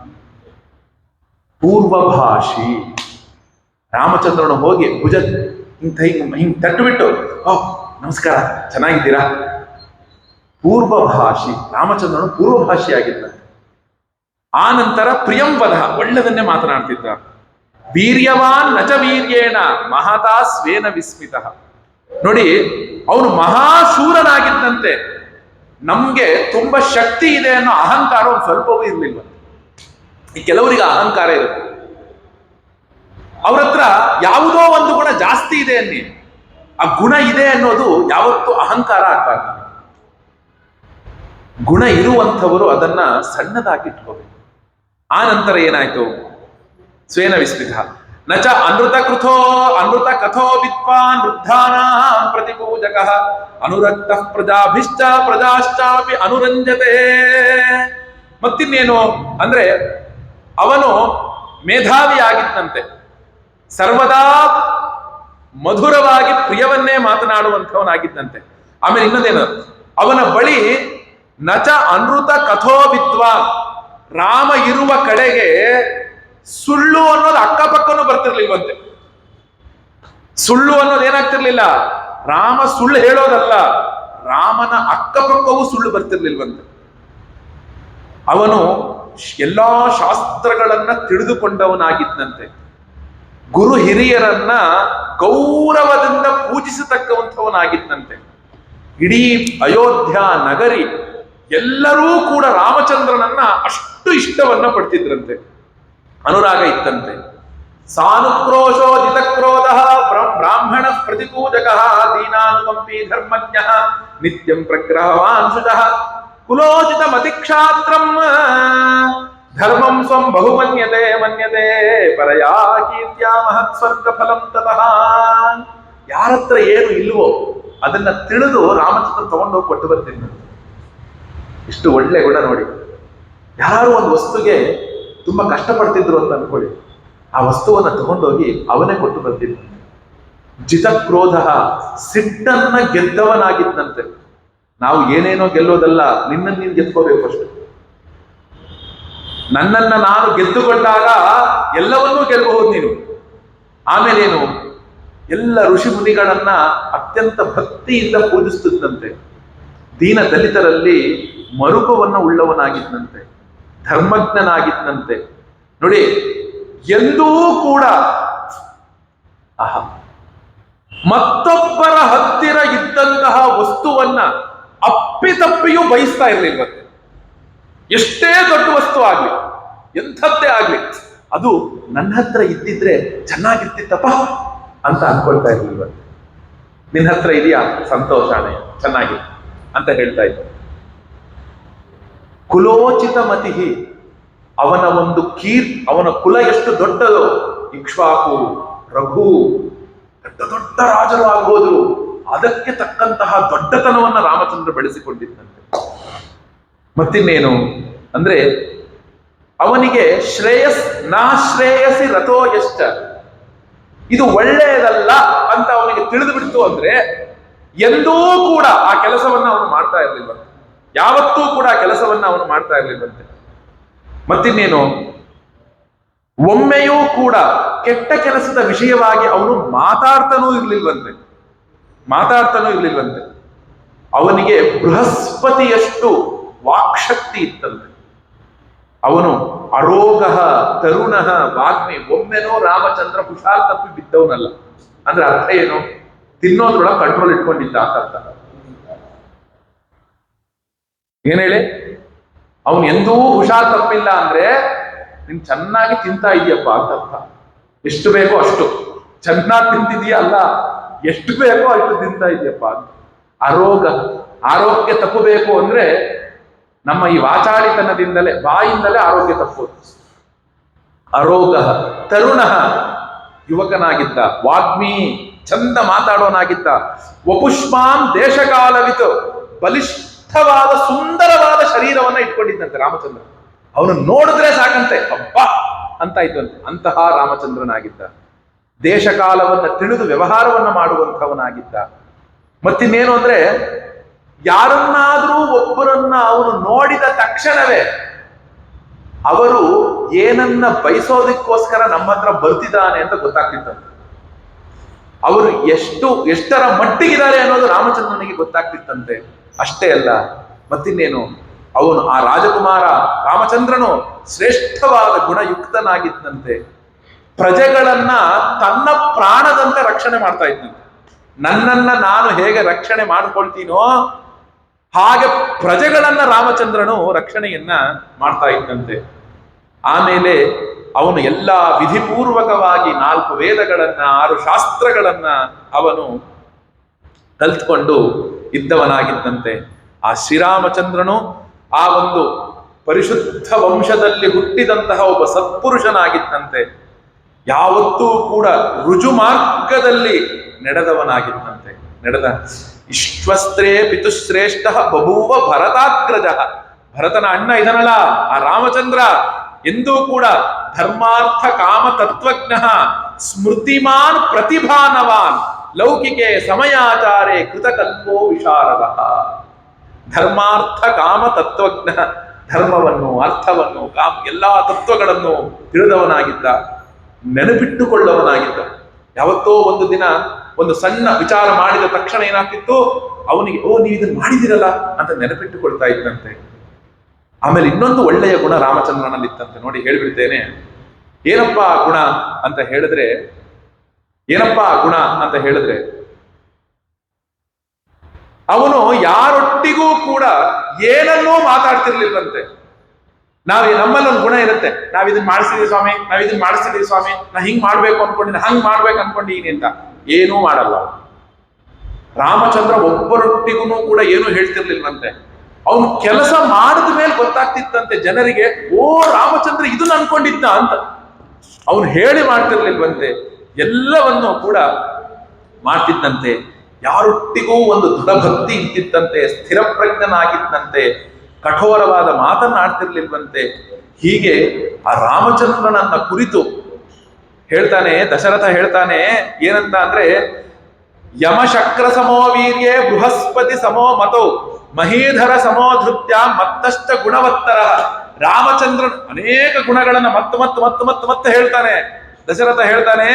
ಪೂರ್ವಭಾಷಿ ರಾಮಚಂದ್ರನು ಹೋಗಿ ಭುಜ ಹಿಂಗ್ ತಟ್ಟು ಬಿಟ್ಟು, ಓಹ್ ನಮಸ್ಕಾರ, ಚೆನ್ನಾಗಿದ್ದೀರಾ? ಪೂರ್ವಭಾಷಿ ರಾಮಚಂದ್ರನು ಪೂರ್ವಭಾಷಿಯಾಗಿದ್ದ. ಆ ನಂತರ ಪ್ರಿಯಂವದ, ಒಳ್ಳೆದನ್ನೇ ಮಾತನಾಡ್ತಿದ್ದ. ವೀರ್ಯವಾನ್ ನಚ ವೀರ್ಯೇಣ ಮಹತಾ ಸ್ವೇನ ವಿಸ್ಮಿತ. ನೋಡಿ, ಅವನು ಮಹಾಶೂರನಾಗಿದ್ದಂತೆ. ನಮ್ಗೆ ತುಂಬಾ ಶಕ್ತಿ ಇದೆ ಅನ್ನೋ ಅಹಂಕಾರ ಒಂದು ಸ್ವಲ್ಪವೂ ಇರಲಿಲ್ಲ. ಈ ಕೆಲವರಿಗೆ ಅಹಂಕಾರ ಇರುತ್ತೆ, ಅವ್ರ ಹತ್ರ ಯಾವುದೋ ಒಂದು ಗುಣ ಜಾಸ್ತಿ ಇದೆ ಅನ್ನಿ, ಆ ಗುಣ ಇದೆ ಅನ್ನೋದು ಯಾವತ್ತೂ ಅಹಂಕಾರ ಆಗ್ಬಾರ್ದು. ಗುಣ ಇರುವಂಥವರು ಅದನ್ನ ಸಣ್ಣದಾಗಿಟ್ಕೋಬೇಕು. ಆ ನಂತರ ಏನಾಯ್ತು? ಸ್ವೇನ ವಿಸ್ಮಿತ ನಚ ಅನೃತ ಕಥೋ ವಿದ್ವಾನ್ ವೃದ್ಧಾನಾಂ ಪ್ರತಿಪೂಜಕಃ ಅನುರಕ್ತಃ ಪ್ರಜಾಭಿಶ್ಚ ಪ್ರಜಾಶ್ಚಾಪಿ ಅನುರಂಜತೆ. ಮತ್ತಿನ್ನೇನು ಅಂದ್ರೆ ಅವನು ಮೇಧಾವಿಯಾಗಿದ್ದಂತೆ, ಸರ್ವದಾ ಮಧುರವಾಗಿ ಪ್ರಿಯವನ್ನೇ ಮಾತನಾಡುವಂಥವನಾಗಿದ್ದಂತೆ. ಆಮೇಲೆ ಇನ್ನೊಂದೇನು, ಅವನ ಬಳಿ ನಚ ಅನೃತ ಕಥೋ ವಿದ್ವಾನ್, ರಾಮ ಇರುವ ಕಡೆಗೆ ಸುಳ್ಳು ಅನ್ನೋದು ಅಕ್ಕಪಕ್ಕನೂ ಬರ್ತಿರ್ಲಿಲ್ವಂತೆ. ಸುಳ್ಳು ಅನ್ನೋದು ಏನಾಗ್ತಿರ್ಲಿಲ್ಲ, ರಾಮ ಸುಳ್ಳು ಹೇಳೋದಲ್ಲ, ರಾಮನ ಅಕ್ಕಪಕ್ಕವೂ ಸುಳ್ಳು ಬರ್ತಿರ್ಲಿಲ್ವಂತೆ. ಅವನು ಎಲ್ಲಾ ಶಾಸ್ತ್ರಗಳನ್ನ ತಿಳಿದುಕೊಂಡವನಾಗಿದ್ದಂತೆ. ಗುರು ಹಿರಿಯರನ್ನ ಗೌರವದಿಂದ ಪೂಜಿಸತಕ್ಕವಂಥವನಾಗಿದ್ದಂತೆ. ಇಡೀ ಅಯೋಧ್ಯ ನಗರಿ ಎಲ್ಲರೂ ಕೂಡ ರಾಮಚಂದ್ರನನ್ನ ಅಷ್ಟು ಇಷ್ಟವನ್ನ ಪಡ್ತಿದ್ರಂತೆ, ಅನುರಾಗ ಇತ್ತಂತೆ. ಸಾನುಕ್ರೋಶೋ ಜಿತಕ್ರೋಧ ಬ್ರಾಹ್ಮಣ ಪ್ರತಿಪೂಜಕ ದೀನಾನುಕಂಪಿ ಧರ್ಮಜ್ಞ ನಿತ್ಯಂ ಪ್ರಗ್ರಹವಾನ್ ಶುಚಃ ಕುಲೋಚಿತ ಮತಿಕ್ಷಾತ್ರಂ ಧರ್ಮಂ ಸ್ವಂ ಬಹುಮನ್ಯತೆ ಮನ್ಯತೆ ಪರಯಾ ಕೀರ್ತ್ಯಾ ಮಹತ್ ಸ್ವರ್ಗ ಫಲಂ ತತಃ. ಯಾರತ್ರ ಏನು ಇಲ್ವೋ ಅದನ್ನ ತಿಳಿದು ರಾಮಚಂದ್ರ ತಗೊಂಡೋಗಿ ಕೊಟ್ಟು ಬರ್ತೀನಿ. ಇಷ್ಟು ಒಳ್ಳೆ ಗುಣ ನೋಡಿ. ಯಾರು ಒಂದು ವಸ್ತುಗೆ ತುಂಬಾ ಕಷ್ಟಪಡ್ತಿದ್ರು ಅಂತ ಅನ್ಕೊಳ್ಳಿ, ಆ ವಸ್ತುವನ್ನ ತಗೊಂಡೋಗಿ ಅವನೇ ಕೊಟ್ಟು ಬರ್ತಿದ್ದ. ಜಿತಕ್ರೋಧ, ಸಿಟ್ಟನ್ನ ಗೆದ್ದವನಾಗಿದ್ದಂತೆ. ನಾವು ಏನೇನೋ ಗೆಲ್ಲೋದಲ್ಲ, ನಿನ್ನನ್ನು ನೀನು ಗೆದ್ಕೋಬೇಕು ಅಷ್ಟು. ನನ್ನನ್ನ ನಾನು ಗೆದ್ದುಕೊಂಡಾಗ ಎಲ್ಲವನ್ನೂ ಗೆಲ್ಲಬಹುದು ನೀನು. ಆಮೇಲೇನು, ಎಲ್ಲ ಋಷಿ ಮುನಿಗಳನ್ನ ಅತ್ಯಂತ ಭಕ್ತಿಯಿಂದ ಪೂಜಿಸುತ್ತಿದ್ದಂತೆ, ದೀನ ದಲಿತರಲ್ಲಿ ಮರುಪವನ್ನ ಉಳ್ಳವನಾಗಿದ್ದಂತೆ, ಧರ್ಮಜ್ಞನಾಗಿದ್ದಂತೆ. ನೋಡಿ, ಎಂದೂ ಕೂಡ ಮತ್ತೊಬ್ಬರ ಹತ್ತಿರ ಇದ್ದಂತಹ ವಸ್ತುವನ್ನ ಅಪ್ಪಿತಪ್ಪಿಯೂ ಬಯಸ್ತಾ ಇರಲಿಲ್ವಂತೆ. ಎಷ್ಟೇ ದೊಡ್ಡ ವಸ್ತು ಆಗ್ಲಿ, ಎಂಥದ್ದೇ ಆಗ್ಲಿ, ಅದು ನನ್ನ ಹತ್ರ ಇದ್ದಿದ್ರೆ ಚೆನ್ನಾಗಿರ್ತಿತ್ತಪ್ಪ ಅಂತ ಅನ್ಕೊಳ್ತಾ ಇರ್ಲಿಲ್ವಂತೆ. ನಿನ್ನ ಹತ್ರ ಇದೆಯಾ, ಸಂತೋಷಾಣೆ, ಚೆನ್ನಾಗಿ ಅಂತ ಹೇಳ್ತಾ ಇದ್ದ. ಕುಲೋಚಿತ ಮತಿಹಿ, ಅವನ ಒಂದು ಅವನ ಕುಲ ಎಷ್ಟು ದೊಡ್ಡದೋ, ಇಕ್ಷ್ವಾಕು, ರಘು, ದೊಡ್ಡ ದೊಡ್ಡ ರಾಜರು ಆಗ್ಬೋದು, ಅದಕ್ಕೆ ತಕ್ಕಂತಹ ದೊಡ್ಡತನವನ್ನ ರಾಮಚಂದ್ರ ಬೆಳೆಸಿಕೊಂಡಿದ್ದಂತೆ. ಮತ್ತಿನ್ನೇನು ಅಂದ್ರೆ, ಅವನಿಗೆ ಶ್ರೇಯಸ್ ನಾ ಶ್ರೇಯಸಿ ರಥೋ ಎಷ್ಟ, ಇದು ಒಳ್ಳೆಯದಲ್ಲ ಅಂತ ಅವನಿಗೆ ತಿಳಿದು ಬಿಡ್ತು ಅಂದ್ರೆ ಎಂದೂ ಕೂಡ ಆ ಕೆಲಸವನ್ನ ಅವನು ಮಾಡ್ತಾ ಇರ್ಲಿಲ್ವಂತೆ. ಯಾವತ್ತೂ ಕೂಡ ಆ ಕೆಲಸವನ್ನ ಅವನು ಮಾಡ್ತಾ ಇರ್ಲಿಲ್ವಂತೆ. ಮತ್ತಿನ್ನೇನು, ಒಮ್ಮೆಯೂ ಕೂಡ ಕೆಟ್ಟ ಕೆಲಸದ ವಿಷಯವಾಗಿ ಅವನು ಮಾತಾಡ್ತಾನೂ ಇರ್ಲಿಲ್ವಂತೆ. ಅವನಿಗೆ ಬೃಹಸ್ಪತಿಯಷ್ಟು ವಾಕ್ಶಕ್ತಿ ಇತ್ತಂತೆ. ಅವನು ಅರೋಗ ತರುಣ ವಾಗ್ಮಿ. ಒಮ್ಮೆನೋ ರಾಮಚಂದ್ರ ಹುಷಾರ್ ತಪ್ಪಿ ಬಿದ್ದವನಲ್ಲ. ಅಂದ್ರೆ ಅರ್ಥ ಏನು, ತಿನ್ನೋದ್ರೊಳಗೆ ಕಂಟ್ರೋಲ್ ಇಟ್ಕೊಂಡಿದ್ದ ಅಂತ ಅರ್ಥ. ಏನ್ ಹೇಳಿ, ಅವನು ಎಂದೂ ಹುಷಾರ್ ತಪ್ಪಿಲ್ಲ ಅಂದ್ರೆ ನೀನ್ ಚೆನ್ನಾಗಿ ತಿಂತಾ ಇದೀಯಪ್ಪ ಅಂತ ಅರ್ಥ. ಎಷ್ಟು ಬೇಕೋ ಅಷ್ಟು ಚೆನ್ನಾಗಿ ತಿಂತಿದೀಯ ಅಲ್ಲ, ಎಷ್ಟು ಬೇಕೋ ಅಷ್ಟು ತಿಂತಾ ಇದೆಯಪ್ಪ. ಆರೋಗ್ಯ ತಪ್ಪಬೇಕು ಅಂದ್ರೆ ನಮ್ಮ ಈ ವಾಚಾಳಿತನದಿಂದಲೇ, ಬಾಯಿಂದಲೇ ಆರೋಗ್ಯ ತಪ್ಪೋದು. ಅರೋಗ ತರುಣ, ಯುವಕನಾಗಿದ್ದ, ವಾಗ್ಮಿ, ಚಂದ ಮಾತಾಡೋನಾಗಿದ್ದ. ವಪುಷ್ಮಾನ್ ದೇಶಕಾಲವಿತು, ಬಲಿಷ್ಠವಾದ ಸುಂದರವಾದ ಶರೀರವನ್ನ ಇಟ್ಕೊಂಡಿದ್ದಂತೆ ರಾಮಚಂದ್ರ. ಅವನು ನೋಡಿದ್ರೆ ಸಾಕಂತೆ ಅಬ್ಬಾ ಅಂತ ಇದ್ದಂತೆ. ಅಂತಹ ರಾಮಚಂದ್ರನಾಗಿದ್ದ. ದೇಶಕಾಲವನ್ನ ತಿಳಿದು ವ್ಯವಹಾರವನ್ನ ಮಾಡುವಂಥವನಾಗಿದ್ದ. ಮತ್ತಿನ್ನೇನು ಅಂದ್ರೆ, ಯಾರನ್ನಾದ್ರೂ ಒಬ್ಬರನ್ನ ಅವನು ನೋಡಿದ ತಕ್ಷಣವೇ ಅವರು ಏನನ್ನ ಬಯಸೋದಕ್ಕೋಸ್ಕರ ನಮ್ಮ ಹತ್ರ ಬರ್ತಿದ್ದಾನೆ ಅಂತ ಗೊತ್ತಾಗ್ತಿತ್ತಂತೆ. ಅವರು ಎಷ್ಟರ ಮಟ್ಟಿಗಿದ್ದಾರೆ ಅನ್ನೋದು ರಾಮಚಂದ್ರನಿಗೆ ಗೊತ್ತಾಗ್ತಿತ್ತಂತೆ. ಅಷ್ಟೇ ಅಲ್ಲ, ಮತ್ತಿನ್ನೇನು, ಅವನು ಆ ರಾಜಕುಮಾರ ರಾಮಚಂದ್ರನು ಶ್ರೇಷ್ಠವಾದ ಗುಣಯುಕ್ತನಾಗಿದ್ದಂತೆ. ಪ್ರಜೆಗಳನ್ನ ತನ್ನ ಪ್ರಾಣದಂತೆ ರಕ್ಷಣೆ ಮಾಡ್ತಾ ಇದ್ದಂತೆ. ನನ್ನನ್ನ ನಾನು ಹೇಗೆ ರಕ್ಷಣೆ ಮಾಡ್ಕೊಳ್ತೀನೋ ಹಾಗೆ ಪ್ರಜೆಗಳನ್ನ ರಾಮಚಂದ್ರನು ರಕ್ಷಣೆಯನ್ನ ಮಾಡ್ತಾ ಇದ್ದಂತೆ. ಆಮೇಲೆ ಅವನು ಎಲ್ಲ ವಿಧಿಪೂರ್ವಕವಾಗಿ 4 ವೇದಗಳನ್ನ 6 ಶಾಸ್ತ್ರಗಳನ್ನ ಅವನು ಕಲ್ತ್ಕೊಂಡು ಇದ್ದವನಾಗಿದ್ದಂತೆ. ಆ ಶ್ರೀರಾಮಚಂದ್ರನು ಆ ಒಂದು ಪರಿಶುದ್ಧ ವಂಶದಲ್ಲಿ ಹುಟ್ಟಿದಂತಹ ಒಬ್ಬ ಸತ್ಪುರುಷನಾಗಿದ್ದಂತೆ. ಯಾವತ್ತೂ ಕೂಡ ರುಜು ಮಾರ್ಗದಲ್ಲಿ ನಡೆದವನಾಗಿದ್ದಂತೆ. ಇಶ್ವಸ್ತ್ರೇ ಪಿತುಶ್ರೇಷ್ಠ ಬಭೂವ ಭರತಾಗ್ರಜ. ಭರತನ ಅಣ್ಣ ಇದನಲ್ಲ ಆ ರಾಮಚಂದ್ರ, ಎಂದೂ ಕೂಡ ಧರ್ಮಾರ್ಥ ಕಾಮ ತತ್ವಜ್ಞ, ಸ್ಮೃತಿಮಾನ್ ಪ್ರತಿಭಾನವಾನ್, ಲೌಕಿಕೆ ಸಮಯಾಚಾರೇ ಕೃತಕಲ್ಪೋ ವಿಶಾರದ. ಧರ್ಮಾರ್ಥ ಕಾಮ ತತ್ವಜ್ಞ, ಧರ್ಮವನ್ನು, ಅರ್ಥವನ್ನು, ಎಲ್ಲಾ ತತ್ವಗಳನ್ನು ತಿಳಿದವನಾಗಿದ್ದ, ನೆನಪಿಟ್ಟುಕೊಳ್ಳವನಾಗಿದ್ದ. ಯಾವತ್ತೋ ಒಂದು ದಿನ ಒಂದು ಸಣ್ಣ ವಿಚಾರ ಮಾಡಿದ ತಕ್ಷಣ ಏನಾಗ್ತಿತ್ತು, ಅವನಿಗೆ ನೀವು ಇದನ್ನು ಮಾಡಿದಿರಲ್ಲ ಅಂತ ನೆನಪಿಟ್ಟುಕೊಳ್ತಾ ಇದ್ದಂತೆ. ಆಮೇಲೆ ಇನ್ನೊಂದು ಒಳ್ಳೆಯ ಗುಣ ರಾಮಚಂದ್ರನಲ್ಲಿತ್ತಂತೆ. ನೋಡಿ ಹೇಳ್ಬಿಡ್ತೇನೆ. ಏನಪ್ಪಾ ಗುಣ ಅಂತ ಹೇಳಿದ್ರೆ ಅವನು ಯಾರೊಟ್ಟಿಗೂ ಕೂಡ ಏನನ್ನೂ ಮಾತಾಡ್ತಿರ್ಲಿಲ್ವಂತೆ. ನಮ್ಮಲ್ಲೊಂದು ಗುಣ ಇರುತ್ತೆ, ಇದನ್ನ ಮಾಡಿಸ್ತಿದೀವಿ ಸ್ವಾಮಿ, ನಾ ಹಿಂಗ್ ಮಾಡ್ಬೇಕು ಅನ್ಕೊಂಡಿದ್ದೆ, ಹಂಗ್ ಮಾಡ್ಬೇಕು ಅನ್ಕೊಂಡಿದ್ದೀನಿ ಅಂತ. ಏನೂ ಮಾಡಲ್ಲ. ರಾಮಚಂದ್ರ ಒಬ್ಬರೊಟ್ಟಿಗೂ ಕೂಡ ಏನೂ ಹೇಳ್ತಿರ್ಲಿಲ್ವಂತೆ. ಅವನು ಕೆಲಸ ಮಾಡಿದ ಮೇಲೆ ಗೊತ್ತಾಗ್ತಿತ್ತಂತೆ ಜನರಿಗೆ, ಓ ರಾಮಚಂದ್ರ ಇದನ್ನ ಅನ್ಕೊಂಡಿದ್ದ ಅಂತ. ಅವನು ಹೇಳಿ ಮಾಡ್ತಿರ್ಲಿಲ್ವಂತೆ, ಎಲ್ಲವನ್ನು ಕೂಡ ಮಾಡ್ತಿದ್ದಂತೆ. ಯಾರೊಟ್ಟಿಗೂ ಒಂದು ದೃಢಭಕ್ತಿ ಇತ್ತಿತ್ತಂತೆ, ಸ್ಥಿರಪ್ರಜ್ಞನಾಗಿದ್ದಂತೆ, ಕಠೋರವಾದ ಮಾತನ್ನಾಡ್ತಿರ್ಲಿಲ್ವಂತೆ. ಹೀಗೆ ಆ ರಾಮಚಂದ್ರನನ್ನ ಕುರಿತು ಹೇಳ್ತಾನೆ ದಶರಥ. ಹೇಳ್ತಾನೆ ಏನಂತ ಅಂದ್ರೆ, ಯಮಶಕ್ರ ಸಮೋ ವೀರ್ಯೇ ಬೃಹಸ್ಪತಿ ಸಮೋ ಮತೋ ಮಹೀಧರ ಸಮೋ ಧೃತ್ಯ ಮತ್ತಷ್ಟ ಗುಣವತ್ತರ. ರಾಮಚಂದ್ರನ್ ಅನೇಕ ಗುಣಗಳನ್ನ ಮತ್ತೆ ಹೇಳ್ತಾನೆ. ದಶರಥ ಹೇಳ್ತಾನೆ,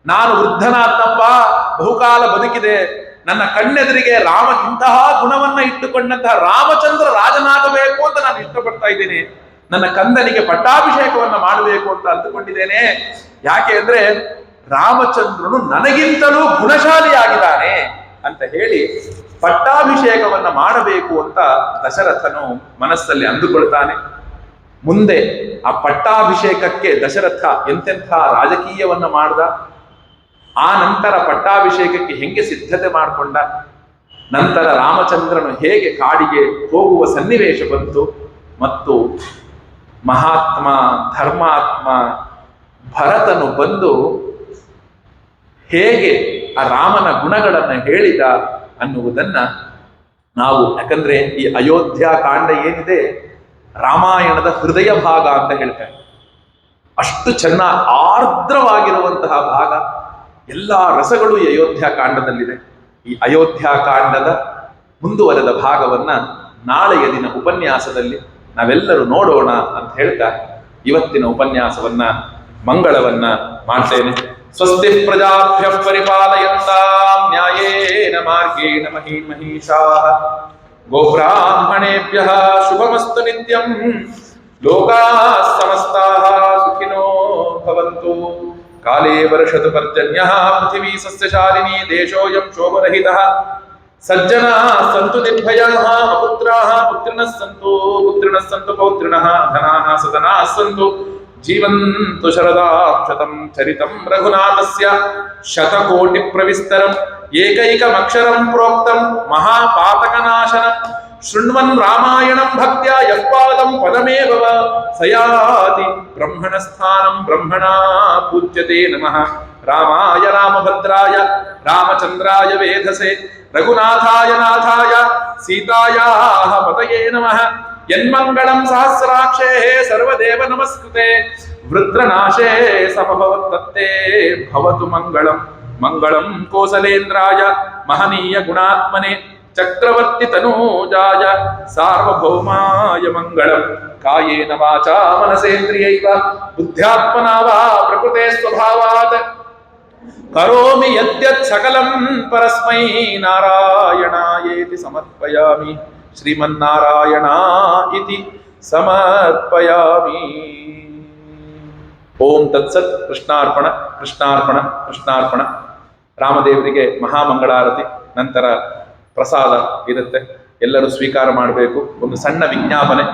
ನಾನು ವೃದ್ಧನಾದ್ನಪ್ಪ, ಬಹುಕಾಲ ಬದುಕಿದೆ, ನನ್ನ ಕಣ್ಣೆದುರಿಗೆ ರಾಮ ಇಂತಹ ಗುಣವನ್ನ ಇಟ್ಟುಕೊಂಡಂತಹ ರಾಮಚಂದ್ರ ರಾಜನಾಗಬೇಕು ಅಂತ ನಾನು ಇಷ್ಟಪಡ್ತಾ ಇದ್ದೀನಿ. ನನ್ನ ಕಂದನಿಗೆ ಪಟ್ಟಾಭಿಷೇಕವನ್ನ ಮಾಡಬೇಕು ಅಂತ ಅಂದುಕೊಂಡಿದ್ದೇನೆ. ಯಾಕೆ ಅಂದ್ರೆ ರಾಮಚಂದ್ರನು ನನಗಿಂತಲೂ ಗುಣಶಾಲಿಯಾಗಿದ್ದಾನೆ ಅಂತ ಹೇಳಿ ಪಟ್ಟಾಭಿಷೇಕವನ್ನ ಮಾಡಬೇಕು ಅಂತ ದಶರಥನು ಮನಸ್ಸಲ್ಲಿ ಅಂದುಕೊಳ್ತಾನೆ. ಮುಂದೆ ಆ ಪಟ್ಟಾಭಿಷೇಕಕ್ಕೆ ದಶರಥ ಎಂತೆಂಥ ರಾಜಕೀಯವನ್ನ ಮಾಡ್ದ, ಆ ನಂತರ ಪಟ್ಟಾಭಿಷೇಕಕ್ಕೆ ಹೆಂಗೆ ಸಿದ್ಧತೆ ಮಾಡಿಕೊಂಡ, ನಂತರ ರಾಮಚಂದ್ರನು ಹೇಗೆ ಕಾಡಿಗೆ ಹೋಗುವ ಸನ್ನಿವೇಶ ಬಂತು, ಮತ್ತು ಮಹಾತ್ಮ ಧರ್ಮಾತ್ಮ ಭರತನು ಬಂದು ಹೇಗೆ ಆ ರಾಮನ ಗುಣಗಳನ್ನು ಹೇಳಿದ ಅನ್ನುವುದನ್ನ ನಾವು, ಯಾಕಂದ್ರೆ ಈ ಅಯೋಧ್ಯ ಕಾಂಡ ಏನಿದೆ ರಾಮಾಯಣದ ಹೃದಯ ಭಾಗ ಅಂತ ಹೇಳ್ತಾರೆ. ಅಷ್ಟು ಆರ್ದ್ರವಾಗಿರುವಂತಹ ಭಾಗ, ಎಲ್ಲ ರಸಗಳು ಈ ಅಯೋಧ್ಯ ಕಾಂಡದಲ್ಲಿದೆ. ಈ ಅಯೋಧ್ಯ ಕಾಂಡದ ಮುಂದುವರೆದ ಭಾಗವನ್ನ ನಾಳೆಯ ದಿನ ಉಪನ್ಯಾಸದಲ್ಲಿ ನಾವೆಲ್ಲರೂ ನೋಡೋಣ ಅಂತ ಹೇಳ್ತಾ ಇವತ್ತಿನ ಉಪನ್ಯಾಸವನ್ನ ಮಂಗಳವನ್ನ ಮಾಡ್ತೇನೆ. ಸ್ವಸ್ತಿ ಪ್ರಜಾಭ್ಯ ಪರಿಪಾಲಯಂತಾಂ ನ್ಯಾಯೇನ ಮಾರ್ಗೇಣ ಮಹೀಮಹೀಷಾಃ ಗೋಬ್ರಾಹ್ಮಣೇಭ್ಯಃ ಶುಭಮಸ್ತು ನಿತ್ಯಂ ಲೋಕಾಃ ಸಮಸ್ತಾಃ ಸುಖಿನೋ ಭವಂತು. ಕಾಲೇ ವರ್ಷತು ಪರ್ಜನ್ಯಃ ಪೃಥಿವೀ ಸಸ್ಯಶಾಲಿನಿ ದೇಶೋಯಂ ಶೋಭರಹಿತಃ ಸಜ್ಜನಾಃ ಸಂತು ನಿರ್ಭಯಾಃ ಅಪುತ್ರಾಃ ಪುತ್ರಿಣಃ ಸಂತು ಪೌತ್ರಿಣಃ ಧನಾಃ ಸದನಾಃ ಸಂತು ಜೀವಂತು ಶರದಾಂ ಶತಂ ಚರಿತಂ ರಘುನಾಥಸ್ಯ ಶತಕೋಟಿ ಪ್ರವಿಸ್ತರಂ ಏಕೈಕಮಕ್ಷರಂ ಪ್ರೋಕ್ತಂ ಮಹಾಪಾತಕನಾಶನಂ ಶೃಣ್ವನ್ ರಾಮಾಯಣಂ ಭಕ್ತ್ಯಾ ಯಃಪಾದಂ ಪದಮೇವ ಸಯಾತಿ ಬ್ರಹ್ಮಣ ಸ್ಥಾನಂ ಬ್ರಹ್ಮಣಾ ಪೂಜ್ಯತೆ ನಮಃ. ರಾಮಾಯ ರಾಮಭದ್ರಾಯ ರಾಮಚಂದ್ರಾಯ ವೇಧಸೆ ರಘುನಾಥಾಯ ನಾಥಾಯ ಸೀತಾಯಾಃ ಪತಯೇ ನಮಃ. ಯನ್ಮಂಗಳಂ ಸಹಸ್ರಾಕ್ಷೇ ಸರ್ವದೇವ ನಮಸ್ಕೃತೆ ವೃತ್ರನಾಶೇ ಸಮಭವತ್ತತ್ತೇ ಭವತು ಮಂಗಳಂ. ಮಂಗಳಂ ಕೋಸಲೇಂದ್ರಾಯ ಮಹನೀಯ ಗುಣಾತ್ಮನೆ ಚಕ್ರವರ್ತಿ ತನೂಜಾಯ ಸಾರ್ವಭೌಮಾಯ ಮಂಗಳಂ. ಕಾಯೇನ ವಾಚಾ ಮನಸೇಂದ್ರಿಯೈವ ಬುದ್ಧ್ಯಾತ್ಮನಾ ವಾ ಪ್ರಕೃತೆ ಸ್ವಭಾವಾತ್ ಕರೋಮಿ ಯದ್ಯತ್ ಸಕಲಂ ಪರಸ್ಮೈ ನಾರಾಯಣಾಯೇತಿ ಸಮರ್ಪಯಾಮಿ. ಶ್ರೀಮನ್ನಾರಾಯಣ ಇತಿ ಸಮರ್ಪಯಾಮಿ. ಓಂ ತತ್ಸತ್. ಕೃಷ್ಣಾರ್ಪಣ ಕೃಷ್ಣಾರ್ಪಣ ಕೃಷ್ಣಾರ್ಪಣ. ರಾಮದೇವರಿಗೆ ಮಹಾಮಂಗಳಾರತಿ ನಂತರ ಪ್ರಸಾದ ಇರುತ್ತೆ, ಎಲ್ಲರೂ ಸ್ವೀಕಾರ ಮಾಡಬೇಕು. ಒಂದು ಸಣ್ಣ ವಿಜ್ಞಾಪನೆ.